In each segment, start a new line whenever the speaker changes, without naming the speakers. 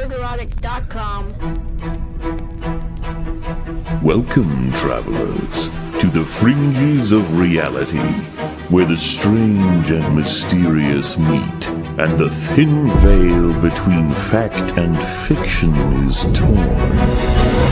Nerdrotic.com.
Welcome, travelers, to the fringes of reality, where the strange and mysterious meet, and the thin veil between fact and fiction is torn.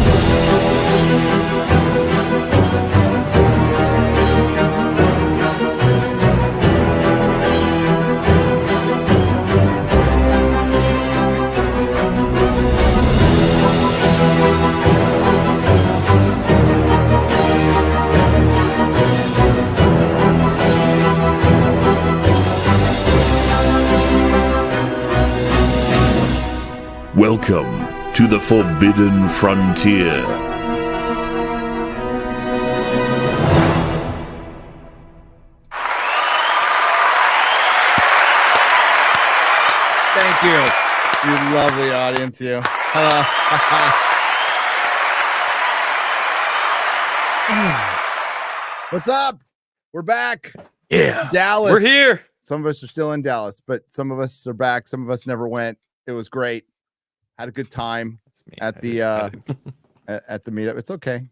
Welcome to the Forbidden Frontier.
Thank you, you lovely audience, you. What's up? We're back.
Yeah,
Dallas.
we're here.
Some of us are still in Dallas, but some of us are back. Some of us never went. It was great. Had a good time at the at the meetup. It's okay.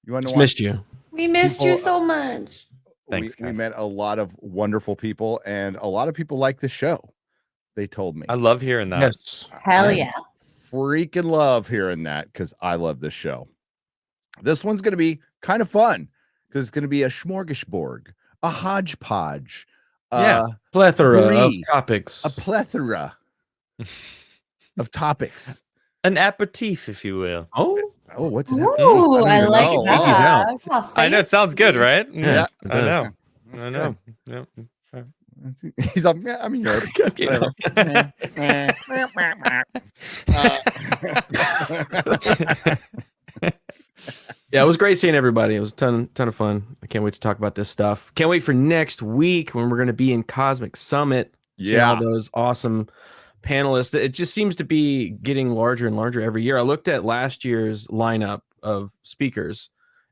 You want to
missed you.
We missed you so much.
Thanks,
we
guys.
met a lot of wonderful people, and a lot of people like the show. They told me.
I love hearing that.
Yes.
Hell yeah.
Freaking love hearing that because I love this show. This one's going to be kind of fun because it's going to be a smorgasbord, a hodgepodge,
Plethora of
Three.
topics.
a plethora of topics.
An aperitif, if you will.
Oh,
What's it?
Ooh, I
even
like
know.
that.
He's
That's
I know it sounds good, right?
Yeah,
I know.
That's
I know. Yeah.
He's like, yeah, I'm in Europe.
yeah, it was great seeing everybody. It was a ton of fun. I can't wait to talk about this stuff. Can't wait for next week when we're going to be in Cosmic Summit. Seeing all those awesome panelists. It just seems to be getting larger and larger every year. I looked at last year's lineup of speakers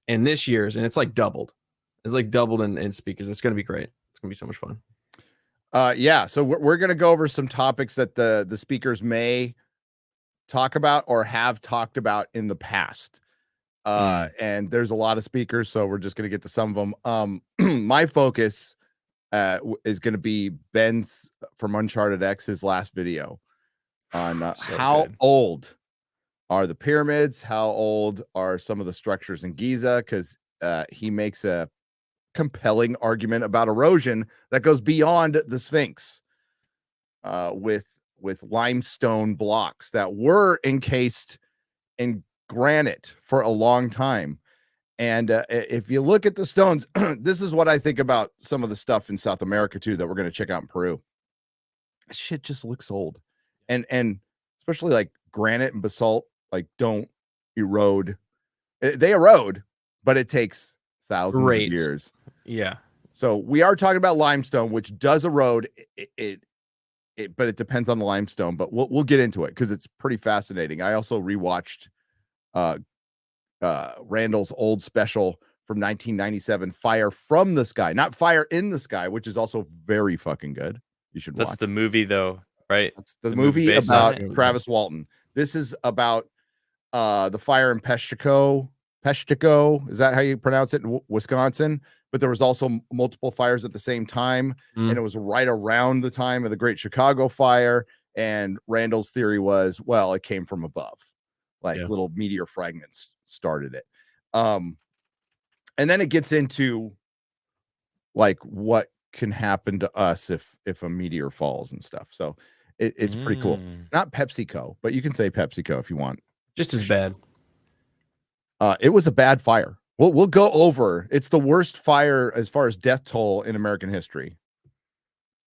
and this year's, and it's like doubled. It's like doubled in speakers. It's going to be great. It's going to be so much fun.
Yeah, so we're going to go over some topics that the speakers may talk about or have talked about in the past. And there's a lot of speakers, so we're just going to get to some of them. My focus is going to be Ben's from Uncharted X's last video on how old are the pyramids, how old are some of the structures in Giza, because he makes a compelling argument about erosion that goes beyond the Sphinx with limestone blocks that were encased in granite for a long time. And if you look at the stones, this is what I think about some of the stuff in South America too that we're going to check out in Peru. Shit just looks old, and especially like granite and basalt, like don't erode. They erode, but it takes thousands of years.
Yeah.
So we are talking about limestone, which does erode. But it depends on the limestone. But we'll get into it because it's pretty fascinating. I also rewatched Randall's old special from 1997, Fire from the Sky, not Fire in the Sky, which is also very fucking good. You should watch.
That's the movie, though, right?
That's the movie
based on
about Travis Walton. This is about the fire in Peshtigo. Is that how you pronounce it? In Wisconsin. But there was also multiple fires at the same time, and it was right around the time of the Great Chicago Fire. And Randall's theory was, well, it came from above, like little meteor fragments started it. And then it gets into like what can happen to us if a meteor falls and stuff. So it's pretty cool. Not PepsiCo, but you can say PepsiCo if you want.
Just as bad.
It was a bad fire. We'll go over. It's the worst fire as far as death toll in American history.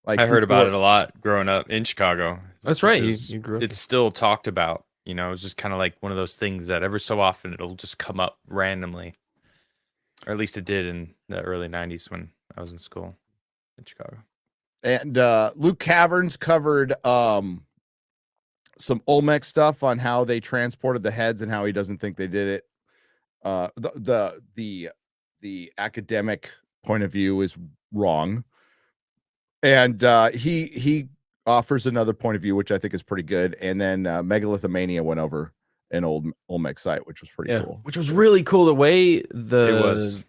Like
I heard about it a lot growing up in Chicago.
That's right. You grew up.
It's still talked about. You know, it's just kind of like one of those things that every so often it'll just come up randomly. Or at least it did in the early 90s when I was in school in Chicago.
And Luke Caverns covered some Olmec stuff on how they transported the heads and how he doesn't think they did it. The academic point of view is wrong. And he offers another point of view, which I think is pretty good. And then Megalithomania went over an old Olmec site, which was pretty cool.
Which was really cool. The way
was.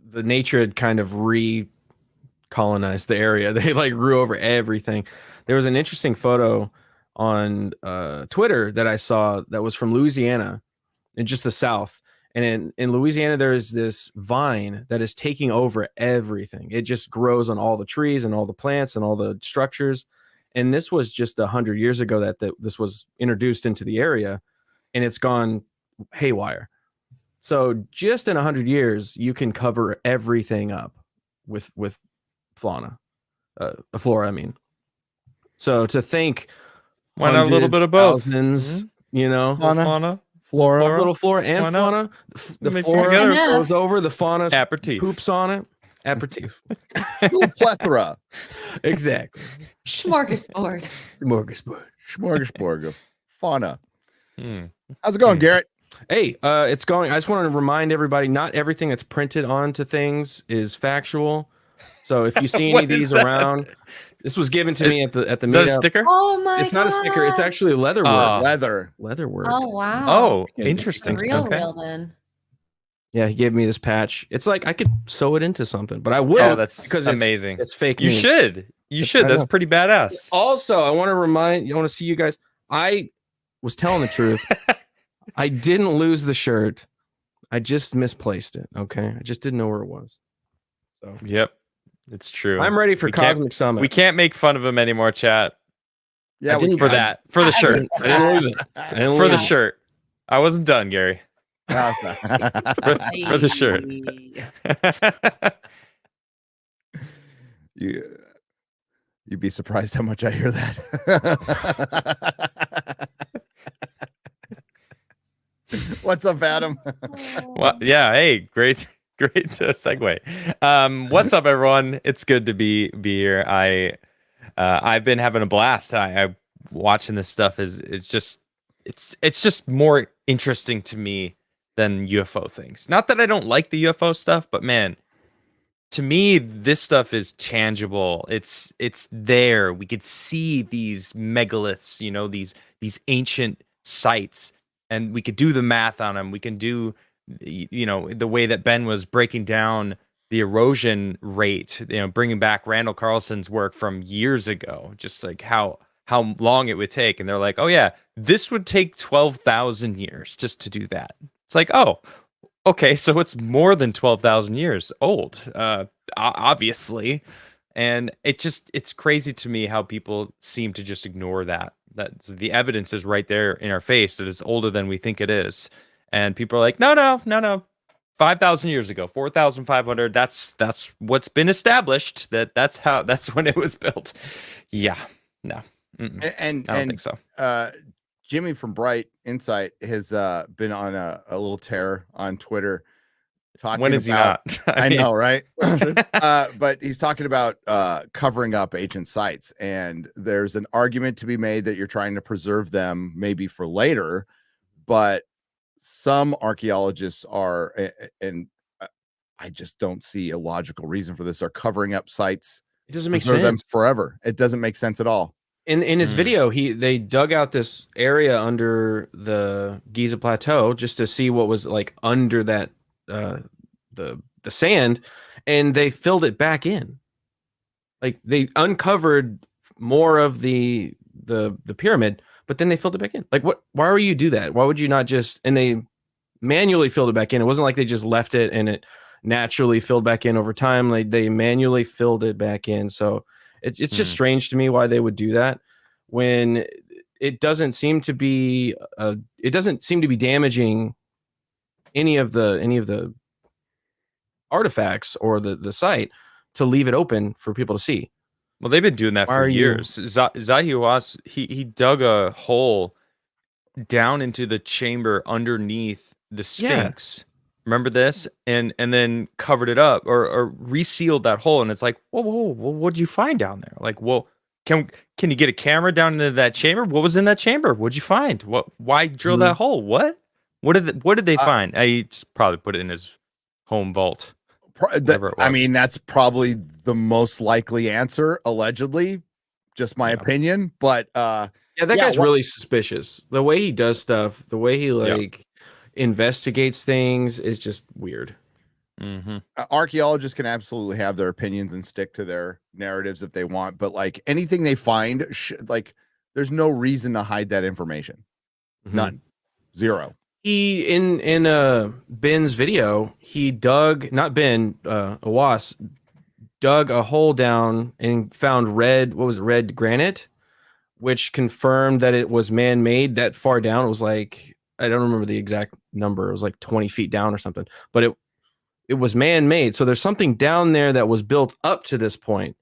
the nature had kind of recolonized the area. They like grew over everything. There was an interesting photo on Twitter that I saw that was from Louisiana in just the South. And in Louisiana, there is this vine that is taking over everything. It just grows on all the trees and all the plants and all the structures. And this was just 100 years ago that this was introduced into the area, and it's gone haywire. So just in 100 years, you can cover everything up with flora, I mean. So to think,
why not a little bit of both?
Thousands, you know,
fauna,
Flora,
little flora and fauna. The
Mix
flora
together.
goes over, the fauna
Aperitif.
poops on it. Aperitif.
little plethora,
Exactly.
Smorgasbord.
smorgasbord of fauna.
Hmm.
How's it going, Garrett?
Hey, it's going. I just want to remind everybody, not everything that's printed onto things is factual. So if you see any of these around, this was given to me at the
Is that a
meetup.
sticker?
Oh my!
It's not a sticker. It's actually leather work.
Leather.
Work.
Oh wow.
Oh,
Yeah,
interesting.
Real,
Okay.
real then.
Yeah, he gave me this patch. It's like I could sew it into something, but I will.
Oh, that's
because
amazing.
It's fake.
You
news.
should. You should.
I
That's
know.
pretty badass.
Also, I want to see you guys. I was telling the truth. I didn't lose the shirt. I just misplaced it. Okay, I just didn't know where it was. So
Yep. It's true.
I'm ready for
We can't-
Cosmic Summit.
We can't make fun of him anymore, chat.
Yeah,
I didn't-
For that. For the shirt.
I didn't lose it. I didn't
For
lose
the
it.
shirt. I wasn't done, Gary.
No, it's not.
For the shirt.
You'd be surprised how much I hear that. What's up, Adam?
Well, yeah. Hey, great segue. What's up, everyone? It's good to be here. I've been having a blast. I watching this stuff it's just more interesting to me than UFO things. Not that I don't like the UFO stuff, but man, to me, this stuff is tangible. It's there. We could see these megaliths, you know, these ancient sites, and we could do the math on them. We can do, you know, the way that Ben was breaking down the erosion rate, you know, bringing back Randall Carlson's work from years ago, just like how long it would take. And they're like, oh yeah, this would take 12,000 years just to do that. It's like, oh, okay, so it's more than 12,000 years old, obviously. And it's crazy to me how people seem to just ignore that the evidence is right there in our face that it's older than we think it is. And people are like, no, 5,000 years ago, 4,500. That's what's been established. That's when it was built. Yeah, no,
And
I don't think so.
Jimmy from Bright Insight has been on a little tear on Twitter. Talking
When is
about,
he not?
I know, right? But he's talking about covering up ancient sites, and there's an argument to be made that you're trying to preserve them maybe for later, but some archaeologists are, and I just don't see a logical reason for this, are covering up sites.
It doesn't make
preserve them
sense.
forever. It doesn't make sense at all.
In his video, they dug out this area under the Giza Plateau just to see what was like under that the sand, and they filled it back in. Like they uncovered more of the pyramid, but then they filled it back in. Like what? Why would you do that? Why would you not just? And they manually filled it back in. It wasn't like they just left it and it naturally filled back in over time. Like they manually filled it back in. So it's just strange to me why they would do that when it doesn't seem to be damaging any of the artifacts or the site to leave it open for people to see.
Well, they've been doing that for years. Zahi he dug a hole down into the chamber underneath the Sphinx. Remember this? And then covered it up or resealed that hole. And it's like, whoa, what'd you find down there? Like, well, can you get a camera down into that chamber? What was in that chamber? What'd you find? Why drill that hole? What did they find? He just probably put it in his home vault.
I mean, that's probably the most likely answer, allegedly. just my opinion, but
that guy's really suspicious. The way he does stuff, the way he investigates things is just weird.
Archaeologists can absolutely have their opinions and stick to their narratives if they want, but like anything they find, like there's no reason to hide that information. None. Zero.
He in Ben's video, he dug, not Ben, Awas dug a hole down and found red granite, which confirmed that it was man-made. That far down, it was like, I don't remember the exact number, it was like 20 feet down or something, but it was man-made. So there's something down there that was built up to this point,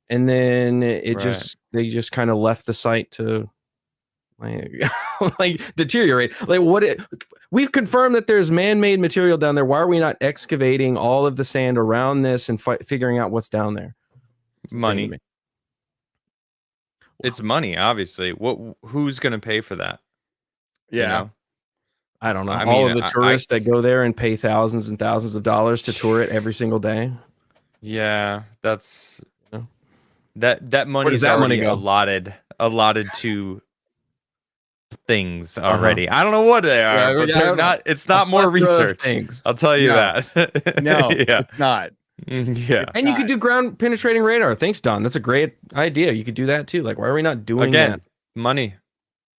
and then they just kind of left the site to like deteriorate. Like we've confirmed that there's man-made material down there. Why are we not excavating all of the sand around this and figuring out what's down there?
Money. It's money, obviously. Who's gonna pay for that?
Yeah.
You know?
I don't know. All of the tourists that go there and pay thousands and thousands of dollars to tour it every single day.
Yeah, that's that money is
already
allotted to things already. I don't know what they are, but they're not. It's not more research. I'll tell you that.
No, it's not.
Yeah,
and you could do ground penetrating radar. Thanks, Don. That's a great idea. You could do that too. Like, why are we not doing that?
Money.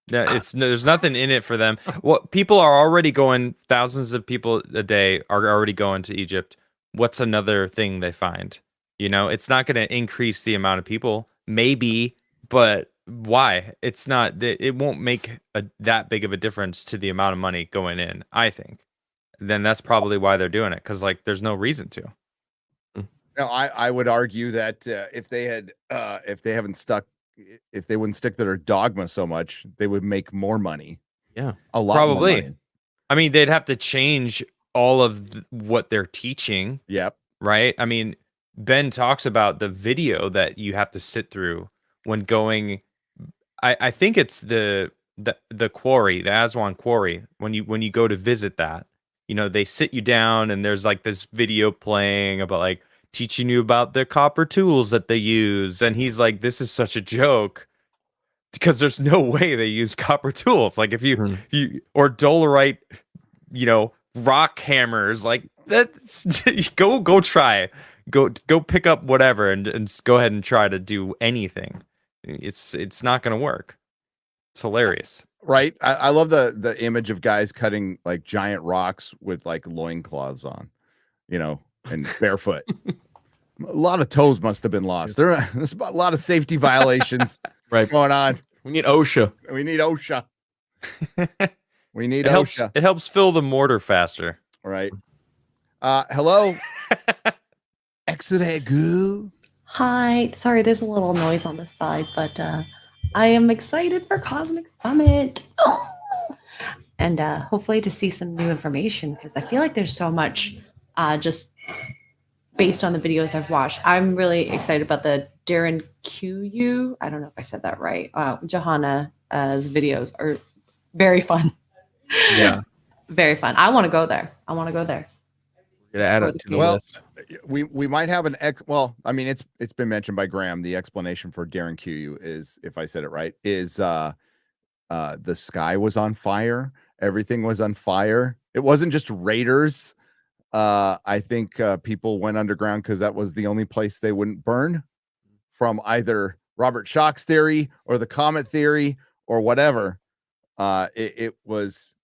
Yeah, there's nothing in it for them. Well, people are already going. Thousands of people a day are already going to Egypt. What's another thing they find? You know, it's not going to increase the amount of people. Maybe, but why? It's not. It won't make that big of a difference to the amount of money going in. I think. Then that's probably why they're doing it, because like there's no reason to.
No, I would argue that if they wouldn't stick to their dogma so much, they would make more money.
Yeah,
a lot.
Probably.
More money.
I mean, they'd have to change all of what they're teaching.
Yep.
Right. I mean, Ben talks about the video that you have to sit through when going. I think it's the quarry, the Aswan quarry. When you go to visit that, you know, they sit you down and there's like this video playing about like teaching you about the copper tools that they use, and he's like, this is such a joke because there's no way they use copper tools. Like if you or dolerite, you know, rock hammers, like that's go try, go pick up whatever and go ahead and try to do anything. It's not gonna work. It's hilarious.
Right. I love the image of guys cutting like giant rocks with like loincloths on, you know, and barefoot. A lot of toes must have been lost. There's a lot of safety violations going on.
We need OSHA.
We need OSHA. We need
OSHA. It helps fill the mortar faster.
Right. Hello. Exit goo.
Hi. Sorry, there's a little noise on the side, but I am excited for Cosmic Summit. And hopefully to see some new information, because I feel like there's so much just based on the videos I've watched. I'm really excited about the Darren Q. I don't know if I said that right. Johanna's videos are very fun.
Yeah.
Very fun. I want to go there.
We're gonna add it to the list.
We might have I mean, it's been mentioned by Graham. The explanation for Darren Q is, if I said it right, is the sky was on fire. Everything was on fire. It wasn't just raiders. I think people went underground because that was the only place they wouldn't burn, from either Robert Schoch's theory or the comet theory or whatever. It was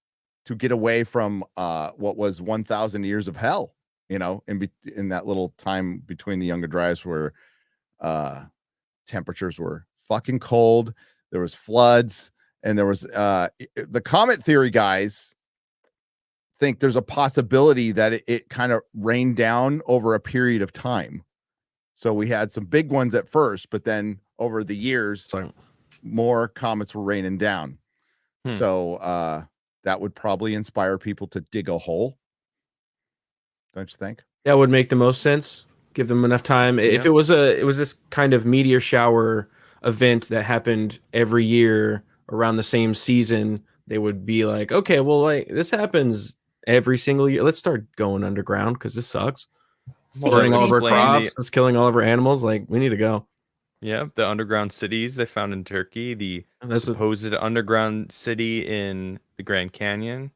to get away from what was 1,000 years of hell, you know, in that little time between the Younger Dryas, where temperatures were fucking cold. There was floods, and there was the comet theory guys think there's a possibility that it kind of rained down over a period of time. So we had some big ones at first, but then over the years, more comets were raining down. So that would probably inspire people to dig a hole. Don't you think?
That would make the most sense. Give them enough time. Yeah. If it was this kind of meteor shower event that happened every year around the same season, they would be like, okay, well, like this happens every single year. Let's start going underground because this sucks. Burning all of our crops. It's killing all of our animals. Like, we need to go.
Yeah, the underground cities they found in Turkey, the
That's
supposed underground city in the Grand Canyon,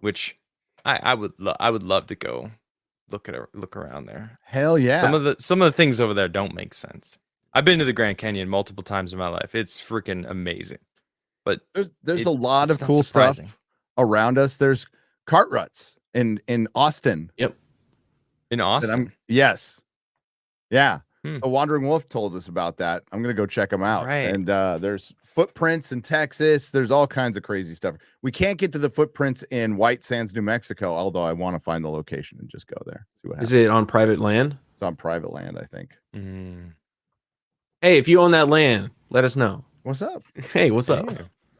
which I would love to go look around there.
Hell yeah.
Some of the things over there don't make sense. I've been to the Grand Canyon multiple times in my life. It's freaking amazing. But
there's a lot
it's
of
not
cool
surprising.
stuff around us. There's cart ruts in Austin.
Yep.
In
that
Austin.
Yes. Yeah.
Hmm.
So Wandering Wolf told us about that. I'm gonna go check them out.
Right.
And there's footprints in Texas. There's all kinds of crazy stuff. We can't get to the footprints in White Sands, New Mexico, although I want to find the location and just go there. See what happens.
Is it on private land?
It's on private land, I think.
Mm.
Hey, if you own that land, let us know.
What's up?
Hey, what's up?
Hey,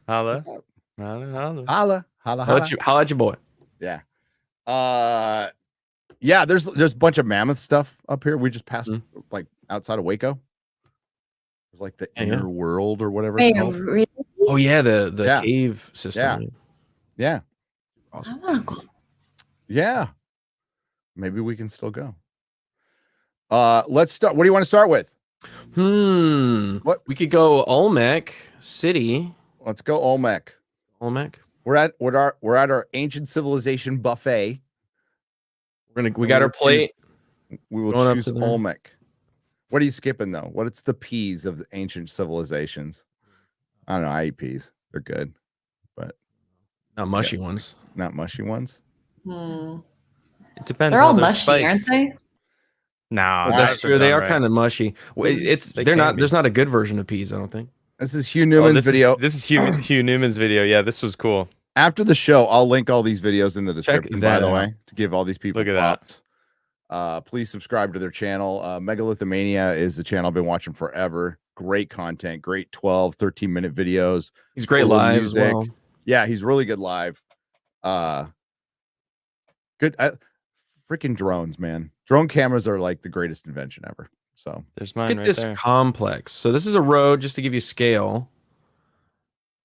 holla.
What's up?
Holla, holla.
Holla, holla,
Holla
holla.
at your boy.
Yeah. Yeah, there's a bunch of mammoth stuff up here. We just passed like outside of Waco. It's like the inner world or whatever it's
Wait,
called.
really?
Oh yeah, the
Yeah.
cave system.
Yeah.
I wanna go.
Yeah. Maybe we can still go. Let's start. What do you want to start with? What?
We could go Olmec City.
Let's go Olmec.
Olmec.
We're at our ancient civilization buffet.
We got our plate.
We will
Going up
choose
to there.
Olmec. What are you skipping though? What's the peas of the ancient civilizations? I don't know. I eat peas. They're good, but
Not mushy ones.
not mushy ones.
Hmm.
It depends
They're
on
all
their
mushy,
spice.
aren't they?
Nah,
That's
that's
true. They are
right.
kind of mushy. Well,
This is-
It's
they
they're
can
not.
be.
There's not a good version of peas. I don't think.
This is Hugh Newman's video.
This is Hugh Newman's video. Yeah, this was cool.
After the show, I'll link all these videos in the description, by
that
the
out.
way, to give all these people
Look at that.
props. Please subscribe to their channel. Megalithomania is the channel I've been watching forever. Great content, great 12, 13-minute videos.
He's great
Full of
live as
music.
well.
Yeah, he's really good live. Good. Freaking drones, man. Drone cameras are like the greatest invention ever. So
There's
Look
mine
at
right
this
there.
complex. So this is a road, just to give you scale.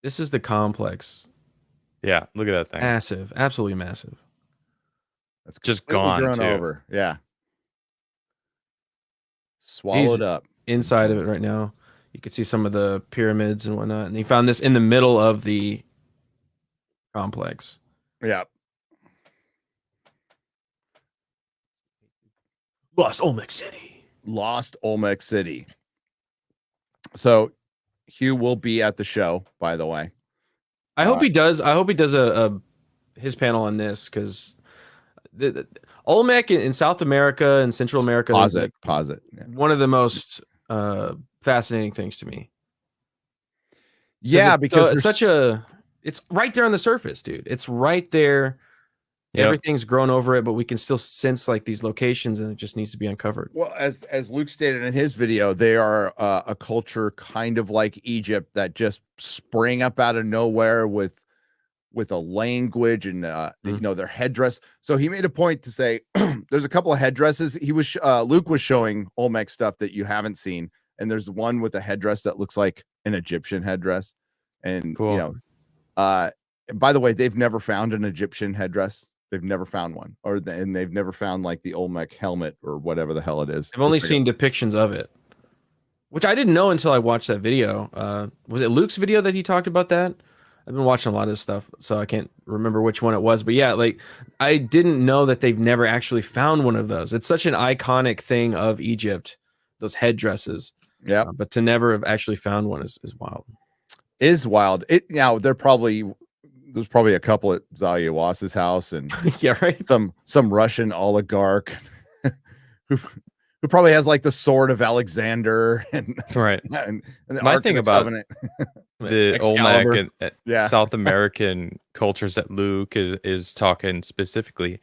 This is the complex.
Yeah, look at that thing.
Massive, absolutely massive.
that's
Just
completely
gone,
grown
too.
over. Yeah. Swallowed up.
Inside of it right now, you can see some of the pyramids and whatnot. And he found this in the middle of the complex.
Yeah.
Lost Olmec City.
Lost Olmec City. So Hugh will be at the show, by the way.
I hope he does. I hope he does a his panel on this, because the Olmec in South America and Central America is like
Pause it. Yeah.
one of the most fascinating things to me.
Yeah,
it's,
because
it's such a it's right there on the surface, dude. It's right there.
Yep.
Everything's grown over it, but we can still sense like these locations, and it just needs to be uncovered.
well, as Luke stated in his video, they are a culture kind of like Egypt that just sprang up out of nowhere with a language and you know, their headdress. So he made a point to say there's a couple of headdresses. He was Luke was showing Olmec stuff that you haven't seen, and there's one with a headdress that looks like an Egyptian headdress. And
Cool.
you know, by the way, they've never found an Egyptian headdress. They've never found one, and they've never found like the Olmec helmet or whatever the hell it is.
I've only seen depictions of it, which I didn't know until I watched that video. Was it Luke's video that he talked about that? I've been watching a lot of this stuff, so I can't remember which one it was. But yeah, like I didn't know that they've never actually found one of those. It's such an iconic thing of Egypt, those headdresses.
Yeah,
but to never have actually found one is wild.
Is wild. It now there's probably a couple at Zahi Hawass's house and
Yeah, right.
some Russian oligarch who probably has like the sword of Alexander and
Right.
and the
My
Ark
thing
of the
about
Covenant.
The
Excalibur.
Olmec and
Yeah.
South American cultures that Luke is talking specifically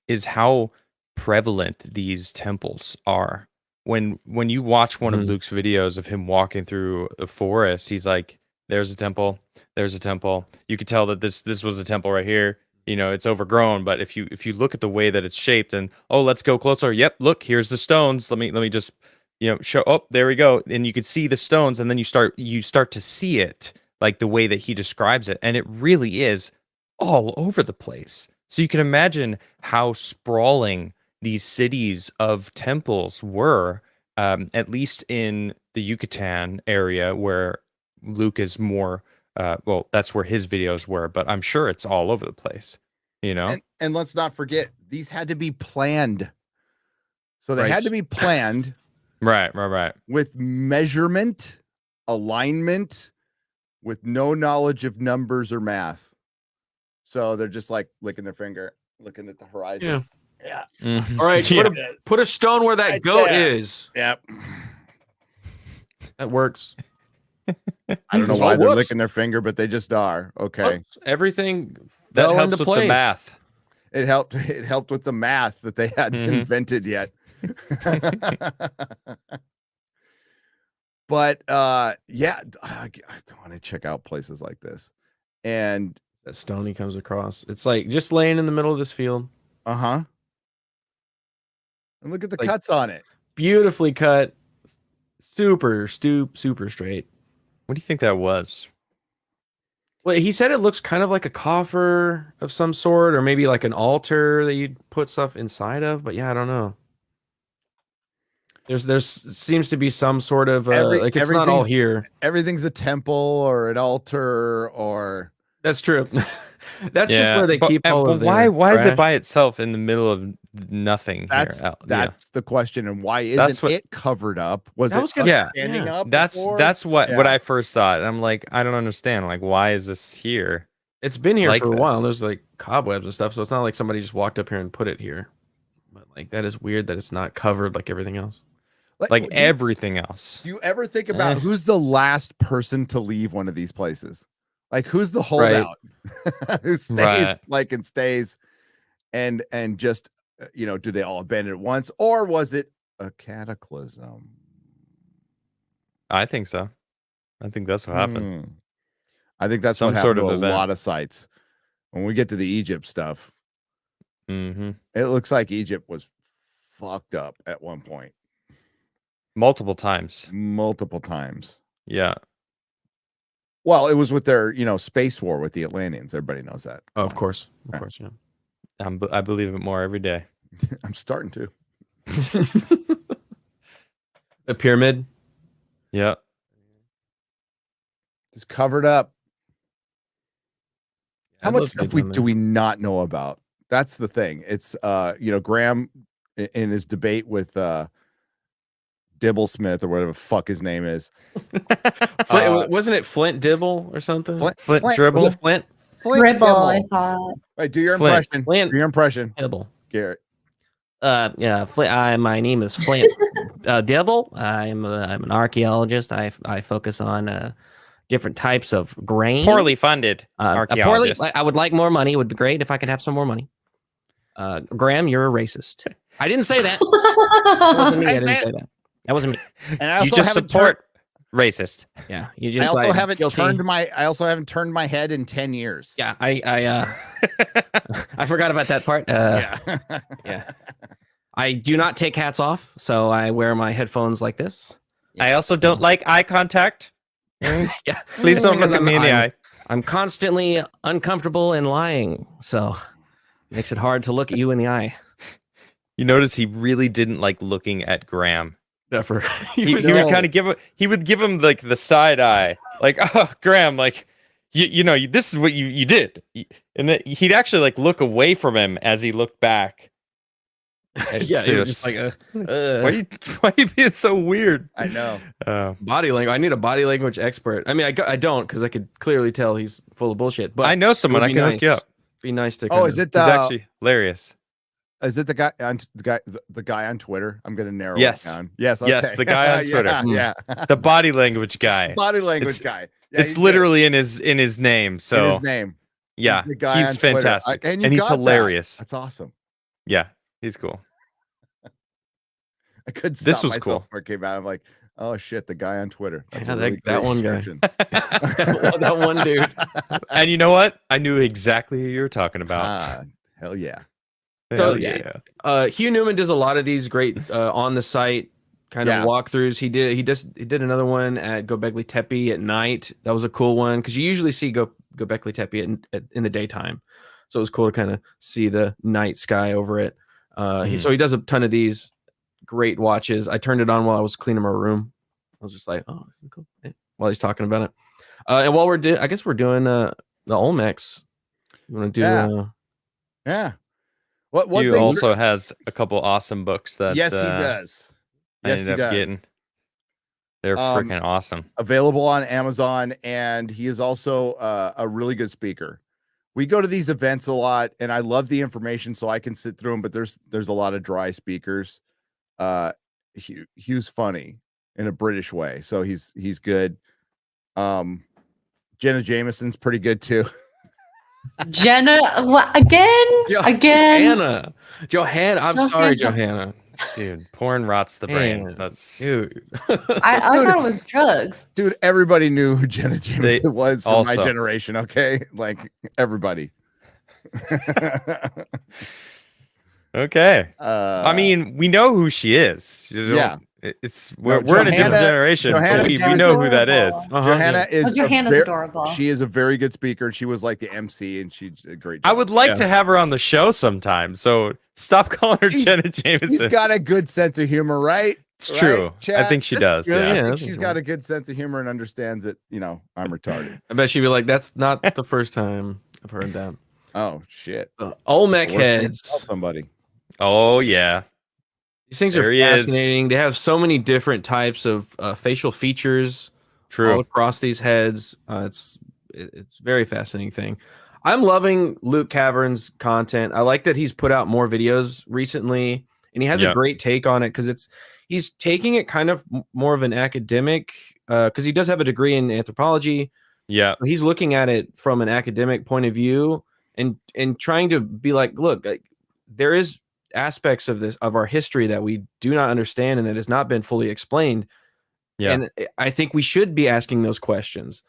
is how prevalent these temples are. When you watch one of Luke's videos of him walking through a forest, he's like, there's a temple, there's a temple. You could tell that this was a temple right here. You know, it's overgrown, but if you look at the way that it's shaped and let's go closer. Yep, look, here's the stones. Let me just show. Oh, there we go. And you could see the stones, and then you start to see it like the way that he describes it, and it really is all over the place. So you can imagine how sprawling these cities of temples were at least in the Yucatan area where Luke is more, well, that's where his videos were, but I'm sure it's all over the place, you know?
And let's not forget, these had to be planned. So they had to be planned.
Right.
With measurement, alignment, with no knowledge of numbers or math. So they're just like licking their finger, looking at the horizon. Yeah.
Mhm.
All right. Put a stone where that goat is.
Yep.
That works.
I don't know why they're licking their finger, but they just are. Okay.
Oops. Everything
that
fell
helps
into
with
place.
the math.
It helped with the math that they hadn't invented yet. But yeah, I want to check out places like this. And
that stone he comes across. It's like just laying in the middle of this field.
And look at the cuts on it.
Beautifully cut. Super straight.
What do you think that was?
Well, he said it looks kind of like a coffer of some sort, or maybe like an altar that you'd put stuff inside of. But yeah, I don't know. There's seems to be some sort of like it's not all here.
Everything's a temple or an altar, or
that's true. That's just where they keep all of
why
trash.
is it by itself in the middle of nothing?
That's the question. And why isn't it covered up? Was it standing up?
That's what I first thought. I'm like, I don't understand. Like, why is this here?
It's been here
like
for a while. There's like cobwebs and stuff, so it's not like somebody just walked up here and put it here. But like that is weird that it's not covered like everything else.
Like everything else.
Do you ever think about who's the last person to leave one of these places? Like who's the holdout who stays and stays and just do they all abandon it once, or was it a cataclysm?
I think so. I think that's what happened.
I think that's
some
what
sort
happened
of
to a
event.
lot of sites. When we get to the Egypt stuff,
it
looks like Egypt was fucked up at one point.
Multiple times.
Yeah. Well, it was with their, space war with the Atlanteans. Everybody knows that.
Oh, of course. Of course, yeah.
I believe it more every day.
I'm starting to.
The pyramid.
Yeah.
Just covered up. How much stuff do we not know about? That's the thing. It's Graham in his debate with Dibblesmith or whatever the fuck his name is.
Wasn't it Flint Dibble or something?
Flint
Was
Dribble?
it Flint?
Dribble, I thought.
Wait, do your impression.
Flint.
Do your impression.
Dibble.
Garrett.
Yeah, my name is Flint Dibble. I'm an archaeologist. I focus on different types of grain.
Poorly funded archaeologist.
I would like more money. It would be great if I could have some more money. Graham, you're a racist. I didn't say that. That wasn't me. I didn't say that. That wasn't me.
And I also
you just support racist.
Yeah, you just.
I also haven't turned my head in 10 years.
Yeah, I forgot about that part. Yeah. I do not take hats off, so I wear my headphones like this.
I also don't like eye contact.
Yeah,
please don't look at me in the eye.
I'm constantly uncomfortable and lying, so it makes it hard to look at you in the eye.
You notice he really didn't like looking at Graham.
Never.
He would kind of give him like the side eye, like, oh, Graham, like, this is what you did, and then he'd actually like look away from him as he looked back.
Yeah, it was just like
why are you being so weird?
I know.
Body language. I need a body language expert. I mean, I don't, because I could clearly tell he's full of bullshit. But
I know someone. I can hook you up.
Be nice to.
Oh, is it?
He's actually hilarious.
Is it the guy on Twitter? I'm gonna narrow
it
down. Yes. Okay.
Yes, the guy on Twitter.
Yeah.
The body language guy.
Guy. Yeah,
it's literally in his name. So
in his name.
Yeah, he's fantastic, and he's hilarious.
That's awesome.
Yeah, he's cool.
I couldn't stop
this was
myself
cool.
before it came out. I'm like, oh shit, the guy on Twitter. That's
that one guy.
that
one dude.
And you know what? I knew exactly who you were talking about.
Hell yeah.
So Hugh Newman does a lot of these great on the site kind of walkthroughs. He did another one at Göbekli Tepe at night. That was a cool one because you usually see Göbekli Tepe in the daytime, so it was cool to kind of see the night sky over it. So he does a ton of these. great watches. I turned it on while I was cleaning my room. I was just like, oh, cool. Yeah, while he's talking about it. And while we're doing, I guess we're doing the Olmecs. You want to do?
Yeah. What
He
thing
also has a couple awesome books that
yes, he does.
I ended up getting. They're freaking awesome.
Available on Amazon, and he is also a really good speaker. We go to these events a lot, and I love the information, so I can sit through them. But there's a lot of dry speakers. He was funny in a British way, so he's good. Jenna Jameson's pretty good too.
Jenna, what, again?
Johanna. I'm sorry, Johanna.
Dude, porn rots the brain. That's
dude.
I thought it was drugs.
Dude, everybody knew who Jenna Jameson was from my
also-
generation, okay? Like everybody.
okay. I mean, we know who she is.
Yeah.
We're in a different generation, but we know who that is.
Johanna is
Johanna's adorable.
She is a very good speaker. She was like the MC, and she's a great job.
I would like to have her on the show sometime. So stop calling her Jenna Jameson.
She's got a good sense of humor, right?
It's true. I think she does.
I think she's got a good sense of humor and understands that, I'm retarded.
I bet she'd be like, that's not the first time I've heard that.
Oh, shit.
Olmec heads.
Somebody.
Oh, yeah.
These things are fascinating. They have so many different types of facial features all across these heads. It's a very fascinating thing. I'm loving Luke Cavern's content. I like that he's put out more videos recently, and he has a great take on it because he's taking it kind of more of an academic because he does have a degree in anthropology.
Yeah,
he's looking at it from an academic point of view and trying to be like, look, there is aspects of our history that we do not understand and that has not been fully explained. Yeah, and I think we should be asking those questions.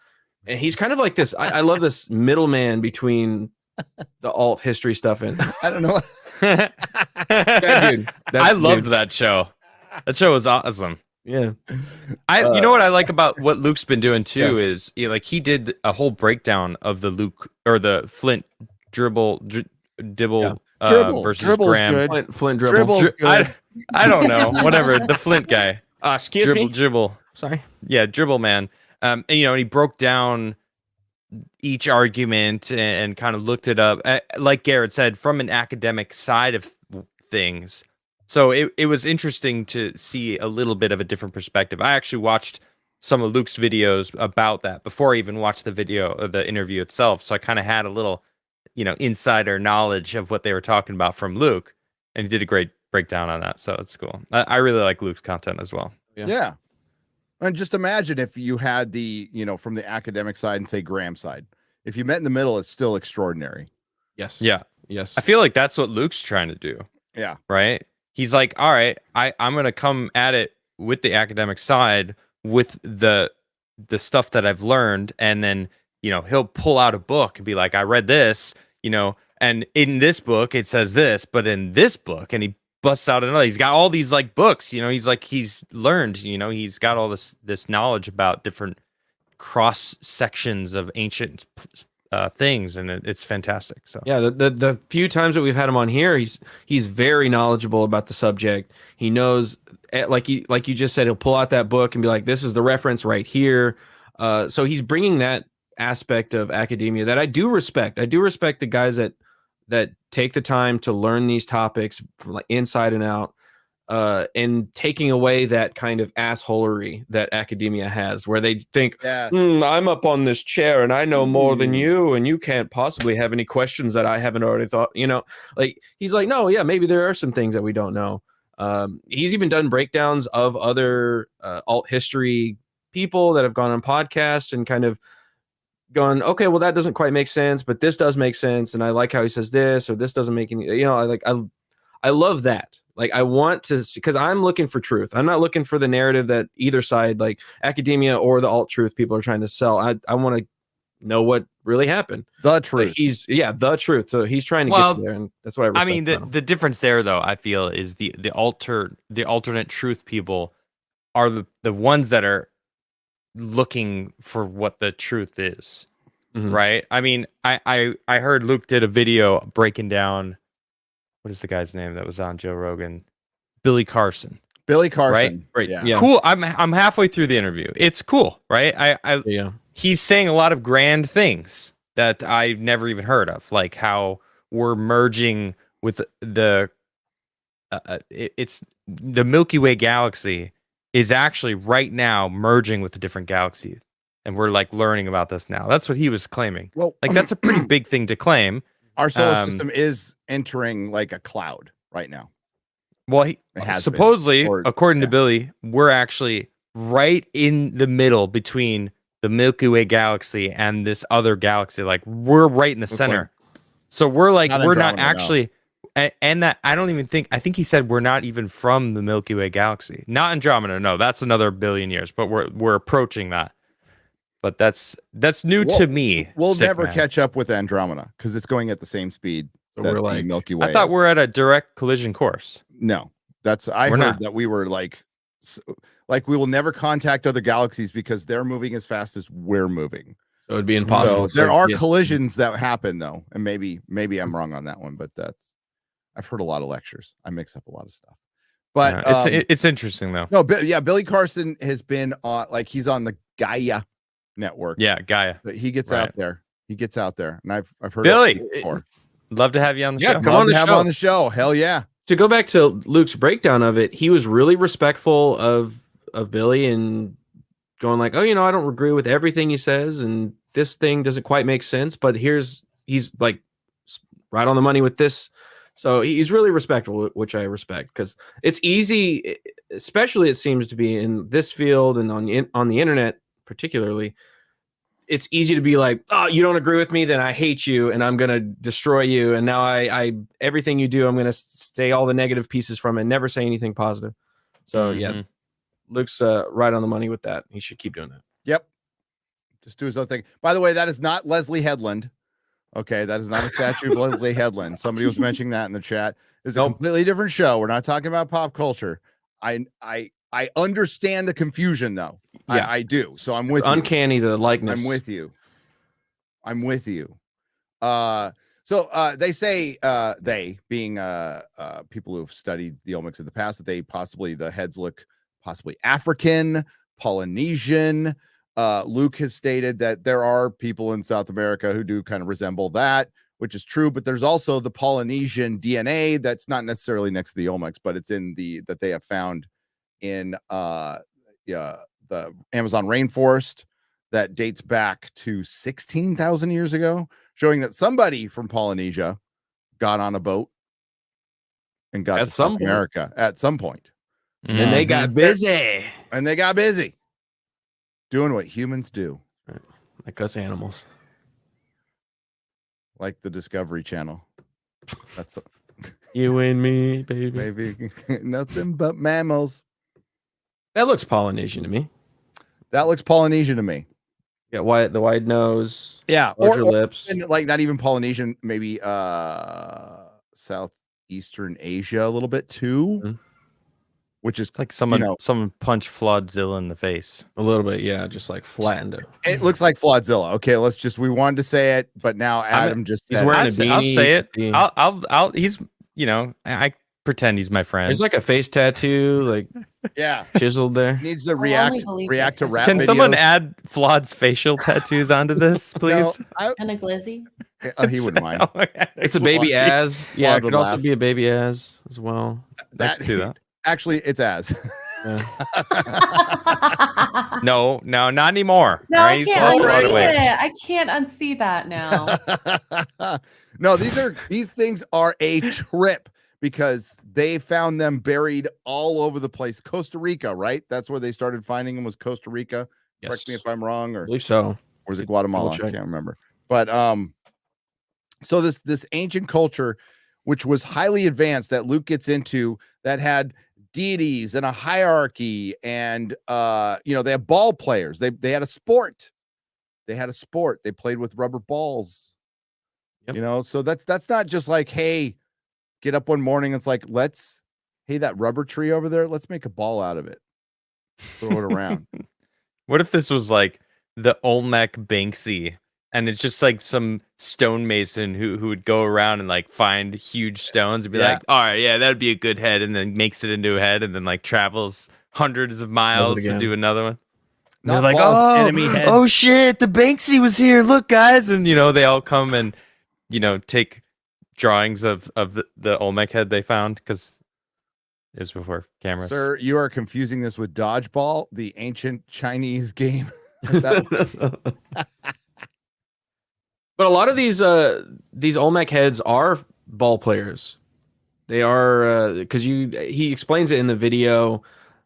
And he's kind of like this. I love this middleman between the alt history stuff and
I don't know.
Dude,
I loved that show. That show was awesome.
Yeah.
You know what I like about what Luke's been doing too is he did a whole breakdown of the Luke or the Flint dribble versus Graham.
Flint dribble.
I don't know. Whatever. The Flint guy.
Excuse me.
Dribble.
Sorry.
Yeah, dribble man. And he broke down each argument and kind of looked it up, like Garrett said, from an academic side of things. So it was interesting to see a little bit of a different perspective. I actually watched some of Luke's videos about that before I even watched the video of the interview itself. So I kind of had a little, insider knowledge of what they were talking about from Luke, and he did a great breakdown on that. So it's cool. I really like Luke's content as well.
Yeah. And just imagine if you had the, from the academic side and say Graham side. If you met in the middle, it's still extraordinary.
Yes.
Yeah.
Yes.
I feel like that's what Luke's trying to do.
Yeah.
Right. He's like, all right, I'm going to come at it with the academic side with the stuff that I've learned. And then, he'll pull out a book and be like, I read this, and in this book, it says this, but in this book, and he busts out another. He's got all these books, he's learned, he's got all this knowledge about different cross sections of ancient things, and it's fantastic. So
yeah, the few times that we've had him on here, he's very knowledgeable about the subject. He knows, like you just said, he'll pull out that book and be like, this is the reference right here. So he's bringing that aspect of academia that I do respect. I do respect the guys that take the time to learn these topics from inside and out, and taking away that kind of assholery that academia has, where they think, I'm up on this chair and I know more than you, and you can't possibly have any questions that I haven't already thought. He's like, no, yeah, maybe there are some things that we don't know. He's even done breakdowns of other alt history people that have gone on podcasts and kind of gone, okay, well, that doesn't quite make sense, but this does make sense, and I like how he says this, or this doesn't make any. I love that. I want to see, because I'm looking for truth. I'm not looking for the narrative that either side, like academia or the alt truth, people are trying to sell. I want to know what really happened.
The truth.
The truth. So he's trying to get to there, and that's what I respect.
I mean, the difference there, though, I feel, is the alternate truth people are the ones that are looking for what the truth is, right? I mean, I heard Luke did a video breaking down, what is the guy's name that was on Joe Rogan? Billy Carson.
Billy Carson.
Right.
Yeah.
Yeah.
Cool. I'm halfway through the interview. It's cool, right?
Yeah.
He's saying a lot of grand things that I've never even heard of, like how we're merging with it's the Milky Way galaxy is actually right now merging with a different galaxy, and we're like learning about this now. That's what he was claiming.
Well,
Like that's a pretty big thing to claim.
our solar system is entering like a cloud right now.
Well,
It has
supposedly,
been, or-
according to
yeah.
Billy, we're actually right in the middle between the Milky Way galaxy and this other galaxy. Like we're right in the center. So we're like,
Not
we're not
Andromeda, no.
actually, and that I don't even think, I think he said we're not even from the Milky Way galaxy. Not Andromeda. No, that's another billion years, but we're approaching that. But that's new to me.
We'll never
Stickman.
catch up with Andromeda because it's going at the same speed
So
that
we're
the
like-
Milky Way.
I thought
is.
we're at a direct collision course.
No, that's I
We're
heard
not.
that we were like we will never contact other galaxies because they're moving as fast as we're moving.
So it'd be impossible.
So there are
Yeah.
collisions that happen though, and maybe I'm wrong on that one, but I've heard a lot of lectures. I mix up a lot of stuff, but
Yeah, it's interesting though.
no, yeah, Billy Carson has been like he's on the Gaia network.
Yeah, Gaia.
But he gets
Right.
out there. He gets out there, and I've heard
Billy!
it before.
Love to have you on the
Yeah,
show.
come
Love
on
to
the
have him
show.
on the show. Hell yeah.
To go back to Luke's breakdown of it, he was really respectful of Billy and going like, oh, I don't agree with everything he says, and this thing doesn't quite make sense, but he's like right on the money with this. So he's really respectful, which I respect, because it's easy, especially it seems to be in this field and on the internet particularly. It's easy to be like, oh, you don't agree with me, then I hate you and I'm gonna destroy you. And now I everything you do, I'm gonna say all the negative pieces from it, never say anything positive. So yeah,
Mhm.
Luke's right on the money with that. He should keep doing that.
Yep. Just do his own thing. By the way, that is not Leslie Headland. Okay, that is not a statue of Leslie Headland. Somebody was mentioning that in the chat. It's a
Nope.
completely different show. We're not talking about pop culture. I understand the confusion though.
Yeah.
I do. So I'm with
It's
you.
uncanny the likeness.
I'm with you. So they say they being people who have studied the Olmecs in the past, that the heads look possibly African, Polynesian. Luke has stated that there are people in South America who do kind of resemble that, which is true, but there's also the Polynesian DNA that's not necessarily next to the Olmecs, but it's in that they have found in the Amazon rainforest that dates back to 16,000 years ago, showing that somebody from Polynesia got on a boat and got
At
to
some
South
point.
America at some point.
And they got busy,
And they got busy doing what humans do,
like us animals.
like the Discovery Channel. That's
You and me, baby.
maybe nothing but mammals.
That looks Polynesian to me.
That looks Polynesian to me.
Yeah, the wide nose,
Yeah,
larger lips.
and like not even Polynesian, maybe southeastern Asia a little bit too,
Mhm.
which is
It's like someone
know.
someone punched Flodzilla in the face.
A little bit, yeah, just like flattened.
it looks like Flodzilla. Okay, we wanted to say it, but now Adam just
He's
said
wearing
it.
a
I'll
beanie.
say it.
See.
I'll he's I pretend he's my friend.
There's like a face tattoo, like
Yeah,
chiseled there.
needs to
only
react
believe
to
it.
rap
Can someone
videos.
add Flod's facial tattoos onto this, please?
No,
And a glizzy.
he wouldn't mind.
It's a baby
Flod-
as. Yeah,
Flod
it
would
could also
laugh.
be a baby as well.
Let's do that.
Actually, it's as.
Yeah.
No, not anymore.
No,
All
I
right, he's
can't
lost a lot of
unsee
weight.
it. I can't unsee that now.
No, these things are a trip because they found them buried all over the place. Costa Rica, right? That's where they started finding them, was Costa Rica.
Yes.
Correct me if I'm wrong,
I
or
believe so.
was it Guatemala? I
Double check.
can't remember. But so this ancient culture, which was highly advanced, that Luke gets into, that had deities and a hierarchy, and they have ball players. They had a sport. They played with rubber balls.
Yep.
So that's not just like, hey, get up one morning, it's like, that rubber tree over there, let's make a ball out of it. Throw it around.
What if this was like the Olmec Banksy and it's just like some stonemason who would go around and like find huge stones and be
Yeah.
like, all right, yeah, that'd be a good head, and then makes it into a head, and then like travels hundreds of miles to
again.
do another one. And
Not
they're like,
balls,
oh,
enemy heads.
oh shit, the Banksy was here. Look, guys, and they all come and take drawings of the Olmec head they found because it was before cameras.
Sir, you are confusing this with dodgeball, the ancient Chinese game. That-
But a lot of these Olmec heads are ball players. They are because he explains it in the video.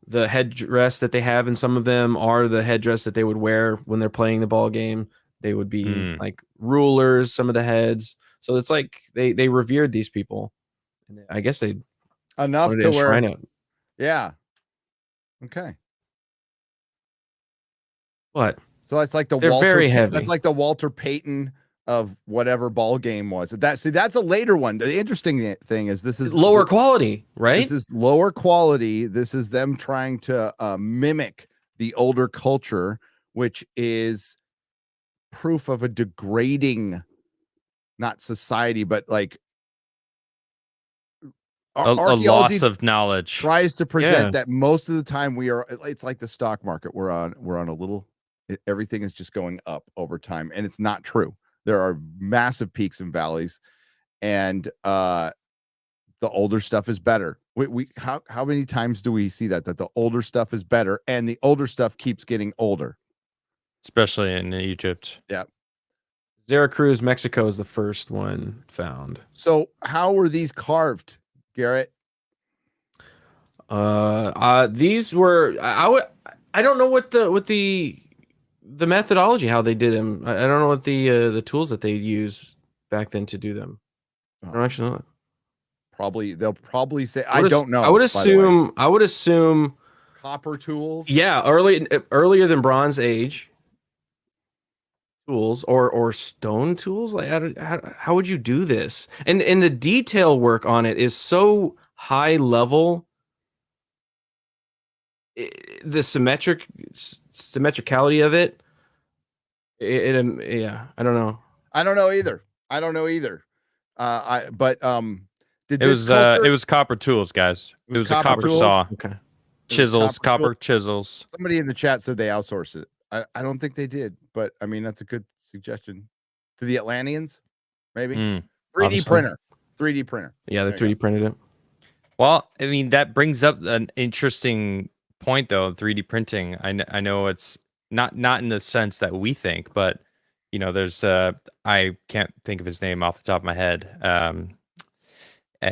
The headdress that they have in some of them are the headdress that they would wear when they're playing the ball game. They would be like rulers, some of the heads. So it's like they revered these people. I guess they
enough
wanted
to
enshrine
where
it.
yeah. Okay.
What?
So it's like
They're very heavy.
That's like the Walter Payton of whatever ball game was. That's a later one. The interesting thing is this is
Lower quality, right?
This is lower quality. This is them trying to mimic the older culture, which is proof of a degrading, not society, but like
a loss of knowledge.
Tries to present that most of the time it's like the stock market. We're on a little. Everything is just going up over time, and it's not true. There are massive peaks and valleys, and the older stuff is better. How many times do we see that the older stuff is better, and the older stuff keeps getting older,
especially in Egypt.
Yeah,
Veracruz, Mexico is the first one found.
So how were these carved, Garrett?
These were I don't know what the methodology, how they did them. I don't know what the tools that they use back then to do them. I don't actually know.
They'll probably say I don't know.
I would assume
copper tools.
Yeah, earlier than Bronze Age tools or stone tools. Like how would you do this? And the detail work on it is so high level. The symmetricality of it. Yeah, I don't know.
I don't know either.
It was copper tools, guys. It was a copper saw.
Okay.
Chisels, copper chisels.
Somebody in the chat said they outsourced it. I don't think they did, but I mean that's a good suggestion. To the Atlanteans, maybe 3D
obviously.
printer. 3D printer.
Yeah, they 3D printed it.
Well, I mean that brings up an interesting point though. 3D printing. I know it's not in the sense that we think, but there's I can't think of his name off the top of my head.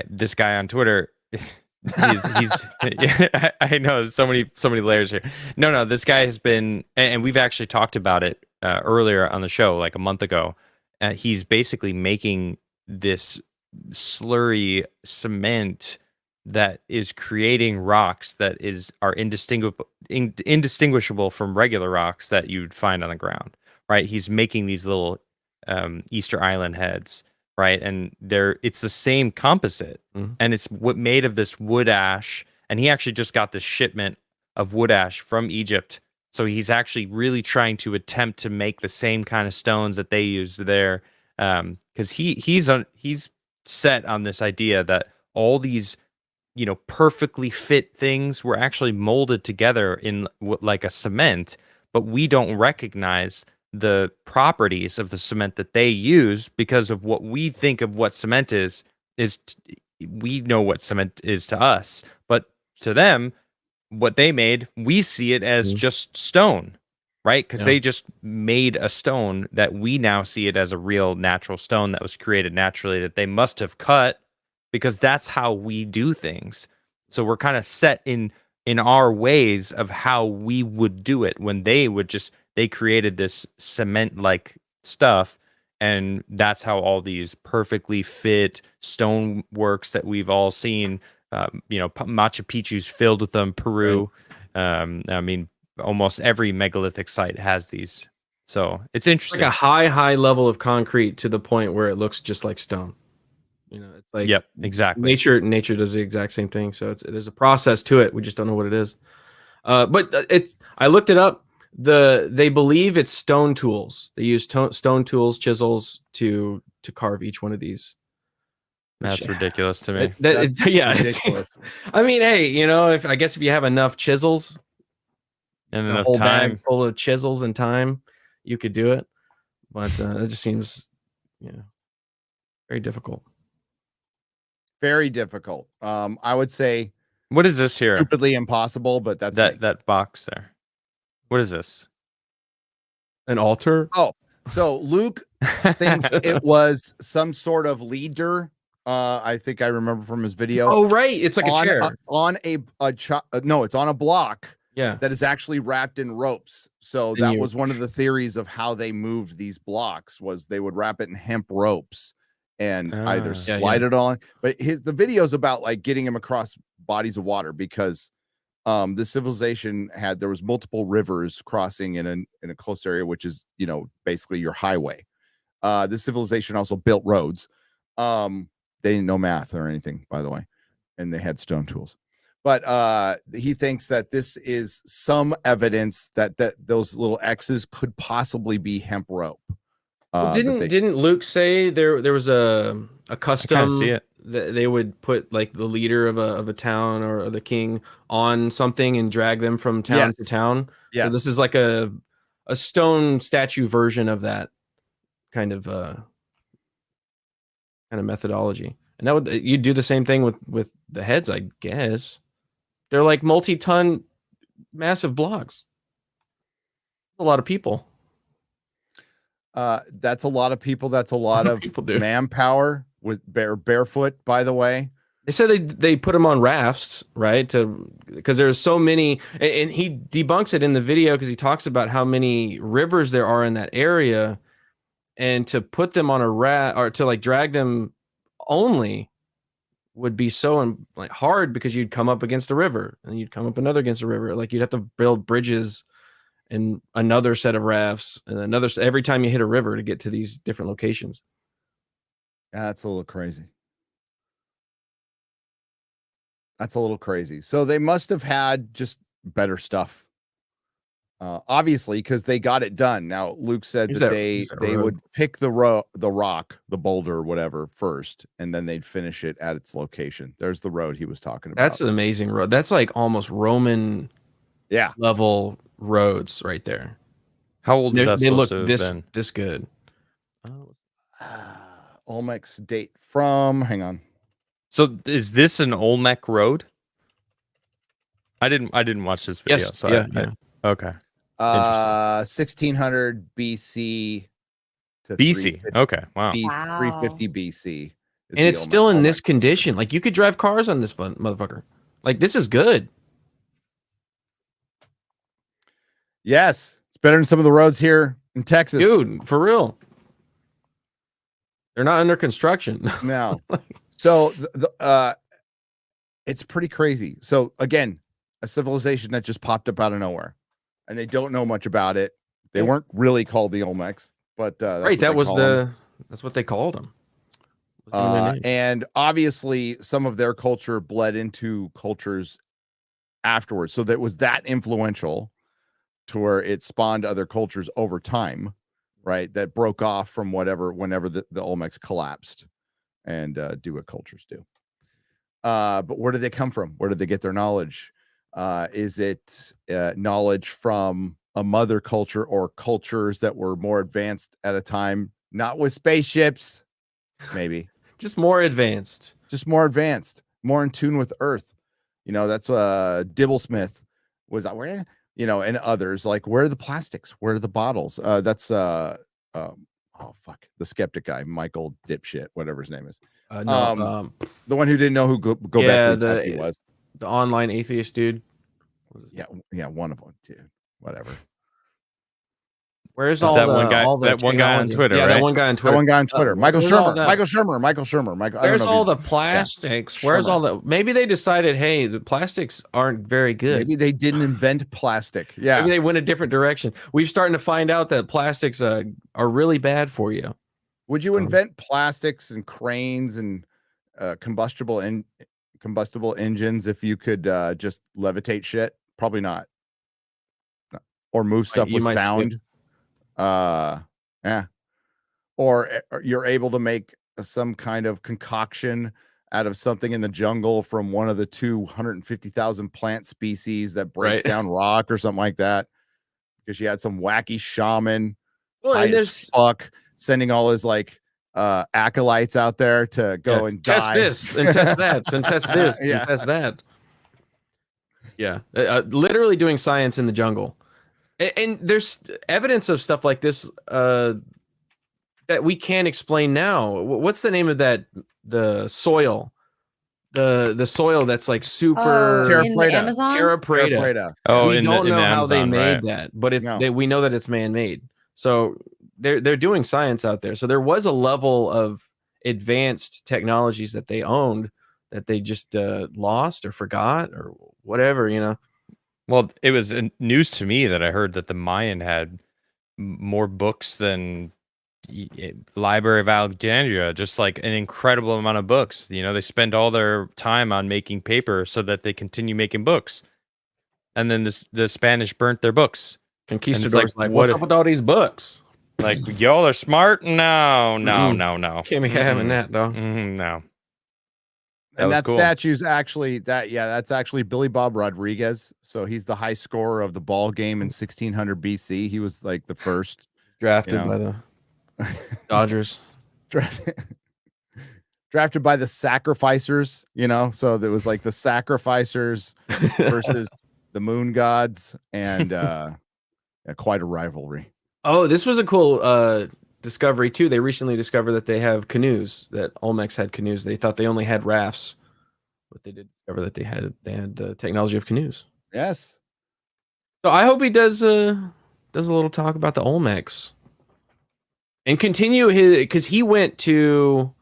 This guy on Twitter. he's I know so many layers here. No, this guy has been, and we've actually talked about it earlier on the show, like a month ago. He's basically making this slurry cement that is creating rocks that are indistinguishable from regular rocks that you'd find on the ground, right? He's making these little Easter Island heads, right? And it's the same composite, and it's made of this wood ash. And he actually just got this shipment of wood ash from Egypt, so he's actually really trying to attempt to make the same kind of stones that they used there, because he's set on this idea that all these perfectly fit things were actually molded together in like a cement, but we don't recognize the properties of the cement that they use because of what we think of what cement is we know what cement is to us, but to them, what they made, we see it as just stone, right? Because they just made a stone that we now see it as a real natural stone that was created naturally, that they must have cut, because that's how we do things. So we're kind of set in our ways of how we would do it, when they created this cement-like stuff, and that's how all these perfectly fit stone works that we've all seen, Machu Picchu's filled with them, Peru. Right. I mean, almost every megalithic site has these. So it's interesting.
Like a high level of concrete to the point where it looks just like stone. It's like,
yep, exactly.
Nature does the exact same thing. So there's a process to it. We just don't know what it is. But I looked it up. They believe it's stone tools. They use stone tools, chisels to carve each one of these.
That's ridiculous to me.
Ridiculous.
I mean, hey, if you have enough chisels
And
a
enough
whole
time.
bag full of chisels and time, you could do it. But it just seems, very difficult.
Very difficult. I would say,
What is this here?
Stupidly impossible, but that's
that box there. What is this?
An altar?
Oh, so Luke thinks it was some sort of leader. I think I remember from his video.
Oh, right. It's like a chair.
No, it's on a block.
Yeah.
That is actually wrapped in ropes. So that was one of the theories of how they moved these blocks was they would wrap it in hemp ropes and either slide it on. But the video is about like getting him across bodies of water because the civilization there was multiple rivers crossing in a close area, which is, basically your highway. This civilization also built roads. They didn't know math or anything, by the way, and they had stone tools. But he thinks that this is some evidence that those little X's could possibly be hemp rope.
Didn't Luke say there was a custom that they would put like the leader of a town or the king on something and drag them from town to town?
Yes.
So this is like a stone statue version of that kind of methodology. And that you'd do the same thing with the heads, I guess. They're like multi-ton massive blocks. A lot of people.
That's a lot of people. That's a lot of manpower with barefoot, by the way.
They said they put them on rafts, right? Because there's so many, and he debunks it in the video because he talks about how many rivers there are in that area, and to put them on a raft or to like drag them only would be so hard because you'd come up against a river and you'd come up another against a river. Like you'd have to build bridges and another set of rafts and another every time you hit a river to get to these different locations.
That's a little crazy. So they must have had just better stuff. Obviously, because they got it done. Now, Luke said they would pick the rock, the boulder, whatever, first, and then they'd finish it at its location. There's the road he was talking about.
That's an amazing road. That's like almost Roman level roads right there.
How old is that
they look
supposed to have been?
This good.
Olmec's date from, hang on.
So is this an Olmec road? I didn't watch this video.
Yes,
so
yeah.
Okay.
1600 BC to
BC. Okay. Wow.
350 BC.
And it's still in this condition. Like you could drive cars on this motherfucker. Like this is good.
Yes. It's better than some of the roads here in Texas.
Dude, for real. They're not under construction.
No. So it's pretty crazy. So again, a civilization that just popped up out of nowhere. And they don't know much about it. They weren't really called the Olmecs, but that's
that's what they called them.
And obviously, some of their culture bled into cultures afterwards, so that was that influential to where it spawned other cultures over time, right? That broke off from whenever the Olmecs collapsed and do what cultures do. But where did they come from? Where did they get their knowledge? Is it knowledge from a mother culture or cultures that were more advanced at a time, not with spaceships, maybe
just more advanced,
more in tune with Earth? That's Dibblesmith was where, and others like, where are the plastics? Where are the bottles? That's oh fuck, the skeptic guy, Michael Dipshit, whatever his name is. The one who didn't know who Gobekli was.
The online atheist dude.
Yeah, one of them, dude. Whatever.
Where's
that one guy? That one guy on Twitter, right?
That one guy on Twitter.
Michael Shermer.
Where's all the plastics? Where's all the? Maybe they decided, hey, the plastics aren't very good.
Maybe they didn't invent plastic. Yeah.
Maybe they went a different direction. We're starting to find out that plastics are really bad for you.
Would you invent plastics and cranes and combustible engines if you could just levitate shit? Probably not. or move stuff
You
with
might skip.
sound. Yeah. Or you're able to make some kind of concoction out of something in the jungle from one of the 250,000 plant species that breaks
Right.
down rock or something like that. Because you had some wacky shaman,
Well,
high
and
as fuck, sending all his like acolytes out there to go and
test
die.
this and test that and test this
Yeah.
and test that. Yeah, literally doing science in the jungle, and there's evidence of stuff like this that we can't explain now. What's the name of that? The soil, the soil that's like super
Terra
in the
preta.
Amazon.
Terra preta.
Preta.
Oh,
We
in
don't
the
know how they
Amazon,
made
right.
that, but if
No.
we know that it's man-made, so they're doing science out there. So there was a level of advanced technologies that they owned that they just lost or forgot or whatever, you know.
Well, it was news to me that I heard that the Mayan had more books than Library of Alexandria, just like an incredible amount of books. You know, they spend all their time on making paper so that they continue making books. And then the Spanish burnt their books.
Conquistadors like, what's up with all these books?
Like, y'all are smart? No.
Can't be having that, though.
No. That
And
was
that
cool.
statue's actually that's actually Billy Bob Rodriguez. So he's the high scorer of the ball game in 1600 BC. He was like the first
Drafted by the Dodgers.
drafted by the sacrificers, you know. So there was like the sacrificers versus the moon gods, and quite a rivalry.
Oh, this was a cool discovery too. They recently discovered that they have canoes. That Olmecs had canoes. They thought they only had rafts, but they did discover that they had the technology of canoes.
Yes.
So I hope he does a little talk about the Olmecs and continue his, because he went to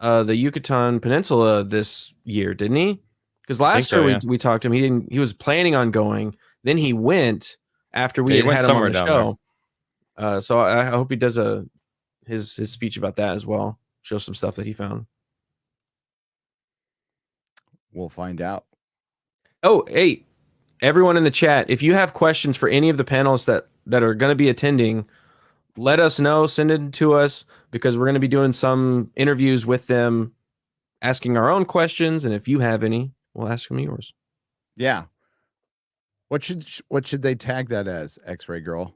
the Yucatan Peninsula this year, didn't he? Because last year we talked to him. He didn't. He was planning on going. Then he went after we had him on the show. So I hope he does his speech about that as well. Show some stuff that he found.
We'll find out.
Oh, hey, everyone in the chat, if you have questions for any of the panelists that are going to be attending, let us know. Send it to us, because we're going to be doing some interviews with them, asking our own questions. And if you have any, we'll ask them yours.
Yeah. What should they tag that as, X-Ray Girl?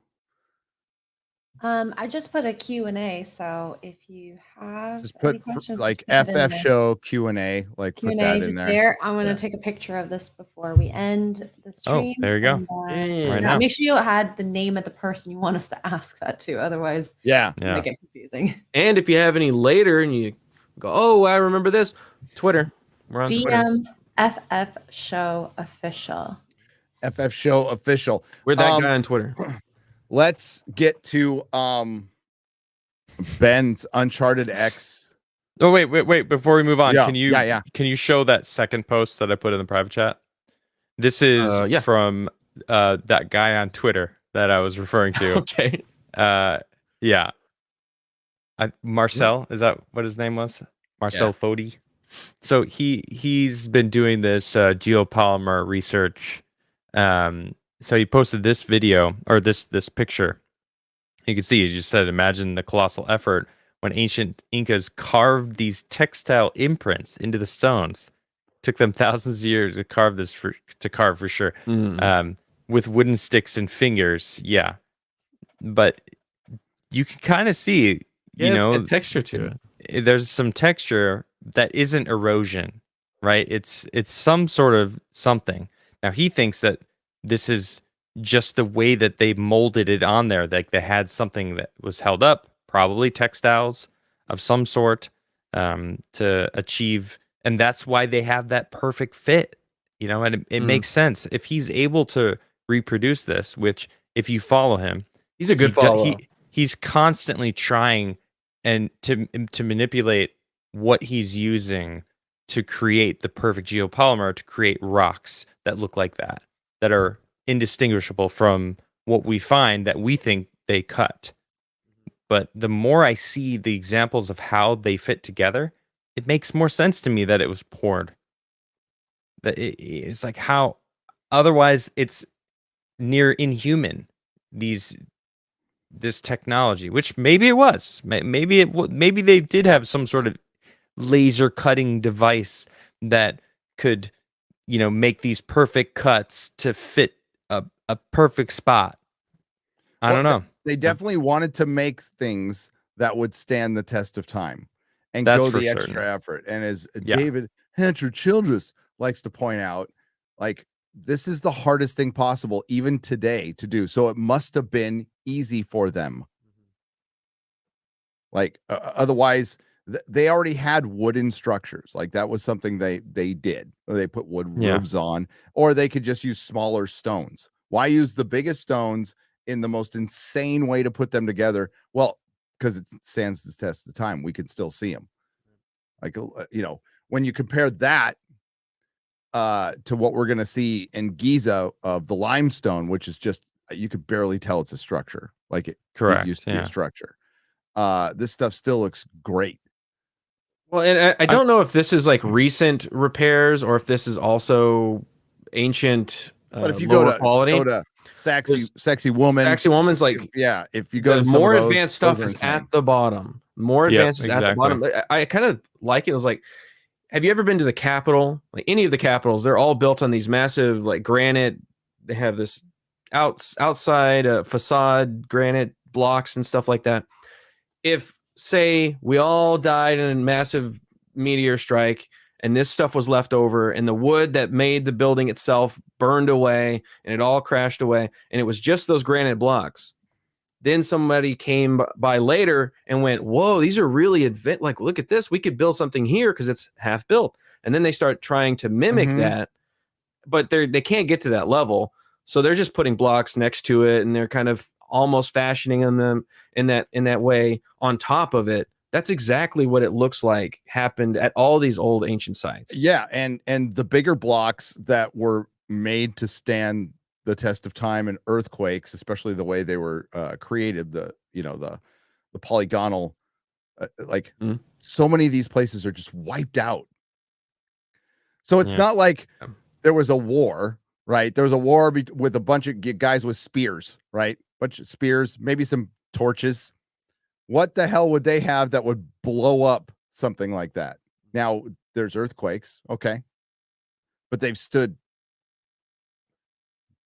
I just put a Q&A, so if you have
Just put
any questions,
like
just put it in
FF
there.
show Q&A, like put
Q&A
that in
just
there.
there. I'm gonna take a picture of this before we end the stream.
there you go.
And,
Right now.
make sure you had the name of the person you want us to ask that to. Otherwise,
Yeah.
it might get confusing.
And if you have any later and you go, oh, I remember this, Twitter. We're on Twitter.
DM FF Show Official.
FF Show Official.
We're that guy on Twitter.
Let's get to Ben's Uncharted X.
Oh, wait. Before we move on,
Yeah,
can you show that second post that I put in the private chat? This is from that guy on Twitter that I was referring to.
Okay.
Yeah. Marcel, is that what his name was? Marcel Fodi. So he's been doing this geopolymer research. So he posted this video, or this picture. You can see, he just said, imagine the colossal effort when ancient Incas carved these textile imprints into the stones. Took them thousands of years to carve for sure. With wooden sticks and fingers. Yeah. But you can kind of see, you know,
it's got texture to it.
There's some texture that isn't erosion, right? It's some sort of something. Now he thinks that this is just the way that they molded it on there. Like they had something that was held up, probably textiles of some sort, to achieve, and that's why they have that perfect fit, you know. And it makes sense if he's able to reproduce this. Which, if you follow him,
he's a good follower.
He's constantly trying and to manipulate what he's using to create the perfect geopolymer, to create rocks that look like that are indistinguishable from what we find that we think they cut. But the more I see the examples of how they fit together, it makes more sense to me that it was poured. That it's like how, otherwise it's near inhuman. this technology, which maybe it was, maybe they did have some sort of laser cutting device that could, make these perfect cuts to fit a perfect spot. I don't know.
They definitely wanted to make things that would stand the test of time and
That's
go
for
the
certain.
extra effort. And as David Hancher Childress likes to point out, like, this is the hardest thing possible even today to do. So it must have been easy for them. Like otherwise they already had wooden structures. Like that was something they did. They put wood roofs on, or they could just use smaller stones. Why use the biggest stones in the most insane way to put them together? Well, because it stands the test of time. We can still see them. Like, when you compare that to what we're going to see in Giza of the limestone, which is just, you could barely tell it's a structure. Like it used to be a structure. This stuff still looks great.
Well, and I don't know if this is like recent repairs or if this is also ancient.
But if you
go
to sexy woman's like, if you go to
more advanced stuff is at the bottom. More advanced is at the bottom. I kind of like it. It was like, have you ever been to the Capitol? Like any of the capitals, they're all built on these massive like granite. They have this outside facade granite blocks and stuff like that. If say we all died in a massive meteor strike and this stuff was left over and the wood that made the building itself burned away and it all crashed away and it was just those granite blocks, then somebody came by later and went, whoa, these are really advanced. Like, look at this. We could build something here because it's half built. And then they start trying to mimic that, but they can't get to that level. So they're just putting blocks next to it and they're kind of almost fashioning them in that way on top of it. That's exactly what it looks like happened at all these old ancient sites.
Yeah, and the bigger blocks that were made to stand the test of time and earthquakes, especially the way they were created, the polygonal, so many of these places are just wiped out. So it's not like there was a war, right? There was a war with a bunch of guys with spears, right? Bunch of spears, maybe some torches. What the hell would they have that would blow up something like that? Now there's earthquakes, okay, but they've stood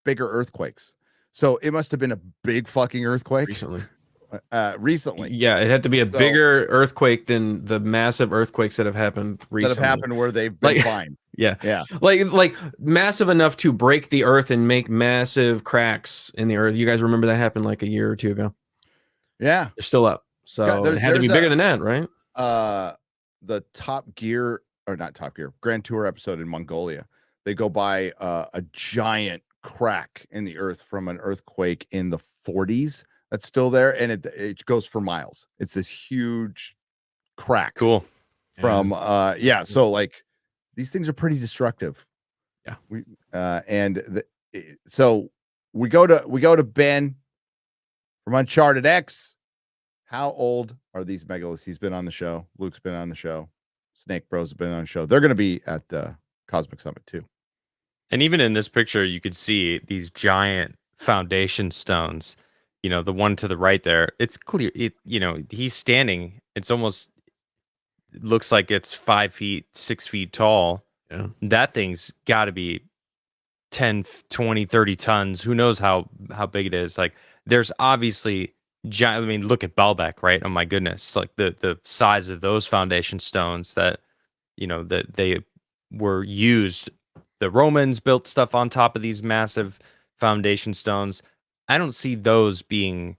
bigger earthquakes. So it must have been a big fucking earthquake
recently.
Yeah,
it had to be a bigger earthquake than the massive earthquakes that have happened recently.
That have happened where they've been fine.
Yeah. Like massive enough to break the earth and make massive cracks in the earth. You guys remember that happened like a year or two ago?
Yeah.
They're still up. So it had to be bigger than that, right?
The Grand Tour episode in Mongolia, they go by a giant crack in the earth from an earthquake in the 40s that's still there, and it goes for miles. It's this huge crack.
Cool.
From so like these things are pretty destructive. So we go to Ben from Uncharted X. How old are these megaliths? He's been on the show. Luke's been on the show. Snake Bros have been on the show. They're going to be at Cosmic Summit too.
And even in this picture, you could see these giant foundation stones. The one to the right there, it's clear. He's standing. It's almost looks like it's 5 feet, 6 feet tall. Yeah. That thing's got to be 10, 20, 30 tons. Who knows how big it is? Like, there's obviously giant. I mean, look at Baalbek, right? Oh my goodness. Like the size of those foundation stones that they were used. The Romans built stuff on top of these massive foundation stones. I don't see those being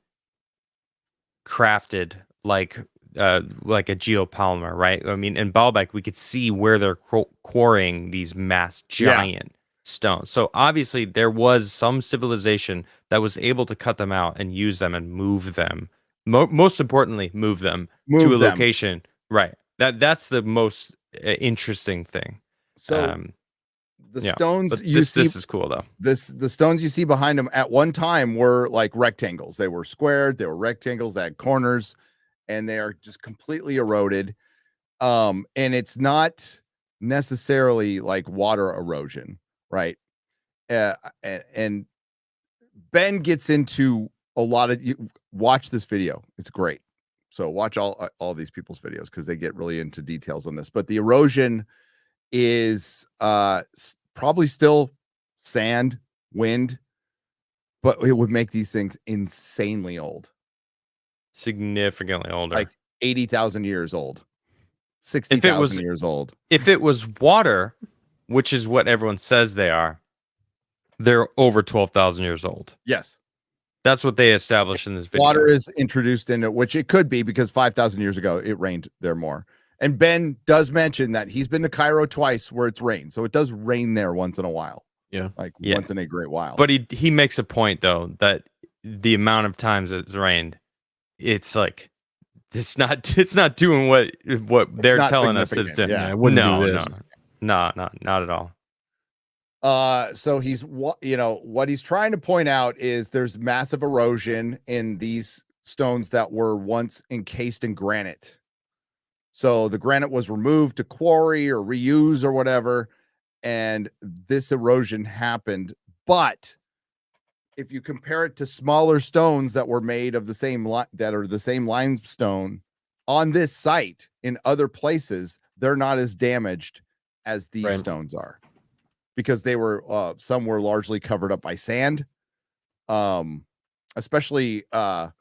crafted like a geopolymer, right? I mean, in Baalbek, we could see where they're quarrying these giant stones. So obviously there was some civilization that was able to cut them out and use them and move them. Most importantly, move them to a location. Right. That's the most interesting thing.
So the stones
this is cool though.
The stones you see behind them at one time were like rectangles. They were squared, they were rectangles, they had corners, and they are just completely eroded. And it's not necessarily like water erosion, right? And Ben gets into a lot of you watch this video. It's great. So watch all these people's videos because they get really into details on this. But the erosion is probably still sand, wind, but it would make these things insanely old.
Significantly older.
Like 80,000 years old. 60,000 years old.
If it was water, which is what everyone says they're over 12,000 years old.
Yes.
That's what they established in this video.
Water is introduced into it, which it could be because 5,000 years ago it rained there more. And Ben does mention that he's been to Cairo twice where it's rained. So it does rain there once in a while.
Yeah.
Once in a great while.
But he makes a point though that the amount of times it's rained, it's like it's not doing what they're telling us it's doing.
Yeah,
No, not at all.
So what he's trying to point out is there's massive erosion in these stones that were once encased in granite. So the granite was removed to quarry or reuse or whatever, and this erosion happened. But if you compare it to smaller stones that were made of the same limestone on this site in other places, they're not as damaged as these stones are. Because they were some were largely covered up by sand, especially what's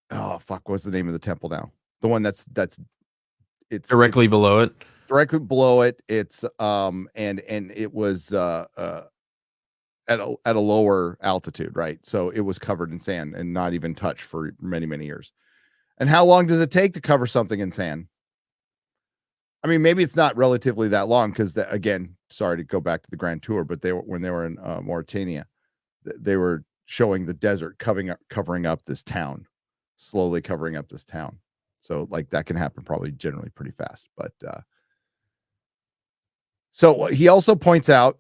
the name of the temple now? The one it's
directly below it.
Directly below it. It's and it was at a lower altitude, right? So it was covered in sand and not even touched for many years. And how long does it take to cover something in sand? I mean, maybe it's not relatively that long because, again, sorry to go back to the Grand Tour, but when they were in Mauritania, they were showing the desert covering up this town, slowly covering up this town. So like that can happen probably generally pretty fast. But so he also points out,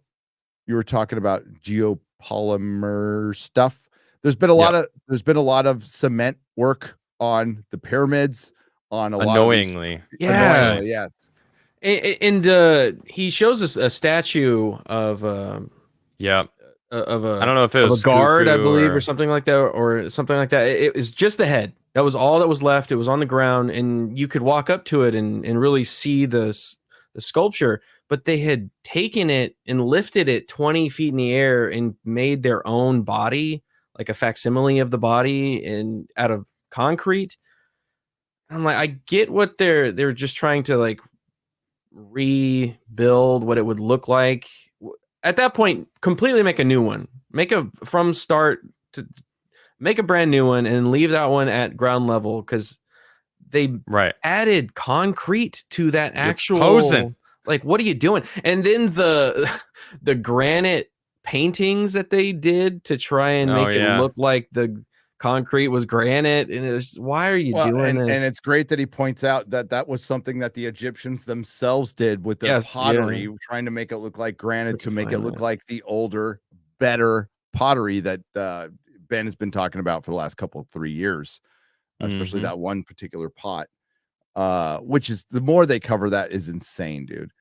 you were talking about geopolymer stuff. There's been a lot of cement work on the pyramids, on a
annoyingly.
Annoyingly, yes.
And he shows us a statue of
I don't know if it was
a guard,
Khufu
I believe, or something like that. It was just the head. That was all that was left. It was on the ground, and you could walk up to it and really see the sculpture. But they had taken it and lifted it 20 feet in the air and made their own body, like a facsimile of the body, out of concrete. I'm like, I get what they're just trying to like rebuild what it would look like at that point. Completely make a new one, make a brand new one and leave that one at ground level, because they added concrete to that actual
posing.
Like, what are you doing? And then the granite paintings that they did to try and make it look like the concrete was granite, and it was just, why are you doing this?
And it's great that he points out that was something that the Egyptians themselves did with their pottery, trying to make it look like granite, to make it look like the older, better pottery that Ben has been talking about for the last 3 years, especially that one particular pot, which is, the more they cover that is insane, dude.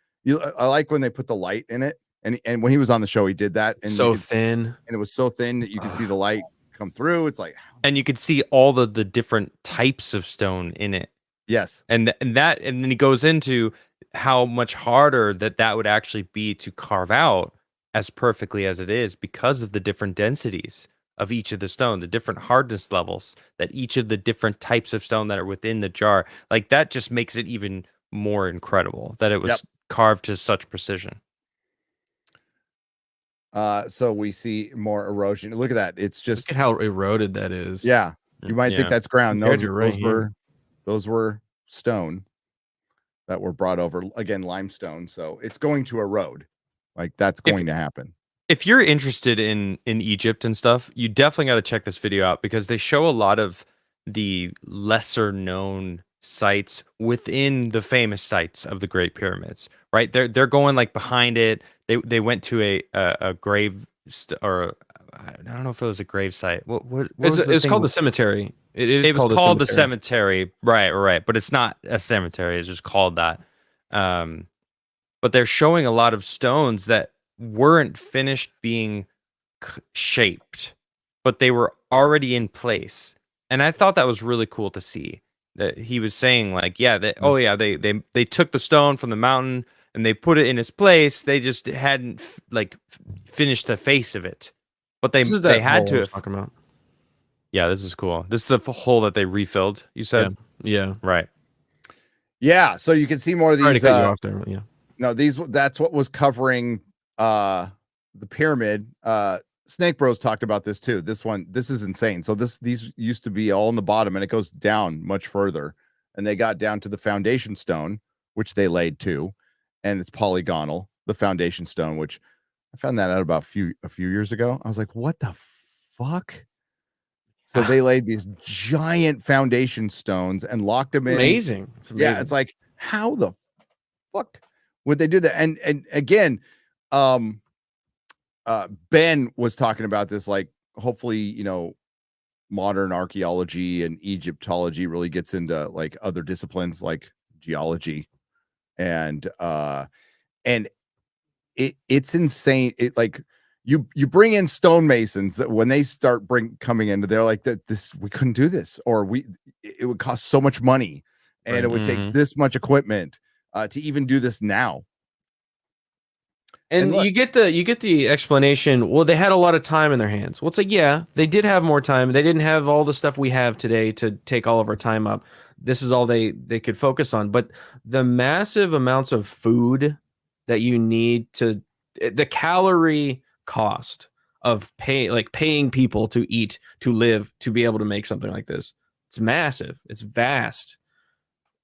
I like when they put the light in it, and when he was on the show, he did that, and
so thin, and
it was so thin that you could see the light come through. It's like,
and you could see all the different types of stone in it.
Yes.
And then he goes into how much harder that would actually be to carve out as perfectly as it is, because of the different densities of each of the stone, the different hardness levels that each of the different types of stone that are within the jar. Like, that just makes it even more incredible that it was carved to such precision.
So we see more erosion. Look at that. It's just,
look at how eroded that is.
Yeah. You might think that's ground. Those were stone that were brought over, again, limestone. So it's going to erode. Like, that's going to happen.
If you're interested in Egypt and stuff, you definitely got to check this video out, because they show a lot of the lesser known sites within the famous sites of the Great Pyramids, right? They're going like behind it. They went to a grave or I don't know if it was a grave site.
It's called the cemetery. It was
called the cemetery. Right. But it's not a cemetery. It's just called that. But they're showing a lot of stones that weren't finished being shaped, but they were already in place. And I thought that was really cool to see that he was saying like, yeah, they took the stone from the mountain and they put it in its place. They just hadn't finished the face of it, but they had to.
Talking about.
Yeah, this is cool. This is the hole that they refilled. You said,
yeah,
right?
Yeah, so you can see more of these.
Sorry to cut you off there. Yeah,
no, that's what was covering the pyramid. Snake Bros talked about this too. This is insane. So these used to be all in the bottom, and it goes down much further, and they got down to the foundation stone, which they laid too, and it's polygonal. The foundation stone, which I found that out about a few years ago. I was like, what the fuck? So they laid these giant foundation stones and locked them in.
Amazing. It's amazing.
Yeah, it's like, how the fuck would they do that? And again, Ben was talking about this, like, hopefully, you know, modern archaeology and Egyptology really gets into like other disciplines like geology, and it's insane. It like you bring in stonemasons that when they start coming into, they're like, that this, we couldn't do this, or it would cost so much money, and it would take this much equipment to even do this now.
And look, you get the explanation. Well, they had a lot of time in their hands. Well, it's like, yeah, they did have more time. They didn't have all the stuff we have today to take all of our time up. This is all they could focus on. But the massive amounts of food that you need the calorie cost of paying people to eat, to live, to be able to make something like this, it's massive. It's vast.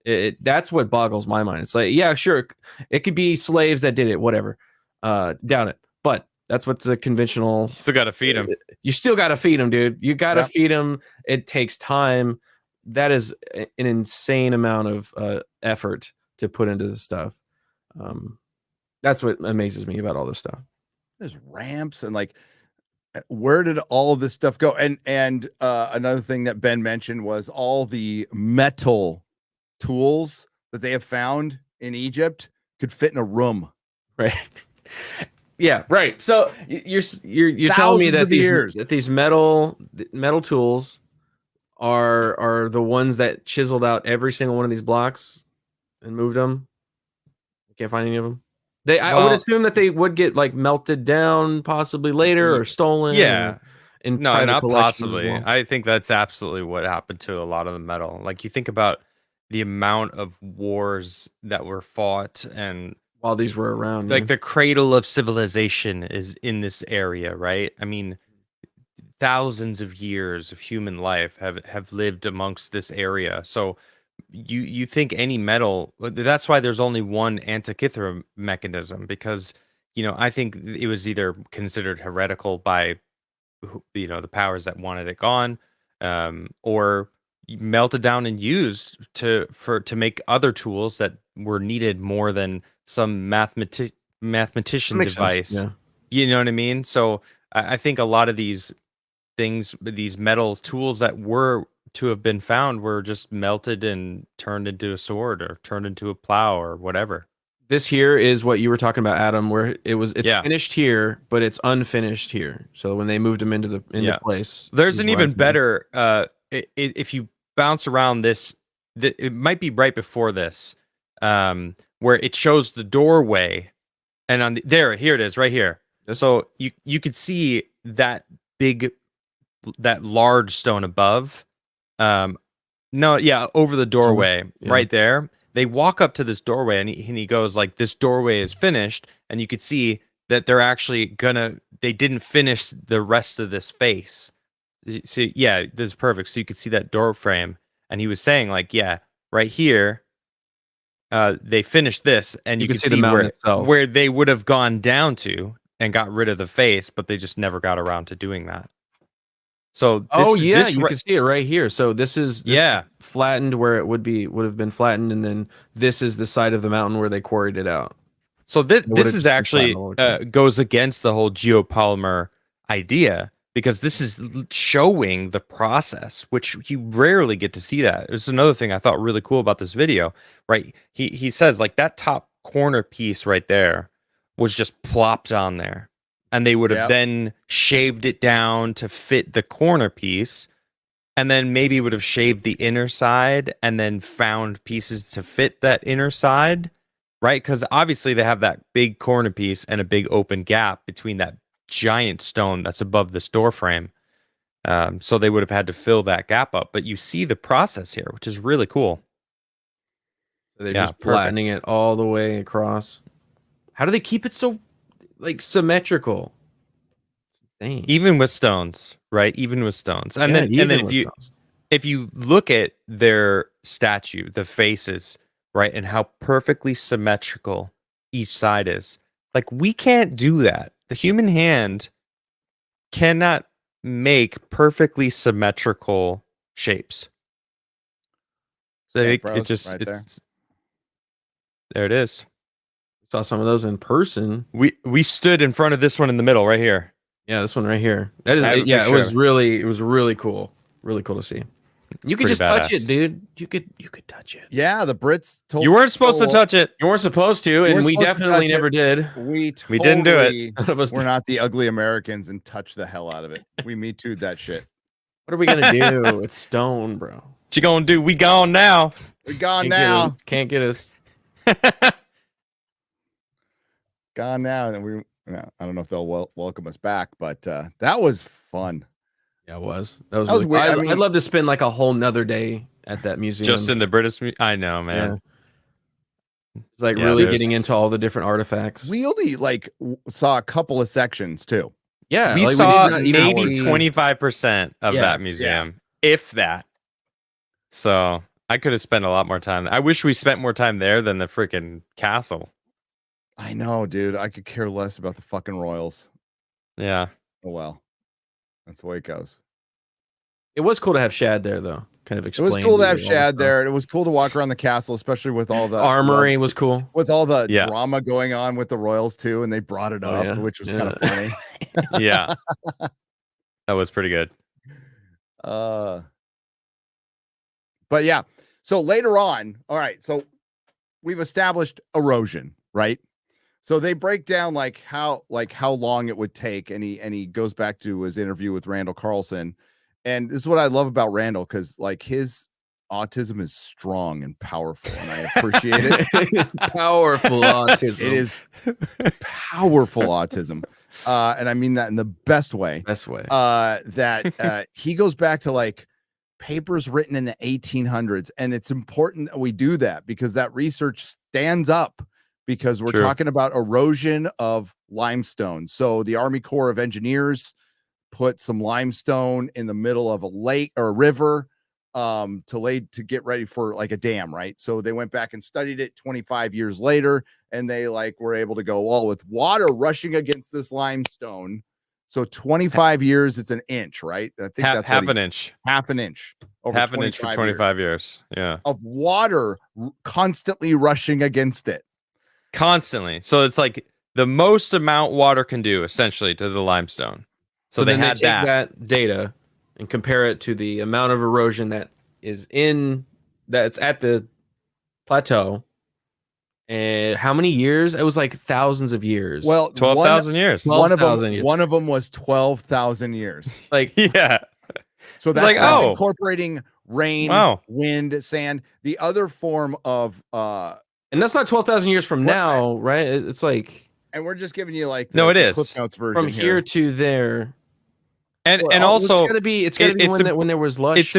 That's what boggles my mind. It's like, yeah, sure, it could be slaves that did it, whatever. Doubt it, but that's what the conventional.
You still got to feed them.
You still got to feed them, dude. You got to feed them. It takes time. That is an insane amount of effort to put into this stuff. That's what amazes me about all this stuff.
There's ramps and like, where did all of this stuff go? And another thing that Ben mentioned was all the metal tools that they have found in Egypt could fit in a room.
Right. Yeah, right. So you're telling me that these metal tools are the ones that chiseled out every single one of these blocks and moved them? I can't find any of them. I would assume that they would get like melted down possibly later or stolen.
Yeah.
No,
not possibly. Well. I think that's absolutely what happened to a lot of the metal. Like, you think about the amount of wars that were fought, and
while these were around,
like the cradle of civilization is in this area, right? I mean, thousands of years of human life have lived amongst this area. So you think any metal, that's why there's only one Antikythera mechanism, because, you know, I think it was either considered heretical by, you know, the powers that wanted it gone, or melted down and used to make other tools that were needed more than some mathematician device. Yeah. You know what I mean? So I think a lot of these things, these metal tools that were to have been found, were just melted and turned into a sword or turned into a plow or whatever.
This here is what you were talking about, Adam, where it's finished here, but it's unfinished here. So when they moved them into place,
there's an even better. If you bounce around this, it might be right before this, where it shows the doorway, and here it is, right here. So you could see that large stone above. Over the doorway, right there. They walk up to this doorway, and he goes like, this doorway is finished, and you could see that they're actually they didn't finish the rest of this face. So yeah, this is perfect. So you could see that door frame, and he was saying like, yeah, right here, they finished this, and you could see where they would have gone down to and got rid of the face, but they just never got around to doing that. So
you can see it right here. So this is flattened where it would have been flattened, and then this is the side of the mountain where they quarried it out.
So this is actually goes against the whole geopolymer idea, because this is showing the process, which you rarely get to see. That it's another thing I thought really cool about this video, right? He says like that top corner piece right there was just plopped on there. and they would have
Yep.
then shaved it down to fit the corner piece, and then maybe would have shaved the inner side and then found pieces to fit that inner side, right? Because obviously they have that big corner piece and a big open gap between that giant stone that's above this door frame. So they would have had to fill that gap up. But you see the process here, which is really cool.
So they're
Yeah,
just flattening it all the way across. How do they keep it so like symmetrical? It's insane.
Even with stones, right? Even with stones. And
Yeah,
then
even with stones.
if you look at their statue, the faces, right, and how perfectly symmetrical each side is, like, we can't do that. The human hand cannot make perfectly symmetrical shapes.
Step
It
Bros,
just
right there.
it's there it is.
Saw some of those in person.
We stood in front of this one in the middle right here.
Yeah, this one right here. That is,
I have a
yeah, it
picture
was
of it.
really cool. Really cool to see. You could
pretty
just touch
badass.
it, dude. You could touch it.
Yeah, the Brits told
You weren't supposed to
told-
touch it.
You weren't supposed to,
weren't
and we
supposed to
definitely
touch it.
never did.
We
didn't do it.
totally
None of us
We're
did.
not the ugly Americans and touch the hell out of it. We Me Too'd that shit.
What are we gonna do? It's stone, bro.
What you gonna do? We gone now.
We're gone
Can't get
now.
us. Can't get us.
Gone now. And I don't know if they'll welcome us back, but that was fun.
Yeah, it was. That was
That was
really-
weird. I mean-
I'd love to spend like a whole nother day at that museum.
Just in the British. I know, man.
It's like
Yeah,
really
there's-
getting into all the different artifacts.
We only saw a couple of sections too.
Yeah,
We
like,
saw
did not even
maybe
see-
25% of
Yeah,
that museum, if that. So I could have spent a lot more time. I wish we spent more time there than the freaking castle.
I know, dude. I could care less about the fucking royals.
Yeah.
Oh well. That's the way it goes.
It was cool to have Shad there, though. Kind of
It
explain.
was cool to have
all the
Shad
stuff.
there. It was cool to walk around the castle, especially with all the
Armory was cool.
with all the
Yeah.
drama going on with the royals too, and they brought it
Oh,
up,
yeah.
which was
Yeah.
kind of funny.
Yeah. That was pretty good.
But yeah. So later on, all right. So we've established erosion, right? So they break down how long it would take, and he goes back to his interview with Randall Carlson, and this is what I love about Randall, because his autism is strong and powerful, and I appreciate it.
Powerful autism.
It is powerful autism, and I mean that in the best way.
Best way.
That he goes back to papers written in the 1800s, and it's important that we do that because that research stands up, because we're
True.
talking about erosion of limestone. So the Army Corps of Engineers put some limestone in the middle of a lake or a river to get ready for a dam, right? So they went back and studied it 25 years later, and they were able to go, well, with water rushing against this limestone, so 25 years, it's an inch, right? I think that's
half an inch.
half an inch over
Half an inch for 25 years. Yeah.
of water constantly rushing against it.
Constantly. So it's like the most amount water can do essentially to the limestone. So they
then
had
take
that.
that data and compare it to the amount of erosion that's at the plateau. And how many years? It was thousands of years.
Well,
12,000 years.
12,000 years.
one of them was 12,000 years.
Yeah.
So that's
oh.
incorporating rain,
Wow.
wind, sand. The other form of
and that's not 12,000 years from
What-
now, right? It's
and we're just giving you
No, it
the
is.
Cliff Notes version
from here to there.
And
Well,
and
it's
also
gotta be
it's
when there was lush.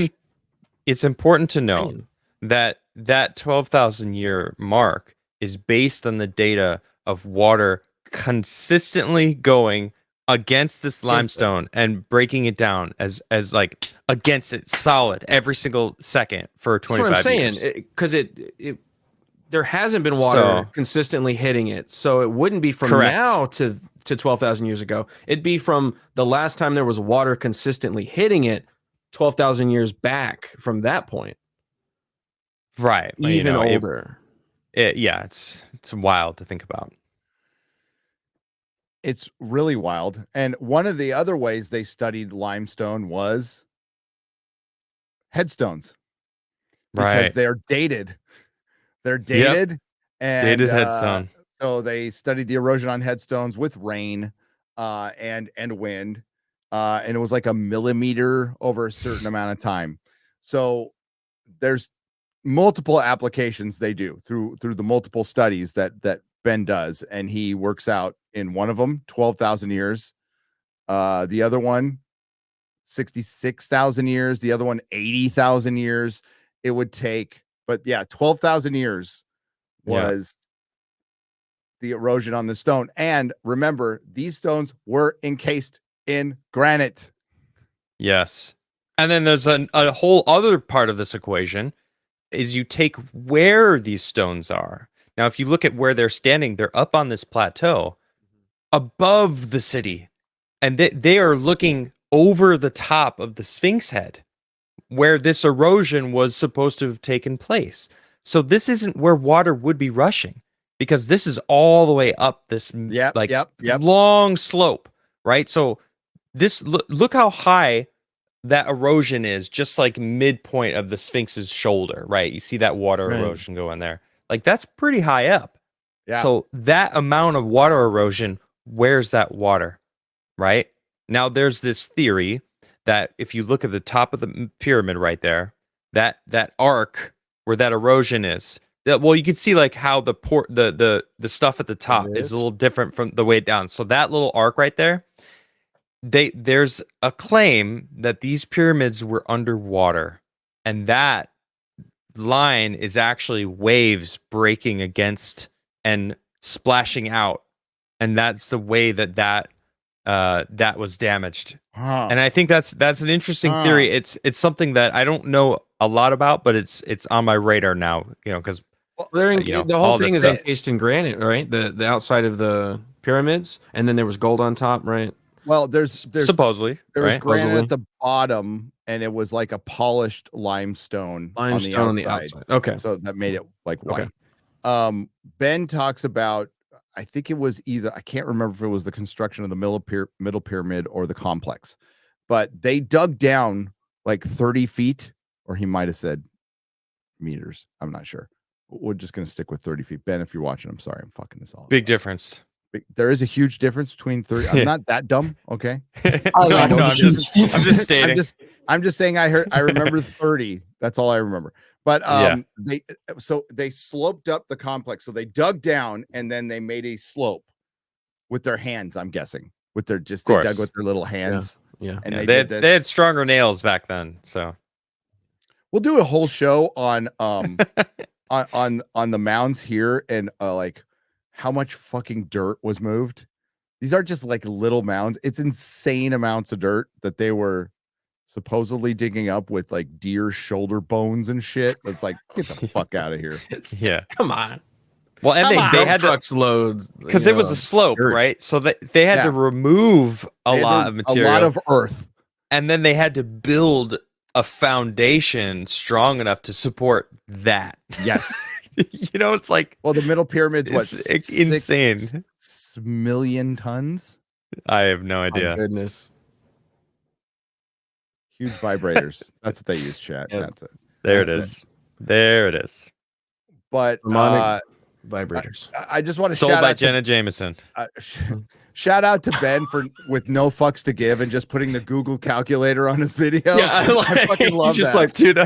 it's important to know
rain.
that 12,000 year mark is based on the data of water consistently going against this limestone and breaking it down as against it solid every single second for 25
That's what I'm
years.
saying. Because there hasn't been water
So-
consistently hitting it, so it wouldn't be from
Correct.
now to 12,000 years ago. It'd be from the last time there was water consistently hitting it, 12,000 years back from that point.
Right. But,
Even
it-
older.
yeah, it's wild to think about.
it's really wild. And one of the other ways they studied limestone was headstones, because
Right.
they're dated. They're dated. And
Dated headstone.
so they studied the erosion on headstones with rain. and wind, and it was like a millimeter over a certain amount of time. So there's multiple applications they do through the multiple studies that Ben does, and he works out in one of them 12,000 years, the other one 66,000 years, the other one 80,000 years. It would take, but yeah, 12,000 years was the erosion on the stone. And remember, these stones were encased in granite.
Yes. And then there's a whole other part of this equation is you take where these stones are. Now, if you look at where they're standing, they're up on this plateau above the city. And they are looking over the top of the Sphinx head where this erosion was supposed to have taken place. So this isn't where water would be rushing, because this is all the way up this long slope, right? So this look how high that erosion is, just like midpoint of the Sphinx's shoulder, right? You see that water erosion going there. Like that's pretty high up.
Yeah.
So that amount of water erosion, where's that water, right? Now there's this theory that if you look at the top of the pyramid right there, that arc where that erosion is, well, you can see like how the stuff at the top is a little different from the way down. So that little arc right there, there's a claim that these pyramids were underwater, and that line is actually waves breaking against and splashing out, and that's the way that was damaged. And I think that's an interesting theory. It's something that I don't know a lot about, but it's on my radar now, because
the whole thing is encased in granite, right? The outside of the pyramids, and then there was gold on top, right?
Well, there's
supposedly
there was
right?
granite at the bottom, and it was like a polished limestone on the outside.
Okay,
so that made it like white. Okay. Ben talks about, I think it was either, I can't remember if it was the construction of the middle pyramid or the complex, but they dug down like 30 feet, or he might have said meters. I'm not sure. We're just going to stick with 30 feet. Ben, if you're watching, I'm sorry. I'm fucking this all up.
Big difference.
There is a huge difference between 30. I'm not that dumb. Okay.
I'm just stating.
I'm just saying I remember 30. That's all I remember. But they sloped up the complex. So they dug down and then they made a slope with their hands, I'm guessing. With their they dug with their little hands.
Yeah.
And
they had stronger nails back then. So
we'll do a whole show on on the mounds here, and like how much fucking dirt was moved. These are just like little mounds. It's insane amounts of dirt that they were supposedly digging up with like deer shoulder bones and shit. It's like, get the fuck out of here.
Come on.
Well, and they had
trucks loads
because it was a slope, dirt. Right? So they had to remove a lot of material,
a lot of earth,
and then they had to build a foundation strong enough to support that.
Yes.
It's like,
well, the middle pyramid's
insane.
6 million tons.
I have no idea.
My goodness.
Huge vibrators. That's what they use, chat.
Yep.
That's it.
There it is.
But
vibrators.
I just want to
sold
shout
by
out
Jenna Jameson.
Shout out to Ben for with no fucks to give and just putting the Google calculator on his video.
Yeah,
I fucking love
just
that.
like, dude,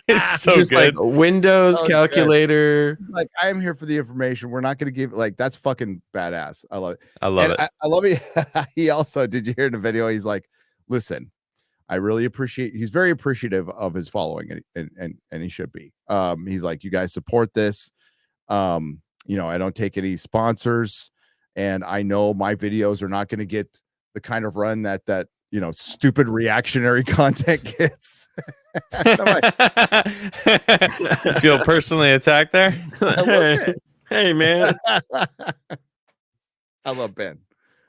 it's so
just
good.
Like Windows calculator.
Good. Like, I am here for the information. We're not going to give that's fucking badass. I love it.
I love it.
I love it. He also, did you hear in the video? He's like, listen, I really appreciate. He's very appreciative of his following, and he should be. He's like, you guys support this. I don't take any sponsors, and I know my videos are not going to get the kind of run that stupid reactionary content gets.
You feel personally attacked there?
Hey, man.
I love Ben.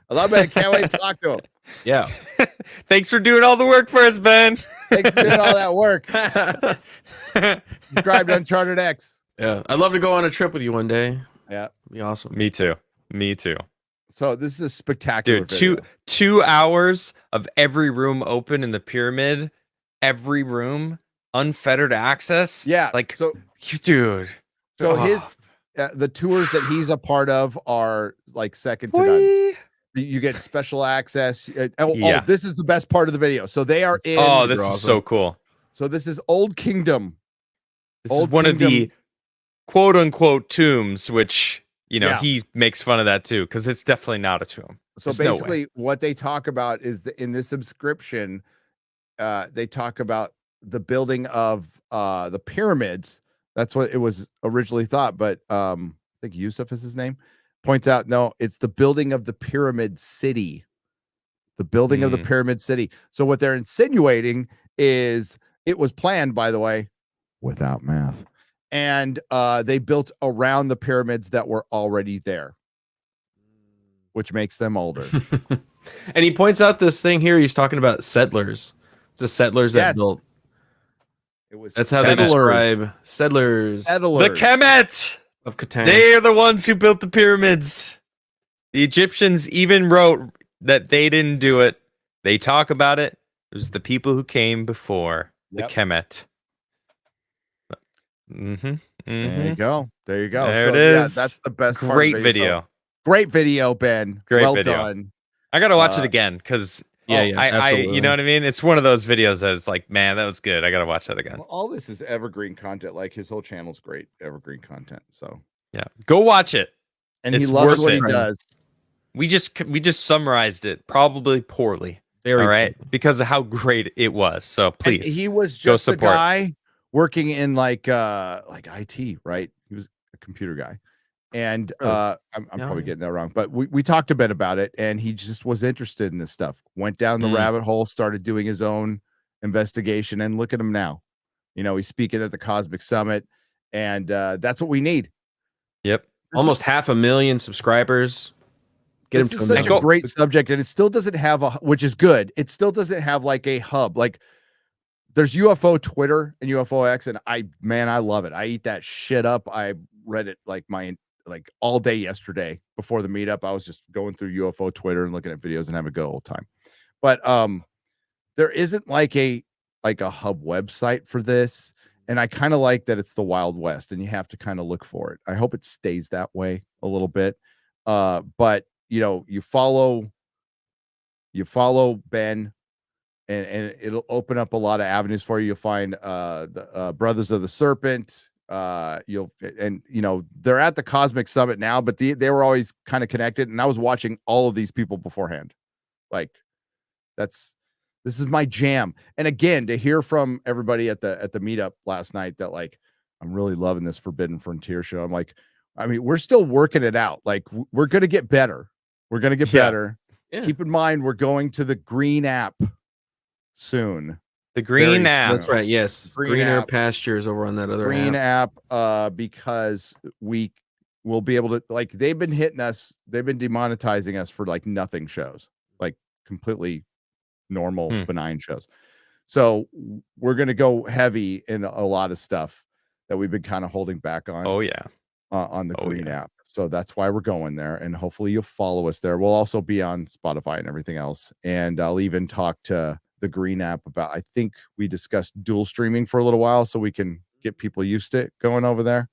Can't wait to talk to him.
Yeah.
Thanks for doing all the work for us, Ben.
Thanks for doing all that work. Subscribe to Uncharted X.
Yeah. I'd love to go on a trip with you one day.
Yeah.
It'd be awesome.
Me too.
So this is a spectacular
dude. 2 hours of every room open in the pyramid, every room unfettered access.
Yeah,
like
so,
dude.
So his the tours that he's a part of are like second to none. You get special access.
Yeah.
This is the best part of the video. So they are in.
Oh, this is so cool.
So this is Old Kingdom.
This is one of the quote unquote tombs, which, he makes fun of that too, because it's definitely not a tomb.
So basically, what they talk about is that in this subscription, they talk about the building of the pyramids. That's what it was originally thought, but I think Yusuf is his name. Points out, no, it's the building of the pyramid city. The building of the pyramid city. So what they're insinuating is it was planned, by the way, without math. And they built around the pyramids that were already there, which makes them older.
And he points out this thing here. He's talking about settlers. It's the settlers that built. That's how they describe settlers.
The Kemet
of Catan.
They are the ones who built the pyramids. The Egyptians even wrote that they didn't do it. They talk about it. It was the people who came before the Kemet. There you
go. There you go.
There it is.
Yeah, that's the best.
Great video.
Great video, Ben.
Great
video.
Done. I gotta watch it again because I you know what I mean. It's one of those videos that is like, man, that was good. I gotta watch that again.
Well, all this is evergreen content. Like his whole channel's great evergreen content. So
yeah, go watch it.
And he loves what he does.
We just summarized it probably poorly.
Very
all right, because of how great it was. So please,
and he was just a guy working in like IT, right? He was a computer guy. And I'm probably getting that wrong, but we talked a bit about it, and he just was interested in this stuff. Went down the rabbit hole, started doing his own investigation, and look at him now. He's speaking at the Cosmic Summit, and that's what we need.
Yep,
almost 500,000 subscribers.
This is such a great subject, and it still doesn't have which is good. It still doesn't have like a hub. Like there's UFO Twitter and UFO X, and I love it. I eat that shit up. I read it like all day yesterday before the meetup. I was just going through UFO Twitter and looking at videos and having a good old time. But there isn't like a hub website for this, and I kind of like that it's the Wild West, and you have to kind of look for it. I hope it stays that way a little bit. But you follow Ben, and it'll open up a lot of avenues for you. You'll find the Brothers of the Serpent. They're at the Cosmic Summit now, but they were always kind of connected, and I was watching all of these people beforehand. Like this is my jam. And again, to hear from everybody at the meetup last night that like, I'm really loving this Forbidden Frontier show. I'm like, we're still working it out. Like we're going to get better. We're going to get better. Yeah. Keep in mind, we're going to the green app soon.
The green app.
That's right. Yes. Greener pastures over on that other
green app. Because we will be able to, like, they've been hitting us. They've been demonetizing us for like nothing shows, like completely normal, benign shows. So we're going to go heavy in a lot of stuff that we've been kind of holding back on.
Oh yeah.
On the green app. So that's why we're going there, and hopefully you'll follow us there. We'll also be on Spotify and everything else. And I'll even talk to the green app about, I think we discussed dual streaming for a little while so we can get people used to it going over there.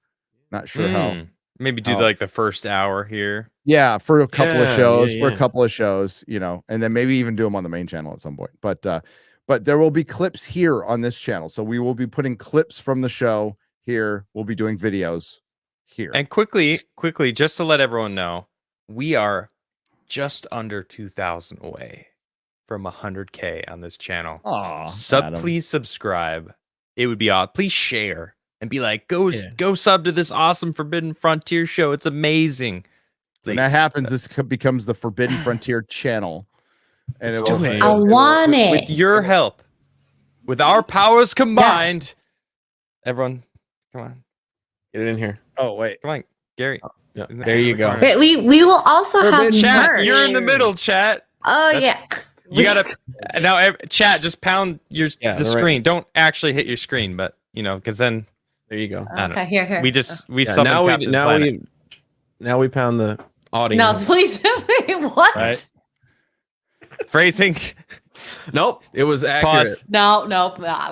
Not sure how.
Maybe do like the first hour here.
Yeah, for a couple of shows, and then maybe even do them on the main channel at some point. But there will be clips here on this channel. So we will be putting clips from the show here. We'll be doing videos here.
And quickly, just to let everyone know, we are just under 2,000 away from 100K on this channel. Please subscribe. It would be awesome. Please share and be like, go sub to this awesome Forbidden Frontier show. It's amazing. Please.
When that happens, this becomes the Forbidden Frontier channel. And
I want it.
With your help, with our powers combined, everyone, come on.
Get it in here.
Oh, wait.
Come on, Gary.
Yeah, there you go.
Wait, we will also have
chat.
merch.
You're in the middle, chat.
Yeah.
You gotta now. Chat, just pound the screen. Right. Don't actually hit your screen, but because then
there you go.
Okay, here.
We summoned Captain Planet.
Now we pound the audience.
No, please. What?
Right. Phrasing.
Nope, it was accurate.
Pause.
No,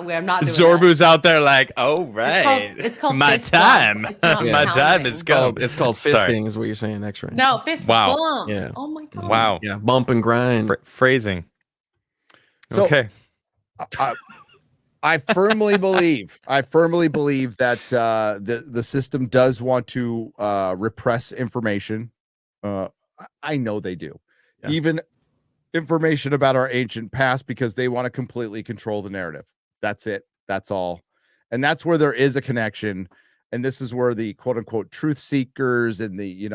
we're not doing
Zorbu's out there like, oh right,
It's called
my
fist bump.
time.
It's not
My time
pounding.
is come.
It's called
Sorry.
fisting, is what you're saying, X-ray.
that. No, fist
Wow.
bump.
Yeah.
Oh my god.
Wow.
Yeah, bump and grind.
Phrasing.
So-
Okay.
I firmly believe that the system does want to repress information. I know they do.
Yeah.
Even information about our ancient past, because they want to completely control the narrative. That's it. That's all. And that's where there is a connection. And this is where the quote unquote truth seekers in the,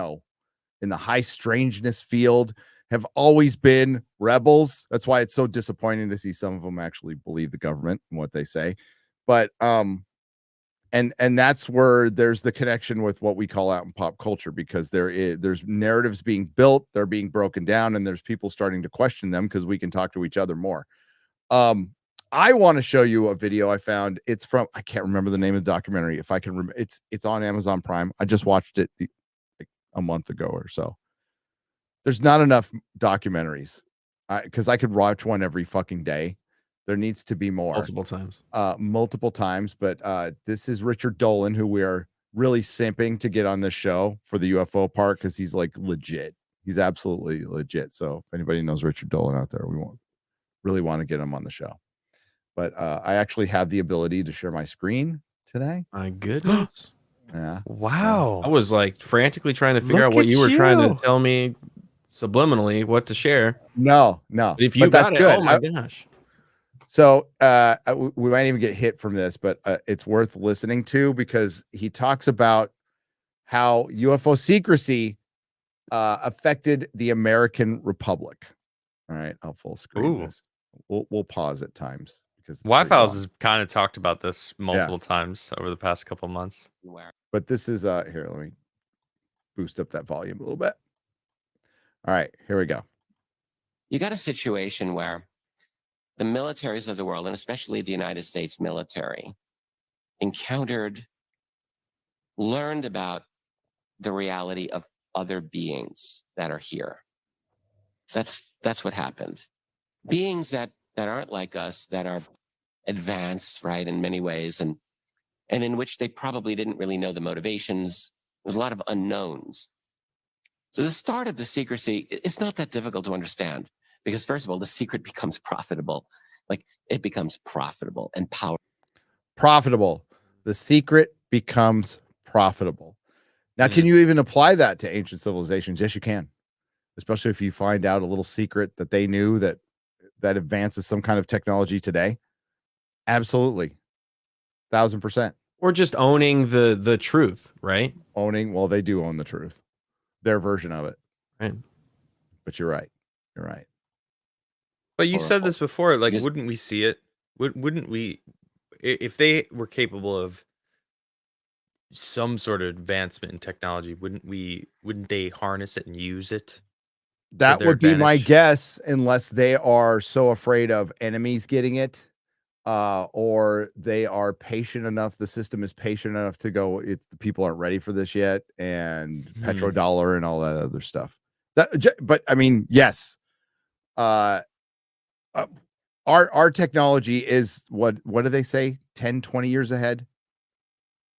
in the high strangeness field have always been rebels. That's why it's so disappointing to see some of them actually believe the government and what they say. But and that's where there's the connection with what we call out in pop culture, because there's narratives being built, they're being broken down, and there's people starting to question them because we can talk to each other more. I want to show you a video I found. It's from, I can't remember the name of the documentary. If I can remember, it's on Amazon Prime. I just watched it like a month ago or so. There's not enough documentaries because I could watch one every fucking day. There needs to be more. Multiple times. But this is Richard Dolan, who we are really simping to get on this show for the UFO part, because he's like legit. He's absolutely legit. So if anybody knows Richard Dolan out there, we won't really want to get him on the show. But I actually have the ability to share my screen today.
My goodness.
Yeah.
Wow.
I was like frantically trying to figure out what you were trying to tell me subliminally what to share.
No.
But if you got it, oh my gosh.
So we might even get hit from this, but it's worth listening to, because he talks about how UFO secrecy affected the American Republic. All right, I'll full screen this. We'll pause at times because
Y-Files has kind of talked about this multiple times over the past couple months.
But this is here. Let me boost up that volume a little bit. All right, here we go.
You got a situation where the militaries of the world, and especially the United States military, learned about the reality of other beings that are here. That's what happened. Beings that aren't like us, that are advanced, right, in many ways, and in which they probably didn't really know the motivations. There's a lot of unknowns. So the start of the secrecy, it's not that difficult to understand, because first of all, the secret becomes profitable. Like, it becomes profitable and powerful.
Profitable. The secret becomes profitable. Now, can you even apply that to ancient civilizations? Yes, you can. Especially if you find out a little secret that they knew that advances some kind of technology today. Absolutely. 1000%.
Or just owning the truth, right?
Well, they do own the truth. Their version of it.
Right.
But you're right. You're right.
But you said this before, like, wouldn't we see it? Wouldn't we, if they were capable of some sort of advancement in technology, wouldn't they harness it and use it?
That would be my guess, unless they are so afraid of enemies getting it, or they are patient enough. The system is patient enough to go, the people aren't ready for this yet, and petrodollar and all that other stuff. But I mean, yes. Our technology is what do they say? 10, 20 years ahead.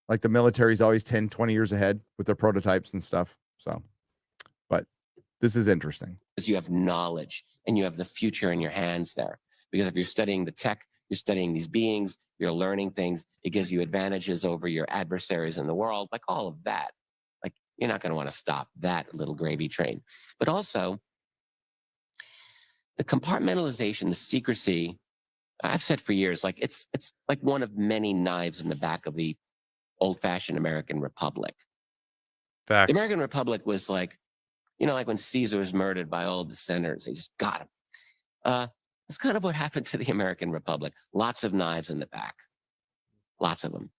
Like the military is always 10, 20 years ahead with their prototypes and stuff. So, but this is interesting.
Because you have knowledge and you have the future in your hands there. Because if you're studying the tech, you're studying these beings, you're learning things, it gives you advantages over your adversaries in the world, like all of that. Like, you're not going to want to stop that little gravy train. But also, the compartmentalization, the secrecy, I've said for years, like it's like one of many knives in the back of the old-fashioned American Republic.
Facts.
The American Republic was like, like when Caesar was murdered by all the senators, they just got him. That's kind of what happened to the American Republic. Lots of knives in the back. Lots of them.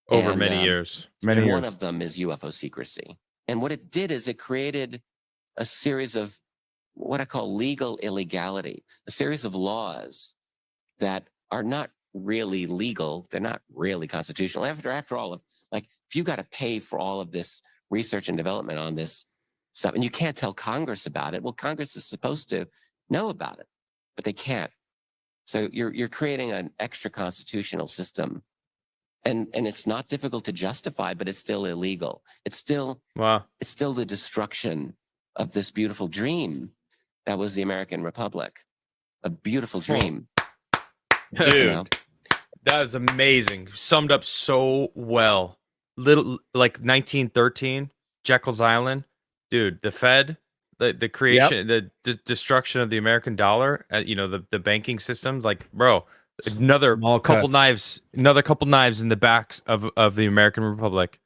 Over many years.
One of them is UFO secrecy. And what it did is it created a series of what I call legal illegality, a series of laws that are not really legal. They're not really constitutional. After all of, like, if you got to pay for all of this research and development on this stuff, and you can't tell Congress about it, well, Congress is supposed to know about it, but they can't. So you're creating an extra constitutional system, and it's not difficult to justify, but it's still illegal. It's still the destruction of this beautiful dream that was the American Republic, a beautiful dream.
Dude,
You know?
that is amazing. Summed up so well. Little like 1913, Jekyll's Island, dude. The Fed, the creation, the destruction of the American dollar. You know, the banking systems. Like, bro, another couple knives in the backs of the American Republic.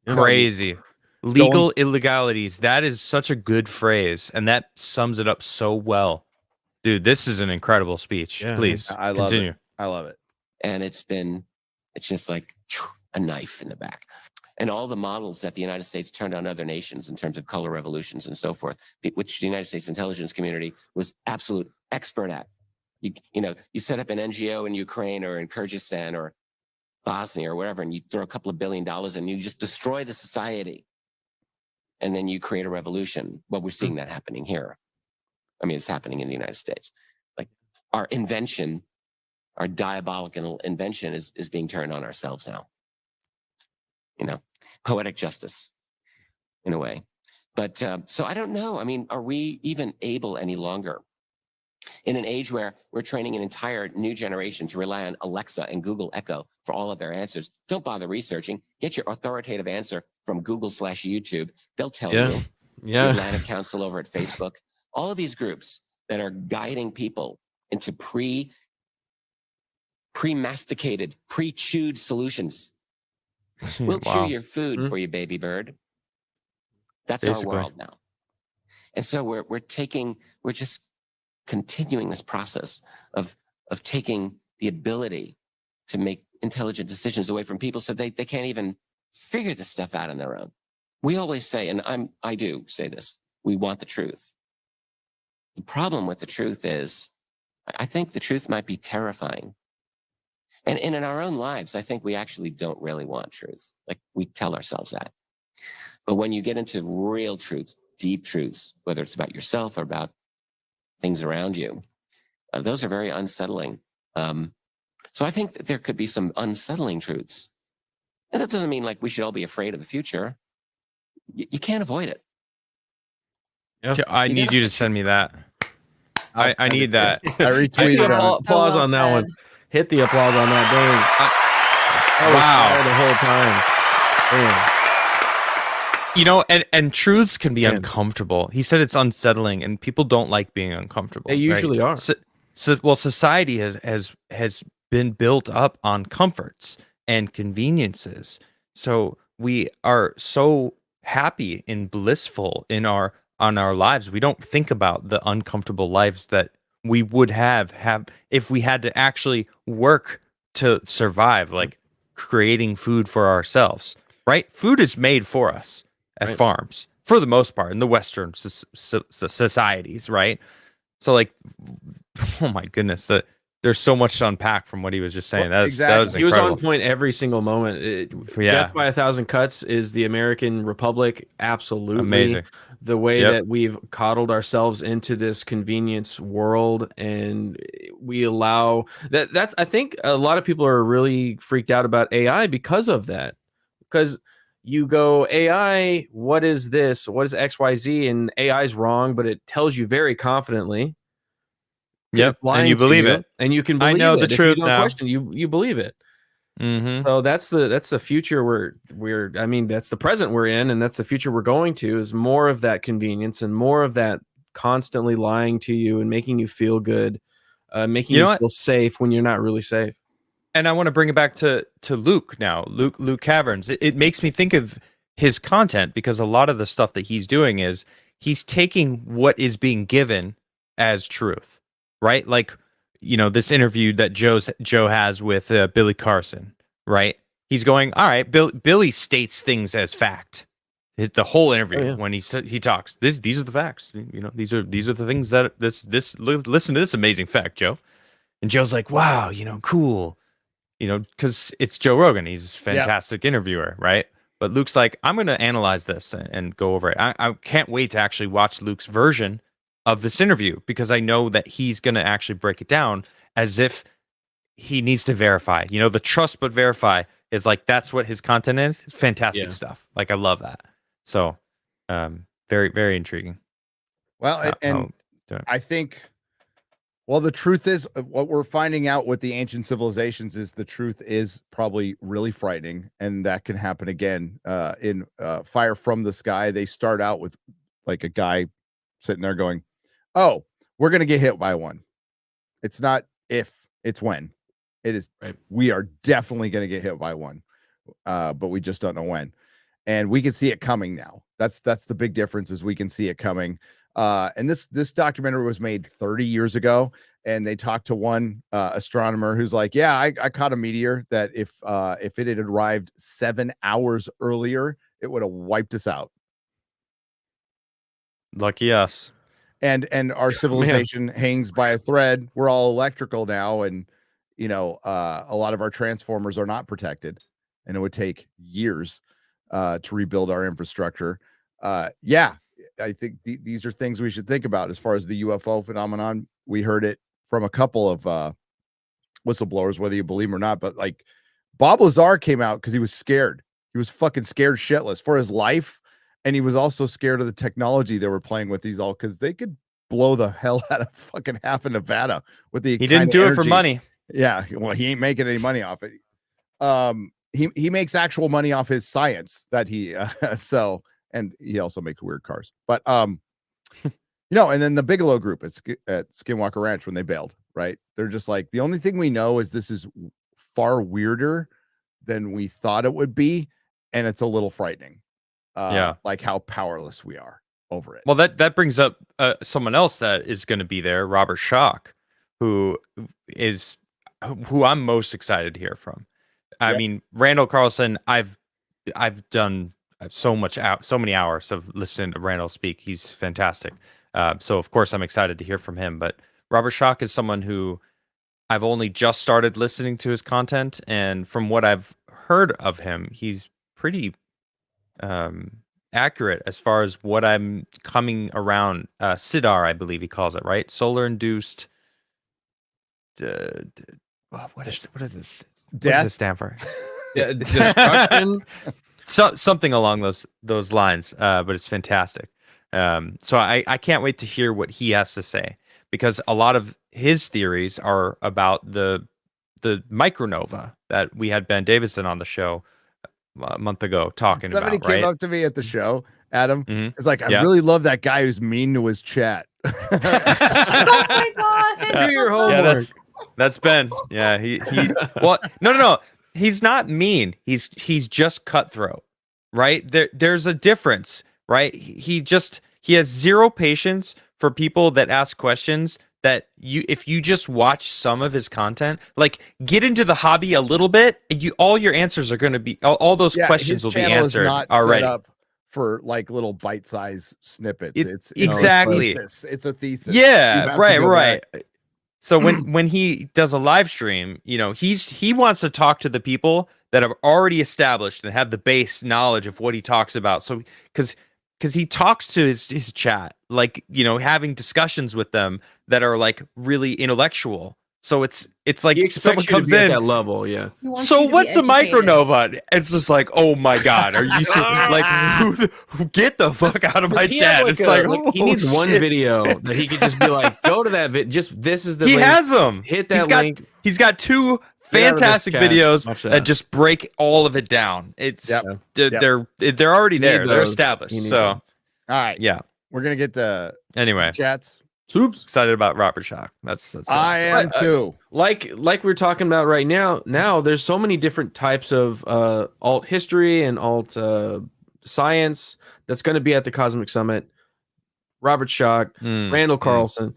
Crazy. Legal illegalities. That is such a good phrase, and that sums it up so well. Dude, this is an incredible speech.
Yeah,
Please continue.
It. I love it.
And it's just like a knife in the back. And all the models that the United States turned on other nations in terms of color revolutions and so forth, which the United States intelligence community was absolute expert at. You set up an NGO in Ukraine or in Kyrgyzstan or Bosnia or wherever, and you throw a couple of $1 billion and you just destroy the society. And then you create a revolution. Well, we're seeing that happening here. I mean, it's happening in the United States. Like our invention, our diabolical invention is being turned on ourselves now. You know, poetic justice in a way. But so I don't know. I mean, are we even able any longer in an age where we're training an entire new generation to rely on Alexa and Google Echo for all of their answers? Don't bother researching. Get your authoritative answer from Google/YouTube. They'll tell you.
Yeah.
The Atlantic Council over at Facebook. All of these groups that are guiding people into pre-masticated, pre-chewed solutions. We'll chew your food for you, baby bird. That's
Basically.
our world now. And so we're just continuing this process of taking the ability to make intelligent decisions away from people so they can't even figure this stuff out on their own. We always say, and I do say this, we want the truth. The problem with the truth is, I think the truth might be terrifying. And in our own lives, I think we actually don't really want truth. Like we tell ourselves that. But when you get into real truths, deep truths, whether it's about yourself or about things around you, those are very unsettling. So I think that there could be some unsettling truths. And that doesn't mean like we should all be afraid of the future. You can't avoid it.
Yeah.
I need you to send me that. I need that.
I retweeted it.
Applause on that one. Hit the applause on that. Dang.
Wow.
The whole time. Dang.
You know, and truths can be uncomfortable. He said it's unsettling, and people don't like being uncomfortable.
They usually are.
Well, society has been built up on comforts and conveniences. So we are so happy and blissful on our lives. We don't think about the uncomfortable lives that we would have if we had to actually work to survive, like creating food for ourselves, right? Food is made for us at farms for the most part in the Western societies, right? So like, oh my goodness, there's so much to unpack from what he was just saying. That was incredible.
He was on point every single moment. Death by a Thousand Cuts is the American Republic. Absolutely
amazing.
The way that we've coddled ourselves into this convenience world, and we allow that's I think a lot of people are really freaked out about AI because of that. Because you go, AI, what is this? What is XYZ? And AI is wrong, but it tells you very confidently.
Yep, and you believe it,
and you can believe it.
I know the truth now.
Question, you believe it.
Mm-hmm.
So that's the future I mean, that's the present we're in, and that's the future we're going to, is more of that convenience and more of that constantly lying to you and making you feel good, making you feel safe when you're not really safe.
And I want to bring it back to Luke now, Luke Caverns. It makes me think of his content, because a lot of the stuff that he's doing is he's taking what is being given as truth, right? Like, you know, this interview that Joe has with Billy Carson, right? He's going, all right, Billy states things as fact. The whole interview when he talks, these are the facts. You know, these are the things that listen to this amazing fact, Joe. And Joe's like, wow, you know, cool. You know, because it's Joe Rogan. He's a fantastic interviewer, right? But Luke's like, I'm going to analyze this and go over it. I can't wait to actually watch Luke's version of this interview, because I know that he's going to actually break it down as if he needs to verify. You know, the trust but verify is like that's what his content is. Fantastic stuff. Like I love that. So, very very intriguing.
Well, I think. Well, the truth is, what we're finding out with the ancient civilizations is the truth is probably really frightening, and that can happen again. In Fire from the Sky, they start out with like a guy sitting there going, "Oh, we're gonna get hit by one. It's not if, it's when. It is.
Right.
We are definitely gonna get hit by one, but we just don't know when." And we can see it coming now. That's the big difference, is we can see it coming. And this documentary was made 30 years ago, and they talked to one astronomer who's like, yeah, I caught a meteor that if it had arrived 7 hours earlier, it would have wiped us out.
Lucky us.
And our civilization hangs by a thread. We're all electrical now, and you know, a lot of our transformers are not protected, and it would take years to rebuild our infrastructure. Yeah, I think these are things we should think about as far as the UFO phenomenon. We heard it from a couple of whistleblowers, whether you believe them or not. But like Bob Lazar came out because he was scared. He was fucking scared shitless for his life. And he was also scared of the technology they were playing with these all, because they could blow the hell out of fucking half of Nevada with the.
He didn't do it for money.
Yeah. Well, he ain't making any money off it. He makes actual money off his science that he and he also makes weird cars. But you know, and then the Bigelow group at Skinwalker Ranch, when they bailed, right? They're just like, the only thing we know is this is far weirder than we thought it would be, and it's a little frightening. Like how powerless we are over it.
Well, that brings up someone else that is going to be there, Robert Schoch, who I'm most excited to hear from. I mean, Randall Carlson, I've done so many hours of listening to Randall speak. He's fantastic. So of course I'm excited to hear from him. But Robert Schoch is someone who I've only just started listening to his content, and from what I've heard of him, he's pretty accurate as far as what I'm coming around. SIDAR, I believe he calls it, right? Solar induced. What is this? Death? What does it stand for?
Destruction.
Something along those lines. But it's fantastic. So I can't wait to hear what he has to say, because a lot of his theories are about the micronova that we had Ben Davidson on the show a month ago talking
Somebody
about.
came
right?
up to me at the show, Adam. It's like, I
Yeah.
really love that guy who's mean to his chat.
Oh my god!
Do your homework.
Yeah, that's Ben. Yeah, he. Well, no. He's not mean. He's just cutthroat, right? There's a difference, right? He has zero patience for people that ask questions that if you just watch some of his content, like get into the hobby a little bit, all your answers are going to be all those questions will be answered already.
Set up for like little bite-sized snippets. It's
exactly.
It's a thesis.
Yeah, right. So when he does a live stream, you know, he wants to talk to the people that have already established and have the base knowledge of what he talks about. So because he talks to his chat, like, you know, having discussions with them that are like really intellectual. So it's like someone comes in
at that level, yeah.
So what's a micronova? It's just like, oh my god, are you like who get the fuck out of my chat? It's like
he needs one video that he could just be like, go to that just this is the
he
link.
Has them.
Hit that link.
He's got two fantastic videos that just break all of it down. It's they're already there. They're established. So
all right,
yeah,
we're gonna get to chats.
Soups.
Excited about Robert Schoch. That's
I am too.
Like we're talking about right now. Now there's so many different types of alt history and alt science that's going to be at the Cosmic Summit. Robert Schoch, Randall Carlson,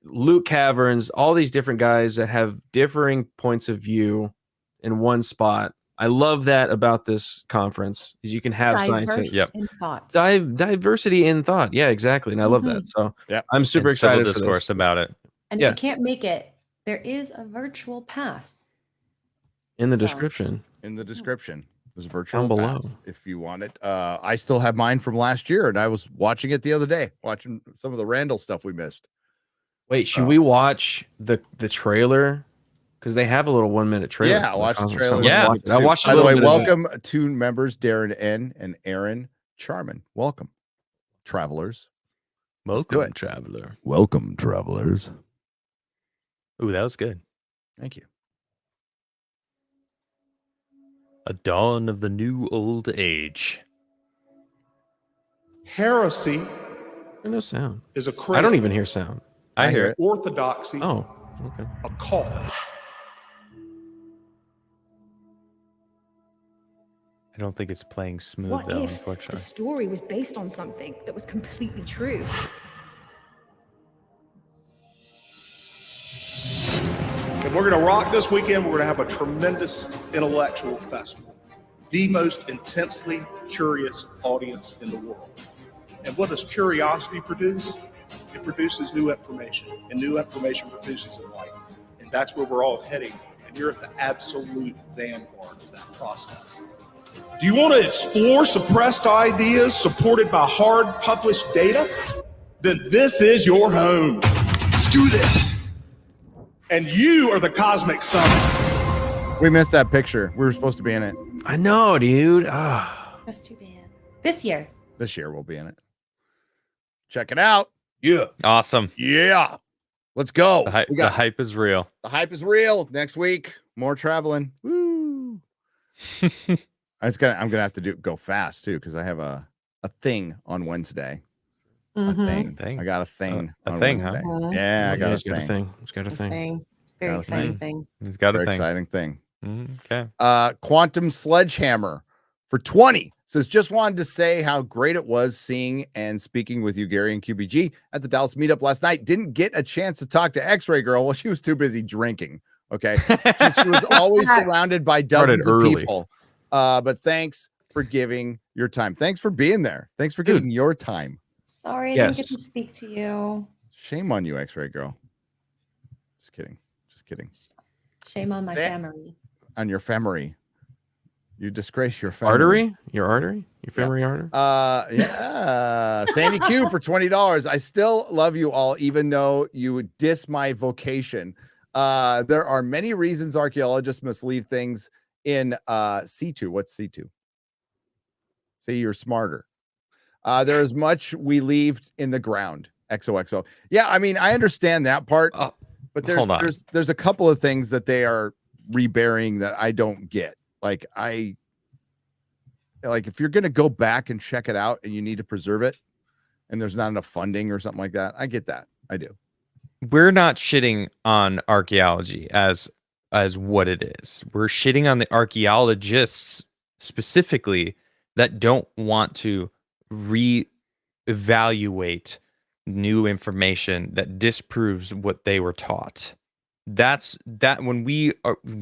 Luke Caverns, all these different guys that have differing points of view in one spot. I love that about this conference, is you can have scientists.
In thoughts.
Diversity in thought. Yeah, exactly. And I love that. So I'm super excited for
discourse about it.
And if you can't make it, there is a virtual pass.
In the description.
In the description. There's a virtual
down below
pass if you want it. I still have mine from last year, and I was watching it the other day, watching some of the Randall stuff we missed.
Wait, should we watch the trailer? Because they have a little 1 minute trailer.
Yeah, watch the trailer.
Yeah.
I watched a
By the
little
way,
bit of that.
welcome to members Darren N and Aaron Charman. Welcome, travelers. Let's do
Welcome,
it.
traveler.
Welcome, travelers.
Ooh, that was good.
Thank you.
A dawn of the new old age.
Heresy
There's no sound.
is a
I
cradle.
don't even hear sound.
I hear it.
Orthodoxy,
Oh, okay.
a coffin.
I don't think it's playing smooth
What
though,
if the
unfortunately.
story was based on something that was completely true?
And we're going to rock this weekend. We're going to have a tremendous intellectual festival. The most intensely curious audience in the world. And what does curiosity produce? It produces new information. And new information produces enlightenment. And that's where we're all heading. And you're at the absolute vanguard of that process. Do you want to explore suppressed ideas supported by hard published data? Then this is your home. Let's do this. And you are the Cosmic Summit.
We missed that picture. We were supposed to be in it.
I know, dude. Ah,
That's too bad. This year.
This year we'll be in it. Check it out.
yeah.
Awesome.
Yeah. Let's go.
The hype,
We
the
got
hype is real.
the hype is real. Next week, more traveling. Woo. I'm gonna have to go fast too because I have a thing on Wednesday.
Mhm.
Thing.
I got a thing.
A
on
thing, huh?
Wednesday.
Mhm.
Yeah, I got a
He's got a
thing.
thing. He's got a thing.
Thing. It's a very
Got a
exciting
thing.
thing.
He's got a
Very
thing.
exciting thing.
Okay.
Quantum Sledgehammer for 20 says, just wanted to say how great it was seeing and speaking with you, Gary and QBG, at the Dallas meetup last night. Didn't get a chance to talk to X-Ray Girl. Well, she was too busy drinking. Okay. She was always surrounded by dozens of
early.
people. But thanks for giving your time. Thanks for being there. Thanks for giving your time.
Sorry, I didn't get
Yes.
to speak to you.
Shame on you, X-Ray Girl. Just kidding. Just kidding.
Shame on my
Say it.
family.
On your femory. You disgrace your femory.
Artery? Your artery? Your femory artery?
Yeah. Sandy Q for $20. I still love you all, even though you would diss my vocation. There are many reasons archaeologists must leave things in C2. What's C2? Say you're smarter. There is much we leave in the ground. XOXO. Yeah, I mean, I understand that part, but
hold on.
there's a couple of things that they are reburying that I don't get. Like if you're gonna go back and check it out and you need to preserve it, and there's not enough funding or something like that, I get that. I do.
We're not shitting on archaeology as what it is. We're shitting on the archaeologists specifically that don't want to reevaluate new information that disproves what they were taught. That's when we're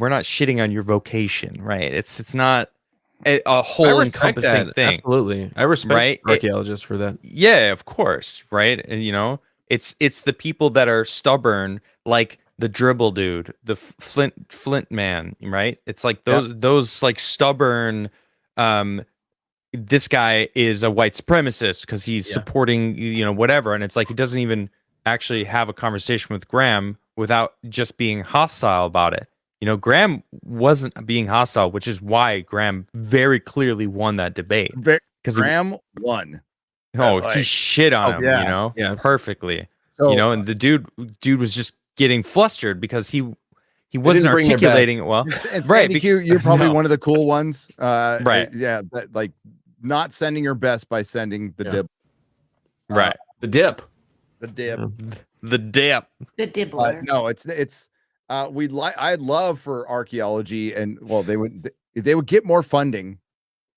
not shitting on your vocation, right? It's not a whole encompassing thing.
Absolutely. I respect
Right?
archaeologists for that.
Yeah, of course, right? And it's the people that are stubborn, like the dribble dude, the flint man, right? It's like those like stubborn. This guy is a white supremacist because he's supporting whatever, and it's like he doesn't even actually have a conversation with Graham without just being hostile about it. Graham wasn't being hostile, which is why Graham very clearly won that debate. Because
Graham won.
He shit on him, perfectly.
So,
And the dude was just getting flustered because he wasn't
bring their
articulating it well.
and
Right,
Sandy Q, you're probably
no.
one of the cool ones.
Right.
Yeah. Like not sending your best by sending the dib.
Right.
The dip.
The dib.
The dip.
The dibbler.
No, it's I'd love for archaeology, and well, they would get more funding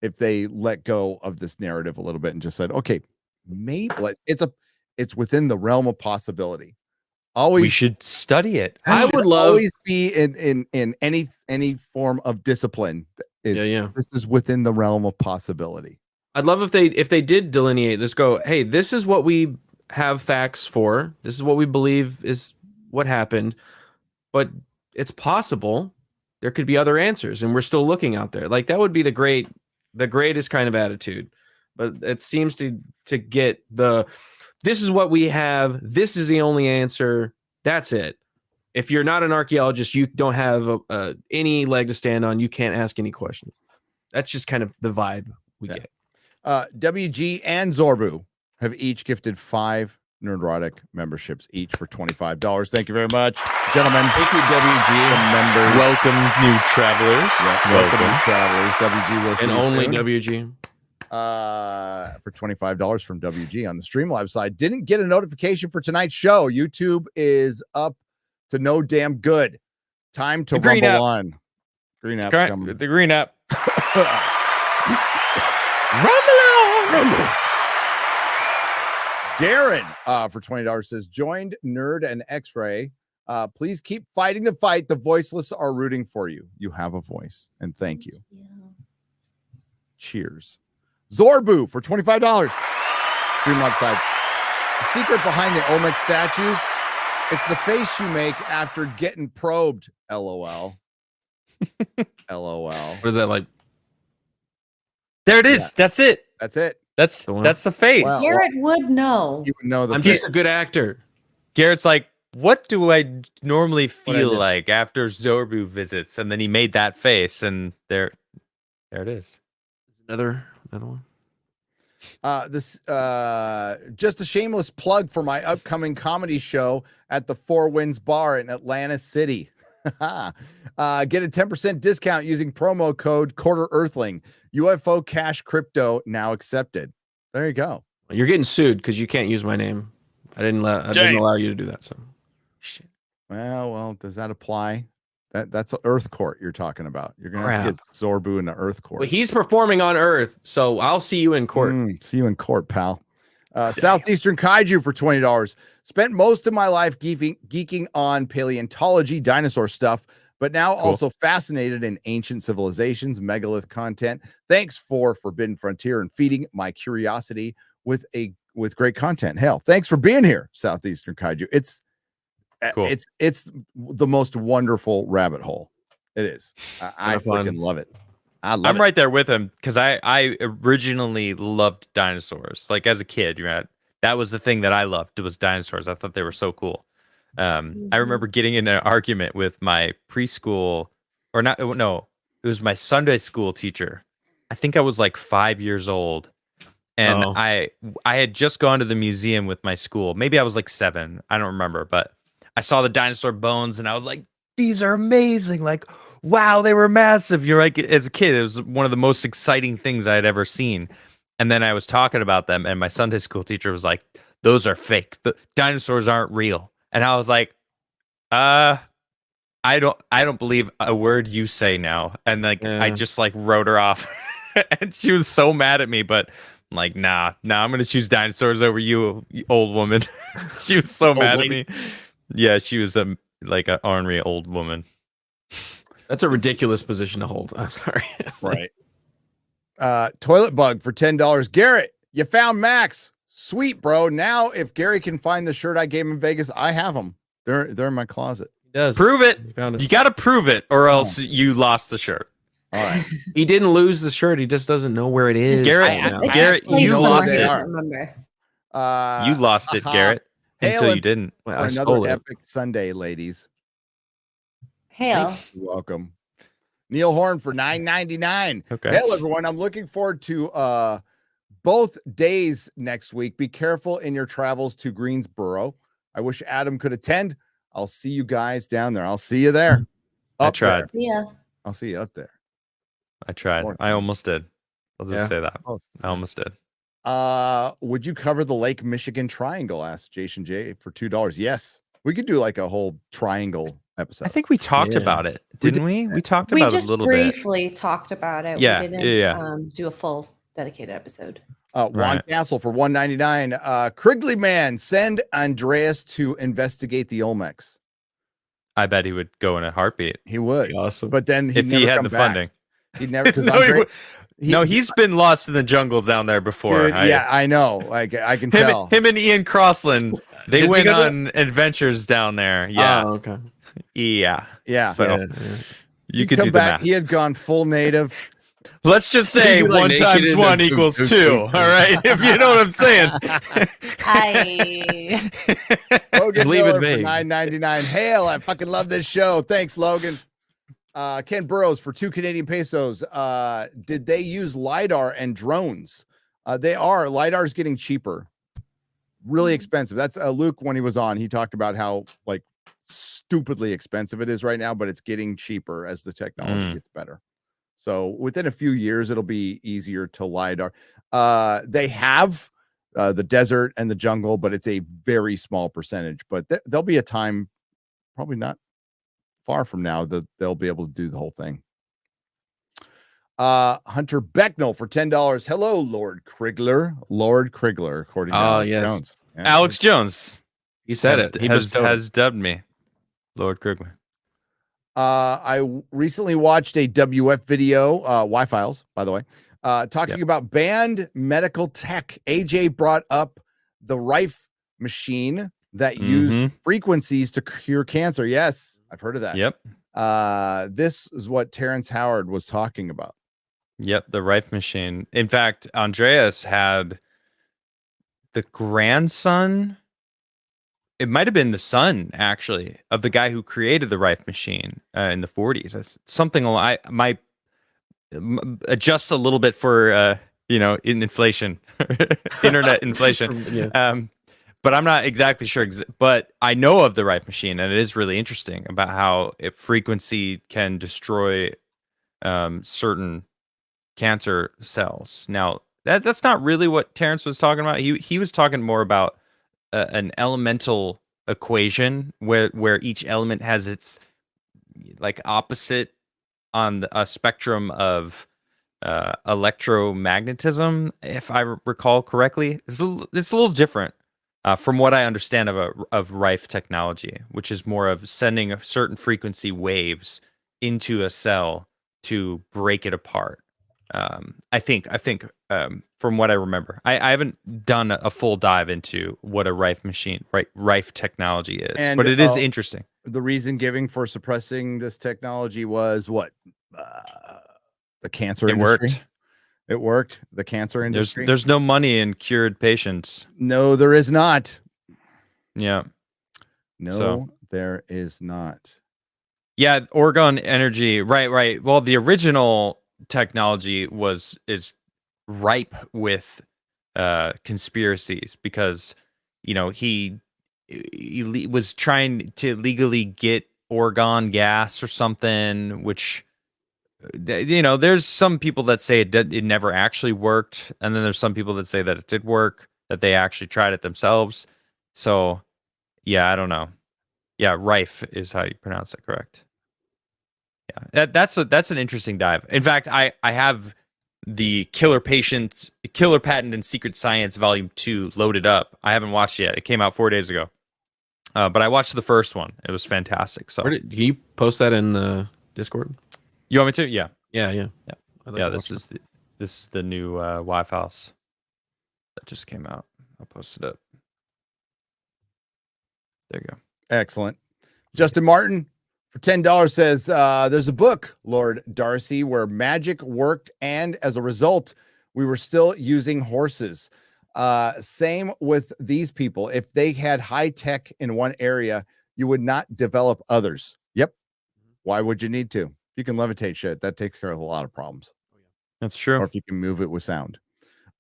if they let go of this narrative a little bit and just said, okay, maybe it's within the realm of possibility. Always
We should study it.
I
should
would love-
always be in any form of discipline. This is within the realm of possibility.
I'd love if they did delineate this, go, hey, this is what we have facts for. This is what we believe is what happened. But it's possible there could be other answers, and we're still looking out there. Like that would be the greatest kind of attitude. But it seems to get this is what we have. This is the only answer. That's it. If you're not an archaeologist, you don't have any leg to stand on. You can't ask any questions. That's just kind of the vibe we get.
WG and Zorbu have each gifted 5 Nerdrotic memberships each for $25. Thank you very much, gentlemen.
Thank you, WG.
The members.
Welcome, new travelers.
Yeah, welcome, new travelers. WG will see
And
you
only
soon.
WG.
For $25 from WG on the Streamlabs side. Didn't get a notification for tonight's show. YouTube is up to no damn good. Time to rumble on. Green app coming.
The green app.
Rumble. Darren for $20 says, joined Nerd and X-Ray. Please keep fighting the fight. The voiceless are rooting for you. You have a voice. And thank you. Cheers. Zorbu for $25. Streamlabs side. The secret behind the Olmec statues, it's the face you make after getting probed. LOL. LOL.
What is that like?
There it is. Yeah. That's it.
That's it.
That's the face.
Wow.
Garrett would know.
You would know the
I'm
face.
just a good actor.
Garrett's like, what do I normally feel like after Zorbu visits? And then he made that face, and there it is.
Another one.
This just a shameless plug for my upcoming comedy show at the Four Winds Bar in Atlantic City. Get a 10% discount using promo code Quarter Earthling. UFO Cash Crypto now accepted. There you go.
You're getting sued because you can't use my name. I didn't allow you to do that. So,
shit. Well, does that apply? That's Earth Court you're talking about. You're gonna have to get Zorbu into Earth Court.
Well, he's performing on Earth, so I'll see you in court.
See you in court, pal. Southeastern Kaiju for $20. Spent most of my life geeking on paleontology, dinosaur stuff, but now also fascinated in ancient civilizations, megalith content. Thanks for Forbidden Frontier and feeding my curiosity with great content. Hell, thanks for being here, Southeastern Kaiju. It's the most wonderful rabbit hole. It is. I freaking love it.
I'm right there with him because I originally loved dinosaurs. Like as a kid, that was the thing that I loved. It was dinosaurs. I thought they were so cool. I remember getting in an argument with my preschool, it was my Sunday school teacher. I think I was like 5 years old, and I had just gone to the museum with my school. Maybe I was like 7. I don't remember, but I saw the dinosaur bones, and I was like, "These are amazing!" Like, wow, they were massive. You're like, as a kid, it was one of the most exciting things I had ever seen. And then I was talking about them, and my Sunday school teacher was like, "Those are fake. The dinosaurs aren't real." And I was like, I don't believe a word you say now. And like, I just like wrote her off, and she was so mad at me. But I'm like, nah, I'm gonna choose dinosaurs over you, old woman. She was so mad at me. Yeah, she was like an ornery old woman.
That's a ridiculous position to hold. I'm sorry.
Right. Toilet bug for $10. Garrett, you found Max. Sweet, bro. Now, if Gary can find the shirt I gave him in Vegas, I have them. They're in my closet.
He does.
Prove it.
You
got to prove it, or else you lost the shirt.
All right.
He didn't lose the shirt. He just doesn't know where it is.
Garrett, you lost it.
Remember.
You lost it, Garrett, until you didn't.
Well, another epic Sunday, ladies.
Hail.
You're welcome. Neil Horn for $9.99.
Okay.
Hail, everyone. I'm looking forward to both days next week. Be careful in your travels to Greensboro. I wish Adam could attend. I'll see you guys down there. I'll see you there.
I tried.
Yeah.
I'll see you up there.
I tried. I almost did. I'll just say that. I almost did.
Would you cover the Lake Michigan Triangle? Asked Jason J for $2. Yes. We could do like a whole triangle episode.
I think we talked about it, didn't we? We talked about it a little bit.
We just briefly talked about it.
Yeah,
we didn't do a full dedicated episode.
Juan Castle for $199. Krigley Man, send Andreas to investigate the Olmecs.
I bet he would go in a heartbeat.
He would.
Awesome.
But then
if he had the funding.
He'd never.
He's been lost in the jungles down there before.
Dude, I know. Like I can tell.
Him and Ian Crossland, they went on adventures down there. Yeah.
Oh, okay.
Yeah.
Yeah.
So
you could do the math. He had gone full native.
Let's just say
You'd be, like,
1
naked
times
in
1
the-
equals 2. All right, if you know what I'm saying.
Logan
leave it
Miller for
vague.
$9.99. Hail! I fucking love this show. Thanks, Logan. Ken Burrows for 2 Canadian pesos. Did they use LiDAR and drones? They are. LiDAR is getting cheaper. Really expensive. That's Luke, when he was on, he talked about how like stupidly expensive it is right now, but it's getting cheaper as the technology gets better. So within a few years, it'll be easier to LiDAR. They have the desert and the jungle, but it's a very small percentage. But there'll be a time, probably not far from now, that they'll be able to do the whole thing. Hunter Becknell for $10. Hello, Lord Krigler. Lord Krigler, according to Alex
yes.
Jones. Yeah.
Alex Jones.
He said it. He
has dubbed me Lord Krigler.
I recently watched a WF video, Y-Files, by the way, talking about banned medical tech. AJ brought up the Rife machine that used frequencies to cure cancer. Yes, I've heard of that.
Yep.
This is what Terrence Howard was talking about.
Yep, the Rife machine. In fact, Andreas had the grandson. It might have been the son, actually, of the guy who created the Rife machine in the 40s. Something I might adjust a little bit for in inflation, internet inflation. But I'm not exactly sure. But I know of the Rife machine, and it is really interesting about how frequency can destroy certain cancer cells. Now, that's not really what Terrence was talking about. He was talking more about an elemental equation where each element has its like opposite on a spectrum of electromagnetism, if I recall correctly. It's a little different from what I understand of Rife technology, which is more of sending a certain frequency waves into a cell to break it apart. I think from what I remember, I haven't done a full dive into what a Rife machine, Rife technology is, but it is interesting.
The reason giving for suppressing this technology was what? The cancer industry. It worked. The cancer industry.
There's no money in cured patients.
No, there is not.
Yeah.
No, there is not.
Yeah, Orgone energy. Right. Well, the original technology is ripe with conspiracies because he was trying to legally get orgone gas or something, which there's some people that say it never actually worked, and then there's some people that say that it did work, that they actually tried it themselves. So yeah, I don't know. Yeah, Rife is how you pronounce it, correct? Yeah, that's an interesting dive. In fact, I have the Killer Patent and Secret Science Volume 2 loaded up. I haven't watched it yet. It came out 4 days ago. But I watched the first one. It was fantastic. So
can you post that in the Discord?
You want me to? Yeah.
Yeah.
This is the new Y-Files that just came out. I'll post it up. There you go.
Excellent. Justin Martin for $10 says there's a book, Lord Darcy, where magic worked, and as a result, we were still using horses. Same with these people. If they had high tech in one area, you would not develop others. Yep. Why would you need to? You can levitate shit. That takes care of a lot of problems.
That's true.
Or if you can move it with sound.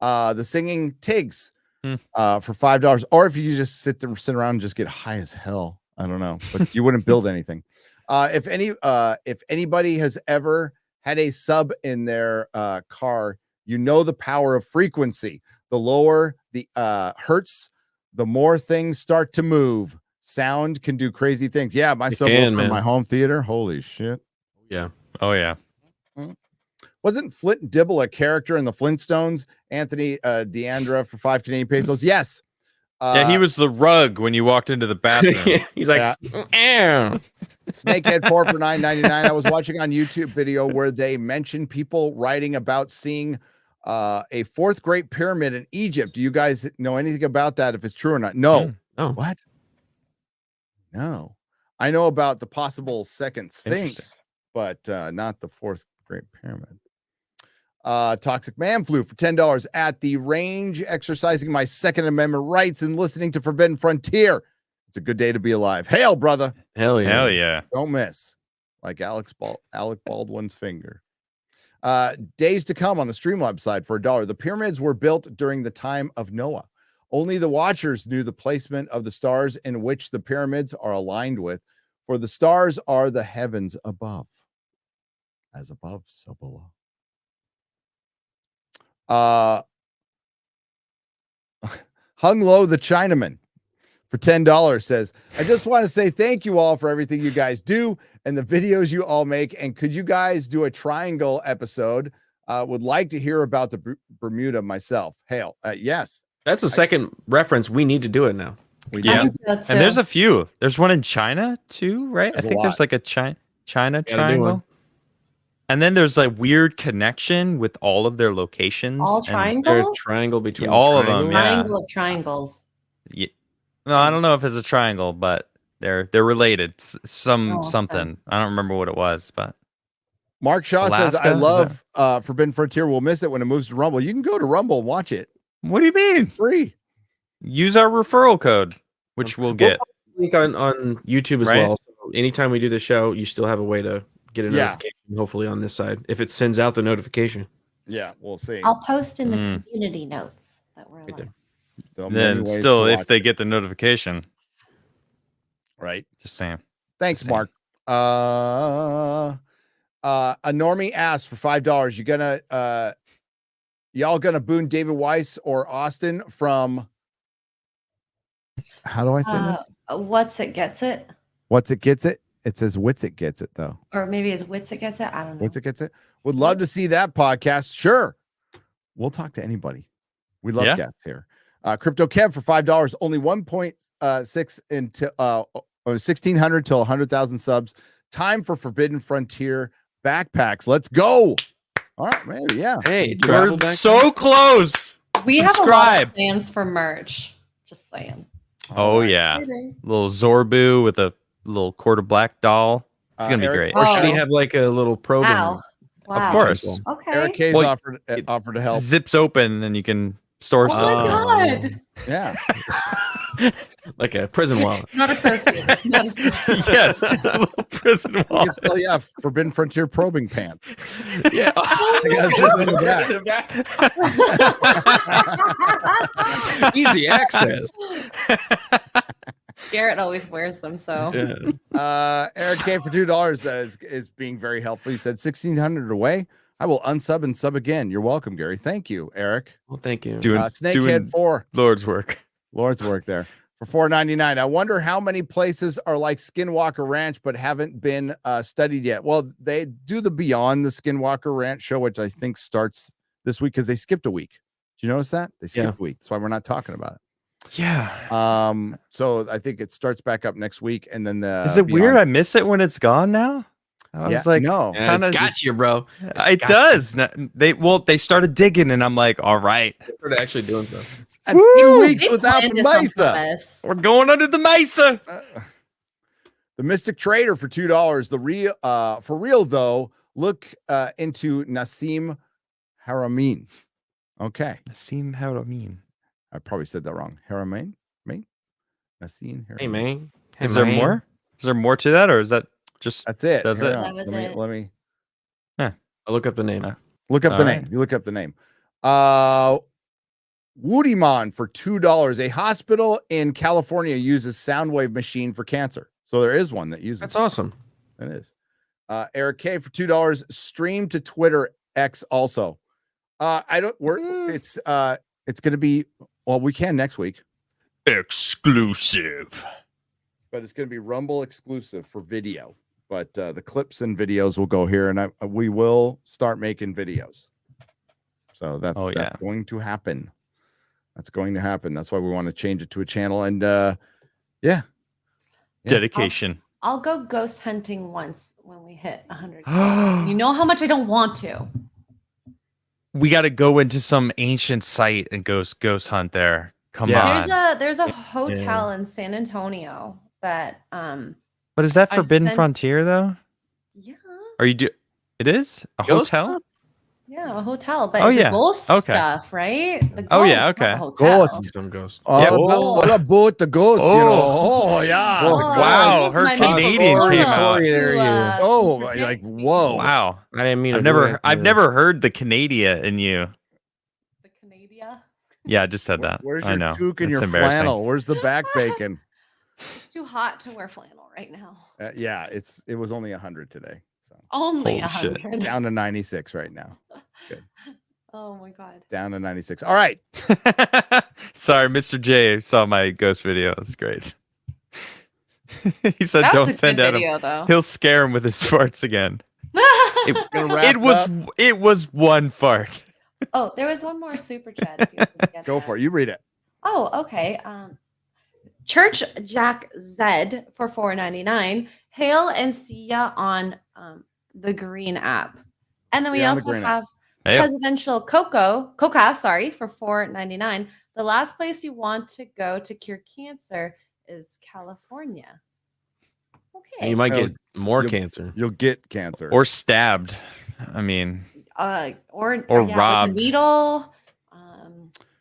The singing Tigs for $5, or if you just sit around and just get high as hell. I don't know, but you wouldn't build anything. If anybody has ever had a sub in their car, the power of frequency. The lower the hertz, the more things start to move. Sound can do crazy things. Yeah, my subwoofer in my home theater. Holy shit.
Yeah.
Oh yeah.
Wasn't Flint Dibble a character in the Flintstones? Anthony Deandra for 5 Canadian pesos. Yes.
Yeah, he was the rug when you walked into the bathroom.
He's like,
Snakehead 4 for $9.99. I was watching on YouTube video where they mentioned people writing about seeing a 4th Great Pyramid in Egypt. Do you guys know anything about that? If it's true or not? No.
No.
What? No. I know about the possible second Sphinx, but not the 4th Great Pyramid. Toxic Man Flu for $10 at the range, exercising my Second Amendment rights and listening to Forbidden Frontier. It's a good day to be alive. Hail, brother.
Hell yeah.
Hell yeah.
Don't miss. Like Alec Baldwin's finger. Days to come on the Streamlabs side for $1. The pyramids were built during the time of Noah. Only the watchers knew the placement of the stars in which the pyramids are aligned with, for the stars are the heavens above. As above, so below. Hung Low the Chinaman for $10 says, I just want to say thank you all for everything you guys do and the videos you all make. And could you guys do a triangle episode? Would like to hear about the Bermuda myself. Hail. Yes.
That's the second reference. We need to do it now.
Yeah. And there's a few. There's one in China too, right?
There's
I think there's like a China triangle. And then there's like weird connection with all of their locations.
All
There's a
triangles?
triangle between
all of them. Yeah.
Triangle of triangles.
Yeah. No, I don't know if it's a triangle, but they're related. Something. I don't remember what it was, but
Mark Shaw
Alaska,
says, I love Forbidden Frontier. We'll miss it when it moves to Rumble. You can go to Rumble and watch it.
What do you mean?
It's free.
Use our referral code, which we'll get.
Link on YouTube as
Right?
well. So anytime we do the show, you still have a way to get a
Yeah.
notification, hopefully on this side, if it sends out the notification.
Yeah, we'll see.
I'll post in the community notes that we're
Right there.
There are many
Then
ways
still,
to
if
watch
they
it.
get the notification,
Right.
just saying.
Thanks,
Same.
Mark. A normie asks for $5. You gonna y'all gonna boon David Weiss or Austin from how do I say this?
What's it gets it?
What's it gets it? It says Wits it gets it though.
Or maybe it's Wits it gets it. I don't know.
Wits it gets it. Would love to see that podcast. Sure. We'll talk to anybody. We love
Yeah.
guests here. Crypto Kev for $5, only 1.6 into 1,600 till 100,000 subs. Time for Forbidden Frontier backpacks. Let's go. All right, maybe, yeah.
Hey,
We're so close.
We have a lot
Subscribe.
of plans for merch. Just saying.
Oh yeah, little Zorbu with a little quarter black doll. It's gonna be
Eric-
great.
Or should he
Oh.
have like a little probe? in
Wow.
there?
Wow.
Of course,
Okay.
Eric K's
Well,
offered to help.
zips open and you can store
Oh
stuff.
my God.
Yeah.
Like a prison wallet.
Not associated. Not associated.
Yes, a little prison
You
wallet.
can tell, yeah, Forbidden Frontier probing pants.
Yeah.
I got this in the back.
Easy access.
Garrett always wears them, so
Yeah.
Eric K for $2 is being very helpful. He said 1,600 away. I will unsub and sub again. You're welcome, Gary. Thank you, Eric.
Well, thank you.
Doing
Snakehead 4.
Lord's work.
Lord's work there for $4.99. I wonder how many places are like Skinwalker Ranch but haven't been studied yet. Well, they do the Beyond the Skinwalker Ranch show, which I think starts this week because they skipped a week. Did you notice that? They skipped a week. That's why we're not talking about it.
Yeah.
So I think it starts back up next week, and then the
Is it weird? I miss it when it's gone now. I was like,
no.
Yeah, it's
kinda
got
just-
you, bro.
It does. They started digging, and I'm like, all right,
They're actually doing stuff.
That's 2 weeks
They
without
planned
the
this on
Mesa.
purpose.
we're going under the mesa.
The Mystic Trader for $2. The real, for real though, look into Nassim Haramein. Okay,
Seem how to mean.
I probably said that wrong. Haramein, me, Nassim.
Hey,
Haramein.
man. Hey,
Is there
man.
more? Is there more to that, or is that just?
That's it.
That's
Hang
it.
on.
That was it.
Let me
I'll look up the name.
look up the
All
name.
right.
You look up the name. Woodyman for $2. A hospital in California uses sound wave machine for cancer. So there is one that uses
That's awesome.
it is. Eric K for $2. Stream to Twitter X also. I don't it's gonna be, well, we can next week,
Exclusive.
but it's gonna be Rumble exclusive for video. But the clips and videos will go here, and we will start making videos. So that's going to happen. That's going to happen. That's why we want to change it to a channel. And yeah.
Dedication.
I'll go ghost hunting once when we hit 100. You know how much I don't want to.
We got to go into some ancient site and ghost hunt there. Come on.
There's a hotel in San Antonio that
But is that
I
Forbidden
sent-
Frontier though?
yeah.
Are you do? It is a
Ghost
hotel.
hunt?
Yeah, a hotel, but
Oh,
the
yeah.
ghost
Okay.
stuff, right? The
Oh, yeah,
ghost, not
okay.
the hotel.
Ghost.
Some ghost.
All
Oh.
about the ghost, you know. Oh, yeah.
Oh,
the
wow,
ghost.
her
My maple
Canadian
syrup
came out.
to
Oh,
protect
like,
me.
whoa.
Wow.
I didn't mean.
I've never heard the Canada in you.
The Canada.
Yeah, I just said that.
Where's
I
your
know.
toque and
It's
your
embarrassing.
flannel? Where's the back bacon?
It's too hot to wear flannel right now.
Yeah, it was only 100 today. So
Only
Holy shit.
100.
down to 96 right now. Good.
Oh my god.
Down to 96. All right.
Sorry, Mr. J saw my ghost video. It was great. He said,
That
"Don't
was a
send
good
at him.
video, though.
He'll scare him with his farts again."
Gonna wrap
It was one fart.
Oh, there was one more super chat. If you want to get
Go
that.
for it. You read it.
Oh, okay. Church Jack Z for $4.99. Hail and see ya on the Green app. And then
See
we
ya on the
also
Green
have
Hey,
Presidential Coca, sorry, for $4.99. The last place you want to go to cure cancer is California. Okay.
And you might
Oh,
get more
you'll-
cancer.
You'll get cancer.
or stabbed. I mean,
Or
or
yeah,
robbed.
With a needle.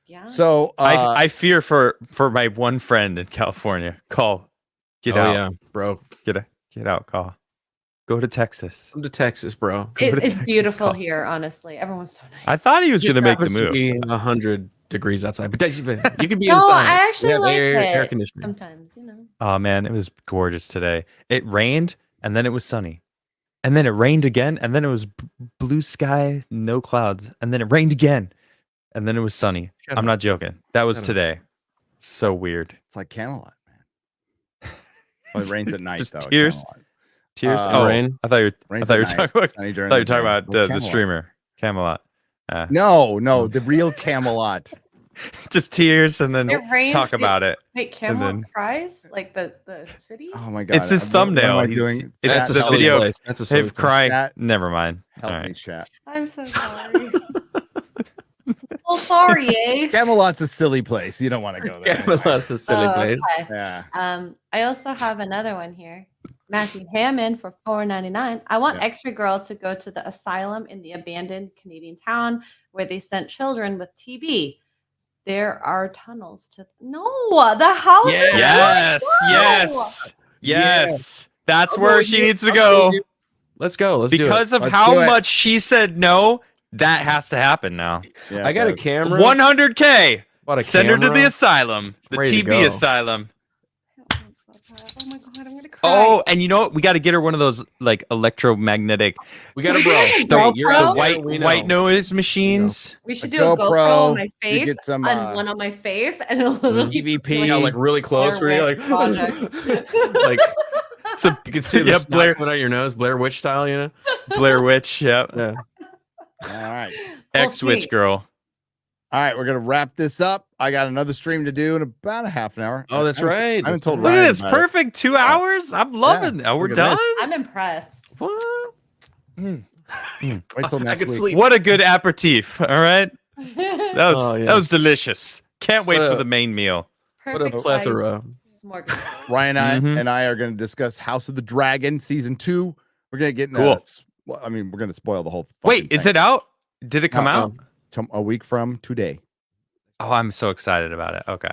Yeah.
So
I fear for my one friend in California. Call, get
Oh
out,
yeah, bro.
get out, call. Go to Texas.
Come to Texas, bro.
Go to
It's
Texas,
beautiful
call.
here, honestly. Everyone's so nice.
I thought he was
Just
going to make the
happens to
move.
be 100 degrees outside, but you could be
No,
inside.
I actually
Yeah,
like
air
it
conditioning.
sometimes, you know.
Oh man, it was gorgeous today. It rained and then it was sunny. And then it rained again and then it was blue sky, no clouds. And then it rained again. And then it was sunny.
Shut
I'm
up.
not joking. That was
Shut up.
today. So weird.
it's like Camelot, man. Well, it rains at night,
Just
though. at
tears?
Camelot.
Tears.
Uh,
oh,
rain?
I thought you were
Rains
talking
at
about
night, sunny during
I thought you were
the
talking
day.
about
Like
the
Camelot.
streamer, Camelot.
No, the real Camelot.
Just tears and then
It rains.
talk about it.
Wait, Camelot
then-
cries? Like the city?
Oh my god.
It's his
What am
thumbnail.
I
He's-
doing?
It's
Chat,
the
help me.
video of
That's a silly
him
place.
crying.
Chat,
Never mind.
Help
All
me,
right.
chat.
I'm so sorry. Well, sorry, eh?
Camelot's a silly place. You don't want to go there.
Camelot's a silly
Oh,
place.
okay.
Yeah.
I also have another one here. Matthew Hammond for $4.99. I want
Yeah.
Extra Girl to go to the asylum in the abandoned Canadian town where they sent children with TB. There are tunnels to the house.
Yes,
No!
yes. That's
I'll
where
go
she
with
needs
you.
to
I'll go
go
with you. Let's go. Let's
because
do
of
Let's
how
do it.
much she said no. That has to happen now.
Yeah,
it. I got a
it does.
camera.
100K.
Bought a
Send her to the
camera.
asylum, the
Ready to
TB
go.
asylum.
Oh my god, I'm gonna cry.
Oh, and you know what? We got to get her one of those like electromagnetic
We got a
We
bro.
got a
Wait,
GoPro?
you're
the
out there,
white
we know.
white noise machines.
We should
A
do a
GoPro,
GoPro on my
you
face,
get some,
on one on my face, and a little
EVP.
Yeah, like really close where you're like, like
So
you can see the
yeah,
snot
Blair
coming out your nose, Blair Witch style, you know?
Blair Witch. Yep.
Yeah.
All right.
X Witch
sweet.
girl.
All right, we're gonna wrap this up. I got another stream to do in about a half an hour.
Oh, that's
I haven't-
right.
I haven't told
Look
Ryan
at this.
about it.
Perfect 2 hours. I'm loving it. Oh, we're
look at this.
done.
I'm impressed.
What?
Wait till
I
next
could
week.
sleep.
What a good aperitif. All right. That was
Oh, yeah.
that was delicious. Can't wait
What
for
a-
the main meal.
What a
Perfect
plethora.
size smorgasbord.
Ryan
Mhm.
and I are going to discuss House of the Dragon season 2. We're going to get into
Cool.
well, I mean, we're going to spoil the whole.
Wait,
fucking
is
thing.
it out? Did it come out?
A week from today?
Oh, I'm so excited about it. Okay.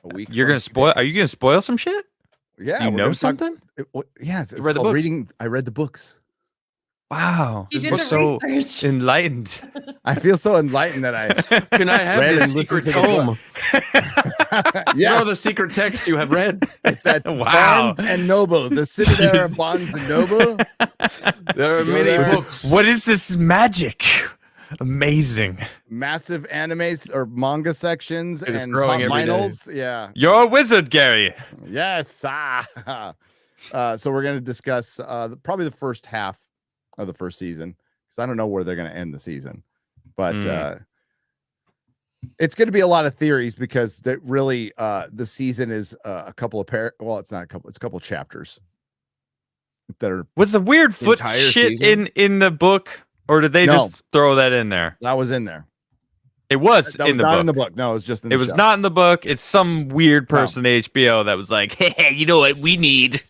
A week.
You're
from
gonna spoil
today.
are you gonna spoil some shit?
Yeah,
you
we're
know
gonna talk-
something?
Yeah, it's
read the
called
books?
reading. I read the books.
Wow.
He
This
did
was
the
so
research.
enlightened.
I feel so enlightened that I.
Can I have
Read
this
and listened
secret
to the book.
tome? You
Yeah,
know the secret text you have read.
it's at
Wow.
Barnes and Noble, the Citadel of Barnes and Noble.
There are
Go
many
there.
books.
What is this magic? Amazing.
Massive animes or manga sections
It is
and
growing
top
every day.
vinyls. Yeah.
You're a wizard, Gary.
Yes. So we're going to discuss probably the first half of the first season because I don't know where they're going to end the season, but it's going to be a lot of theories because that really the season is a couple of well, it's not a couple, it's a couple of chapters that are
Was the weird foot
entire
shit
season?
in the book? Or did they
No.
just throw that in there?
that was in there.
It was
That
in
was
the
not
book.
in the book. No, it was just in
It
the
was
show.
not in the book. It's some weird person at HBO that was like, hey, you know what? We need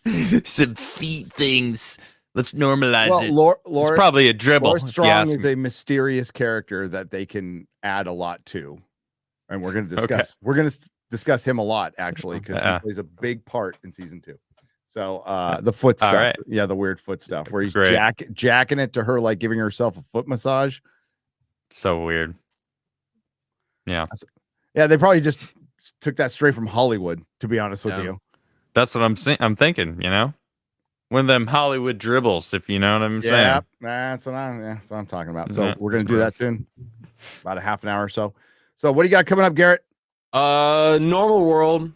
some feet things. Let's normalize
Well,
it.
Laura,
It's probably a dribble.
Laura
if you
Strong
ask
is
me.
a mysterious character that they can add a lot to, and we're going to
Okay.
discuss. We're going to discuss him a lot actually because
Yeah.
he plays a big part in season 2. So the foot
All
stuff,
right.
yeah, the weird foot stuff where he's
Great.
jacking it to her like giving herself a foot massage.
So weird. Yeah.
Yeah, they probably just took that straight from Hollywood, to be honest with
Yeah.
you.
That's what I'm thinking, you know? One of them Hollywood dribbles, if you know what I'm saying.
That's what I'm talking about. So
Yeah,
we're gonna
that's
do that soon, about a half an hour or so. So what do you got coming up, Garrett?
Normal World,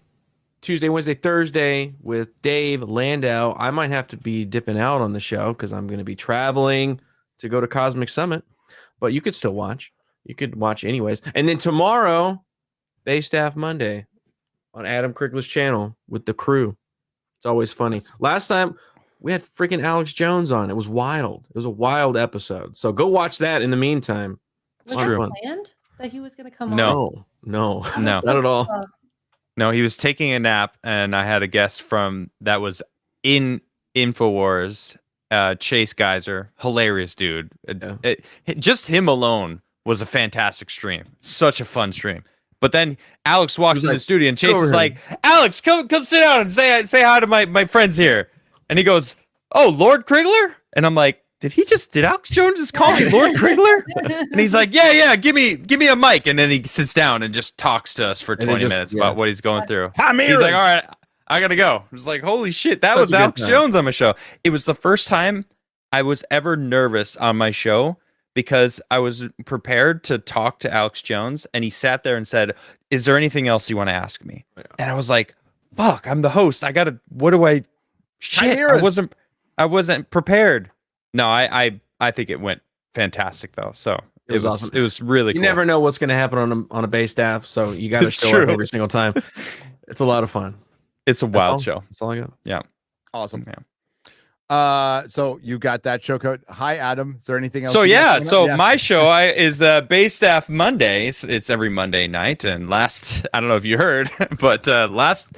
Tuesday, Wednesday, Thursday with Dave Landau. I might have to be dipping out on the show because I'm going to be traveling to go to Cosmic Summit, but you could still watch. You could watch anyways. And then tomorrow, Bay Staff Monday on Adam Krigler's channel with the crew. It's always funny. Last time we had freaking Alex Jones on. It was wild. It was a wild episode. So go watch that in the meantime.
Was
It's
that
fun.
planned that he was going to come
No.
No,
No.
not at all.
No, he was taking a nap, and I had a guest from that was in InfoWars, Chase Geyser, hilarious dude. Just him alone was a fantastic stream, such a fun stream. But then Alex walks in the studio, and Chase is like, "Alex, come sit down and say hi to my friends here." And he goes, "Oh, Lord Krigler," and I'm like, Did Alex Jones just call me Lord Krigler? And he's like, yeah, give me a mic. And then he sits down and just talks to us for 20 minutes about what he's going through. He's like, all right, I gotta go. I was like, holy shit, that was Alex Jones on my show. It was the first time I was ever nervous on my show because I was prepared to talk to Alex Jones, and he sat there and said, is there anything else you want to ask me? And I was like, fuck, I'm the host. I wasn't prepared. No, I think it went fantastic though. So it was awesome. It was really cool.
You never know what's going to happen on a base staff, so you got to show up every single time. It's a lot of fun.
It's a wild show.
That's all I got.
Yeah.
Awesome. Yeah. So you got that show code. Hi, Adam. Is there anything else?
So my show is Base Staff Mondays. It's every Monday night. And I don't know if you heard, but last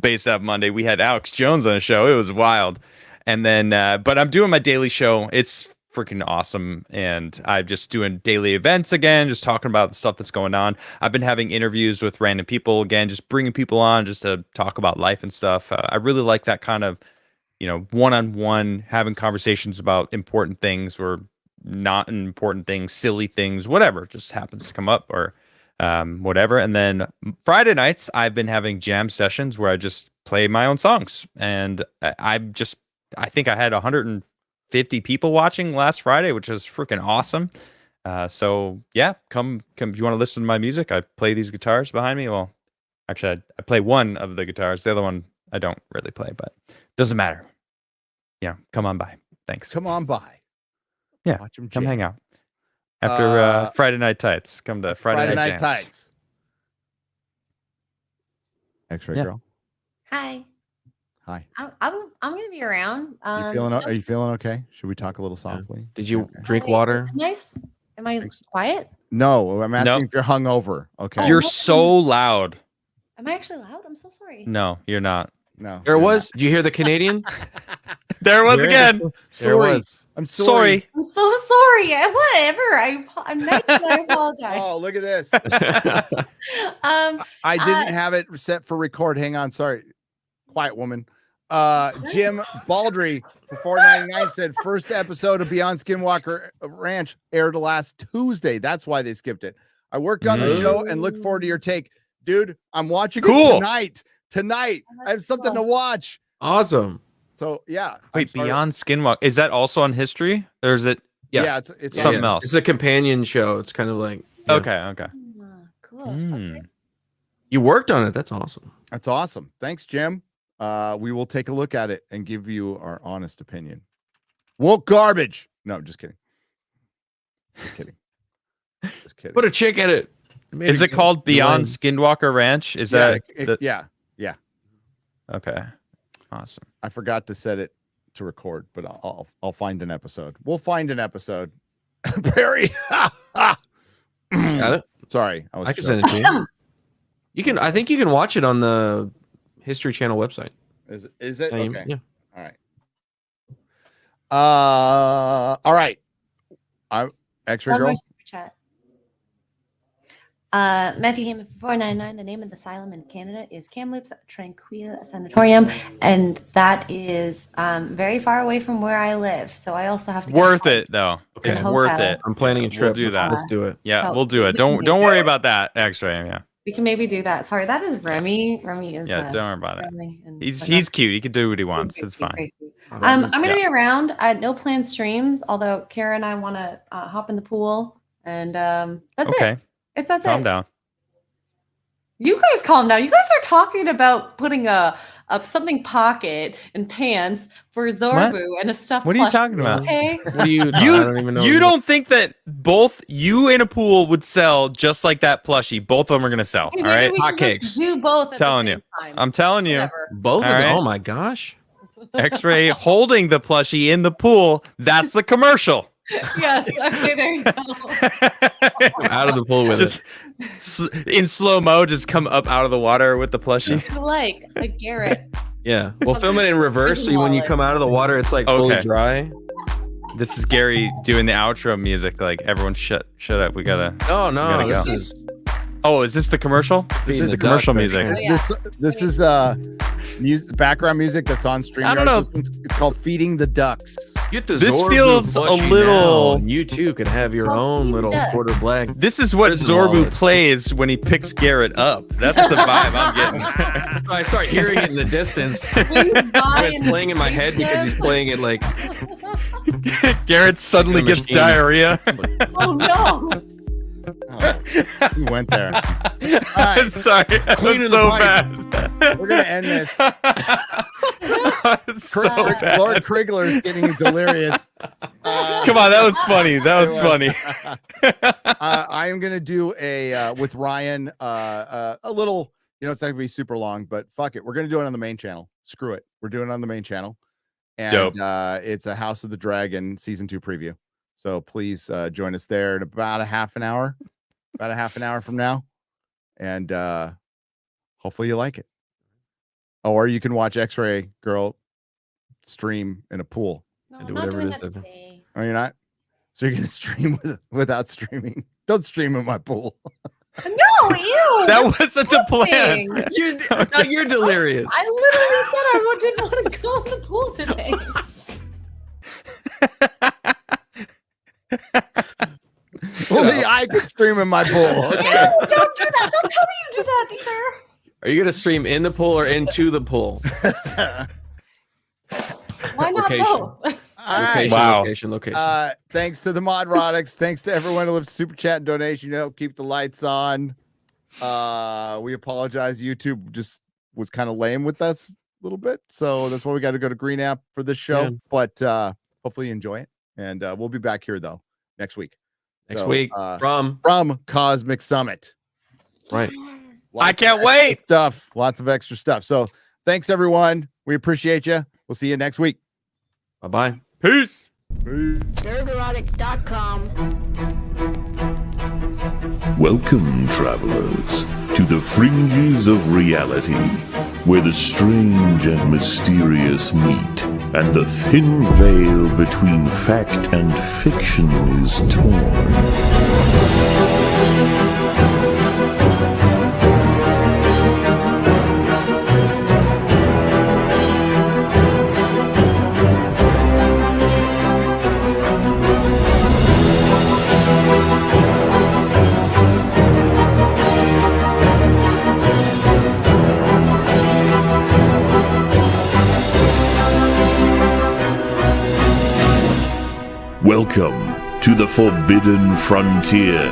Base Staff Monday we had Alex Jones on a show. It was wild. And then, but I'm doing my daily show. It's freaking awesome. And I'm just doing daily events again, just talking about the stuff that's going on. I've been having interviews with random people again, just bringing people on just to talk about life and stuff. I really like that kind of, one-on-one, having conversations about important things or not important things, silly things, whatever just happens to come up or whatever. And then Friday nights, I've been having jam sessions where I just play my own songs. And I think I had 150 people watching last Friday, which is freaking awesome. So yeah, come if you want to listen to my music. I play these guitars behind me. Well, actually, I play one of the guitars. The other one I don't really play, but doesn't matter. Yeah, come on by. Thanks.
Come on by.
Yeah,
watch them
come hang out after Friday Night Tights. Come to Friday Night
Tights. X-Ray Girl.
Hi.
Hi.
I'm gonna be around.
Are you feeling okay? Should we talk a little softly?
Did you drink water?
Nice. Am I quiet?
No, I'm asking if you're hungover. Okay.
You're so loud.
Am I actually loud? I'm so sorry.
No, you're not.
No.
There was. Did you hear the Canadian?
There it was again.
There was.
I'm sorry.
I'm so sorry. Whatever. I'm nice and I apologize.
Oh, look at this.
I
didn't have it set for record. Hang on. Sorry. Quiet woman. Jim Baldry for $4.99 said first episode of Beyond Skinwalker Ranch aired last Tuesday. That's why they skipped it. I worked on the show and look forward to your take. Dude, I'm watching it tonight. I have something to watch.
Awesome.
So yeah.
Wait, Beyond Skinwalker, is that also on history, or is it?
Yeah, it's
something else.
It's a companion show. It's kind of like
okay.
Cool.
Okay.
You worked on it. That's awesome.
That's awesome. Thanks, Jim. We will take a look at it and give you our honest opinion. Woke garbage. No, just kidding. Just kidding.
Put a chick at it.
Is it called Beyond Skinwalker Ranch? Is that?
Yeah.
Okay. Awesome.
I forgot to set it to record, but I'll find an episode. We'll find an episode. Barry.
Got it.
Sorry,
I can send it to you. You can. I think you can watch it on the History Channel website.
Is it? Okay.
Yeah.
All All right. X-ray
One more
girl.
super chat. Matthew Heyman for $4.99. The name of the asylum in Canada is Kamloops Tranquille Sanatorium, and that is very far away from where I live. So I also have to
Worth it though.
Okay.
It's worth
Hotel.
it.
I'm planning a trip.
do that.
Let's do it.
Yeah,
So
we'll do it.
we can
Don't
do
worry
that.
about that X-ray. Yeah,
We can maybe do that. Sorry, that is Remy. Remy is
yeah. Don't worry about it.
friendly and
He's
whatnot.
cute. He can do what he wants.
Great,
It's
great,
fine.
great, great. I'm gonna be around. I had no planned streams, although Kara and I want to hop in the pool, and that's
Okay,
it. That's
calm
it.
down.
You guys calm down. You guys are talking about putting a something pocket and pants for Zorbu and a stuffed.
What are you
plushie,
talking about?
Okay.
What do you? I
You
don't even know.
you don't think that both you in a pool would sell just like that plushie? Both of them are gonna sell.
Hey,
All
maybe
right.
we should
Hotcakes.
just do both at
Telling
the
you.
same time.
I'm telling you.
Whatever.
Both of
All
them.
right.
Oh my gosh.
X-ray holding the plushie in the pool. That's the commercial.
Yes. Okay. There you go.
I'm out of the pool with
Just in slow mo, just come up out of the water with the plushie.
like Garrett.
it. Yeah. We'll film it in reverse. So when you come out of the water, it's like fully
Okay.
dry.
This is Gary doing the outro music. Like everyone, shut up. We gotta.
Oh no,
gotta
this
go.
is
Oh, is this the commercial? This
Feeding
is
the
the commercial
duck
music.
right
Oh, yeah.
This is background music that's on StreamYard.
I don't know.
It's called "Feeding the Ducks."
get the
This
Zorbu
feels a
plushie
little-
now, and you too can have your
Well,
own
feed
little
the duck.
quarter black.
This is what
Prison
Zorbu
wallet.
plays when he picks Garrett up. That's the vibe I'm getting.
I start hearing it in the distance.
Please buy
It's
an
playing in my head because he's playing it like
Garrett suddenly
Like a
gets
machine.
diarrhea.
Oh no.
Oh, you went there. right.
Sorry, that
Cleaning
was
the
so
pipe.
bad.
We're gonna end this.
It's so
Lord
bad.
Krigler is getting delirious.
Come on, that was funny. That was funny.
I am gonna do a with Ryan a little. It's not gonna be super long, but fuck it, we're gonna do it on the main channel. Screw it, we're doing it on the main channel, and
Dope.
It's a House of the Dragon season 2 preview. So please join us there in about a half an hour from now, and hopefully you like it. Oh, or you can watch X-Ray Girl stream in a pool.
No,
Do
I'm not
whatever
doing
it is
that
that-
today.
Oh, you're not? So you're gonna stream without streaming? Don't stream in my pool.
No, ew.
That wasn't the plan.
disgusting.
Now you're delirious.
I literally said I didn't want to go in the pool today.
Only I could stream in my pool.
Ew, don't do that. Don't tell me you do that either.
Are you gonna stream in the pool or into the pool?
Why not
Location.
both?
All right.
Location,
Wow.
location.
Thanks to the Modrotics. Thanks to everyone who lives super chat and donation to help keep the lights on. We apologize. YouTube just was kind of lame with us a little bit. So that's why we got to go to Green App for this show.
Yeah.
But hopefully you enjoy it. And we'll be back here though next week.
Next
So,
week
from Cosmic Summit.
right.
I can't wait.
Stuff, lots of extra stuff. So thanks everyone. We appreciate you. We'll see you next week.
Bye bye.
Peace.
Nerdrotic.com.
Welcome, travelers, to the fringes of reality, where the strange and mysterious meet, and the thin veil between fact and fiction is torn. Welcome to the Forbidden Frontier.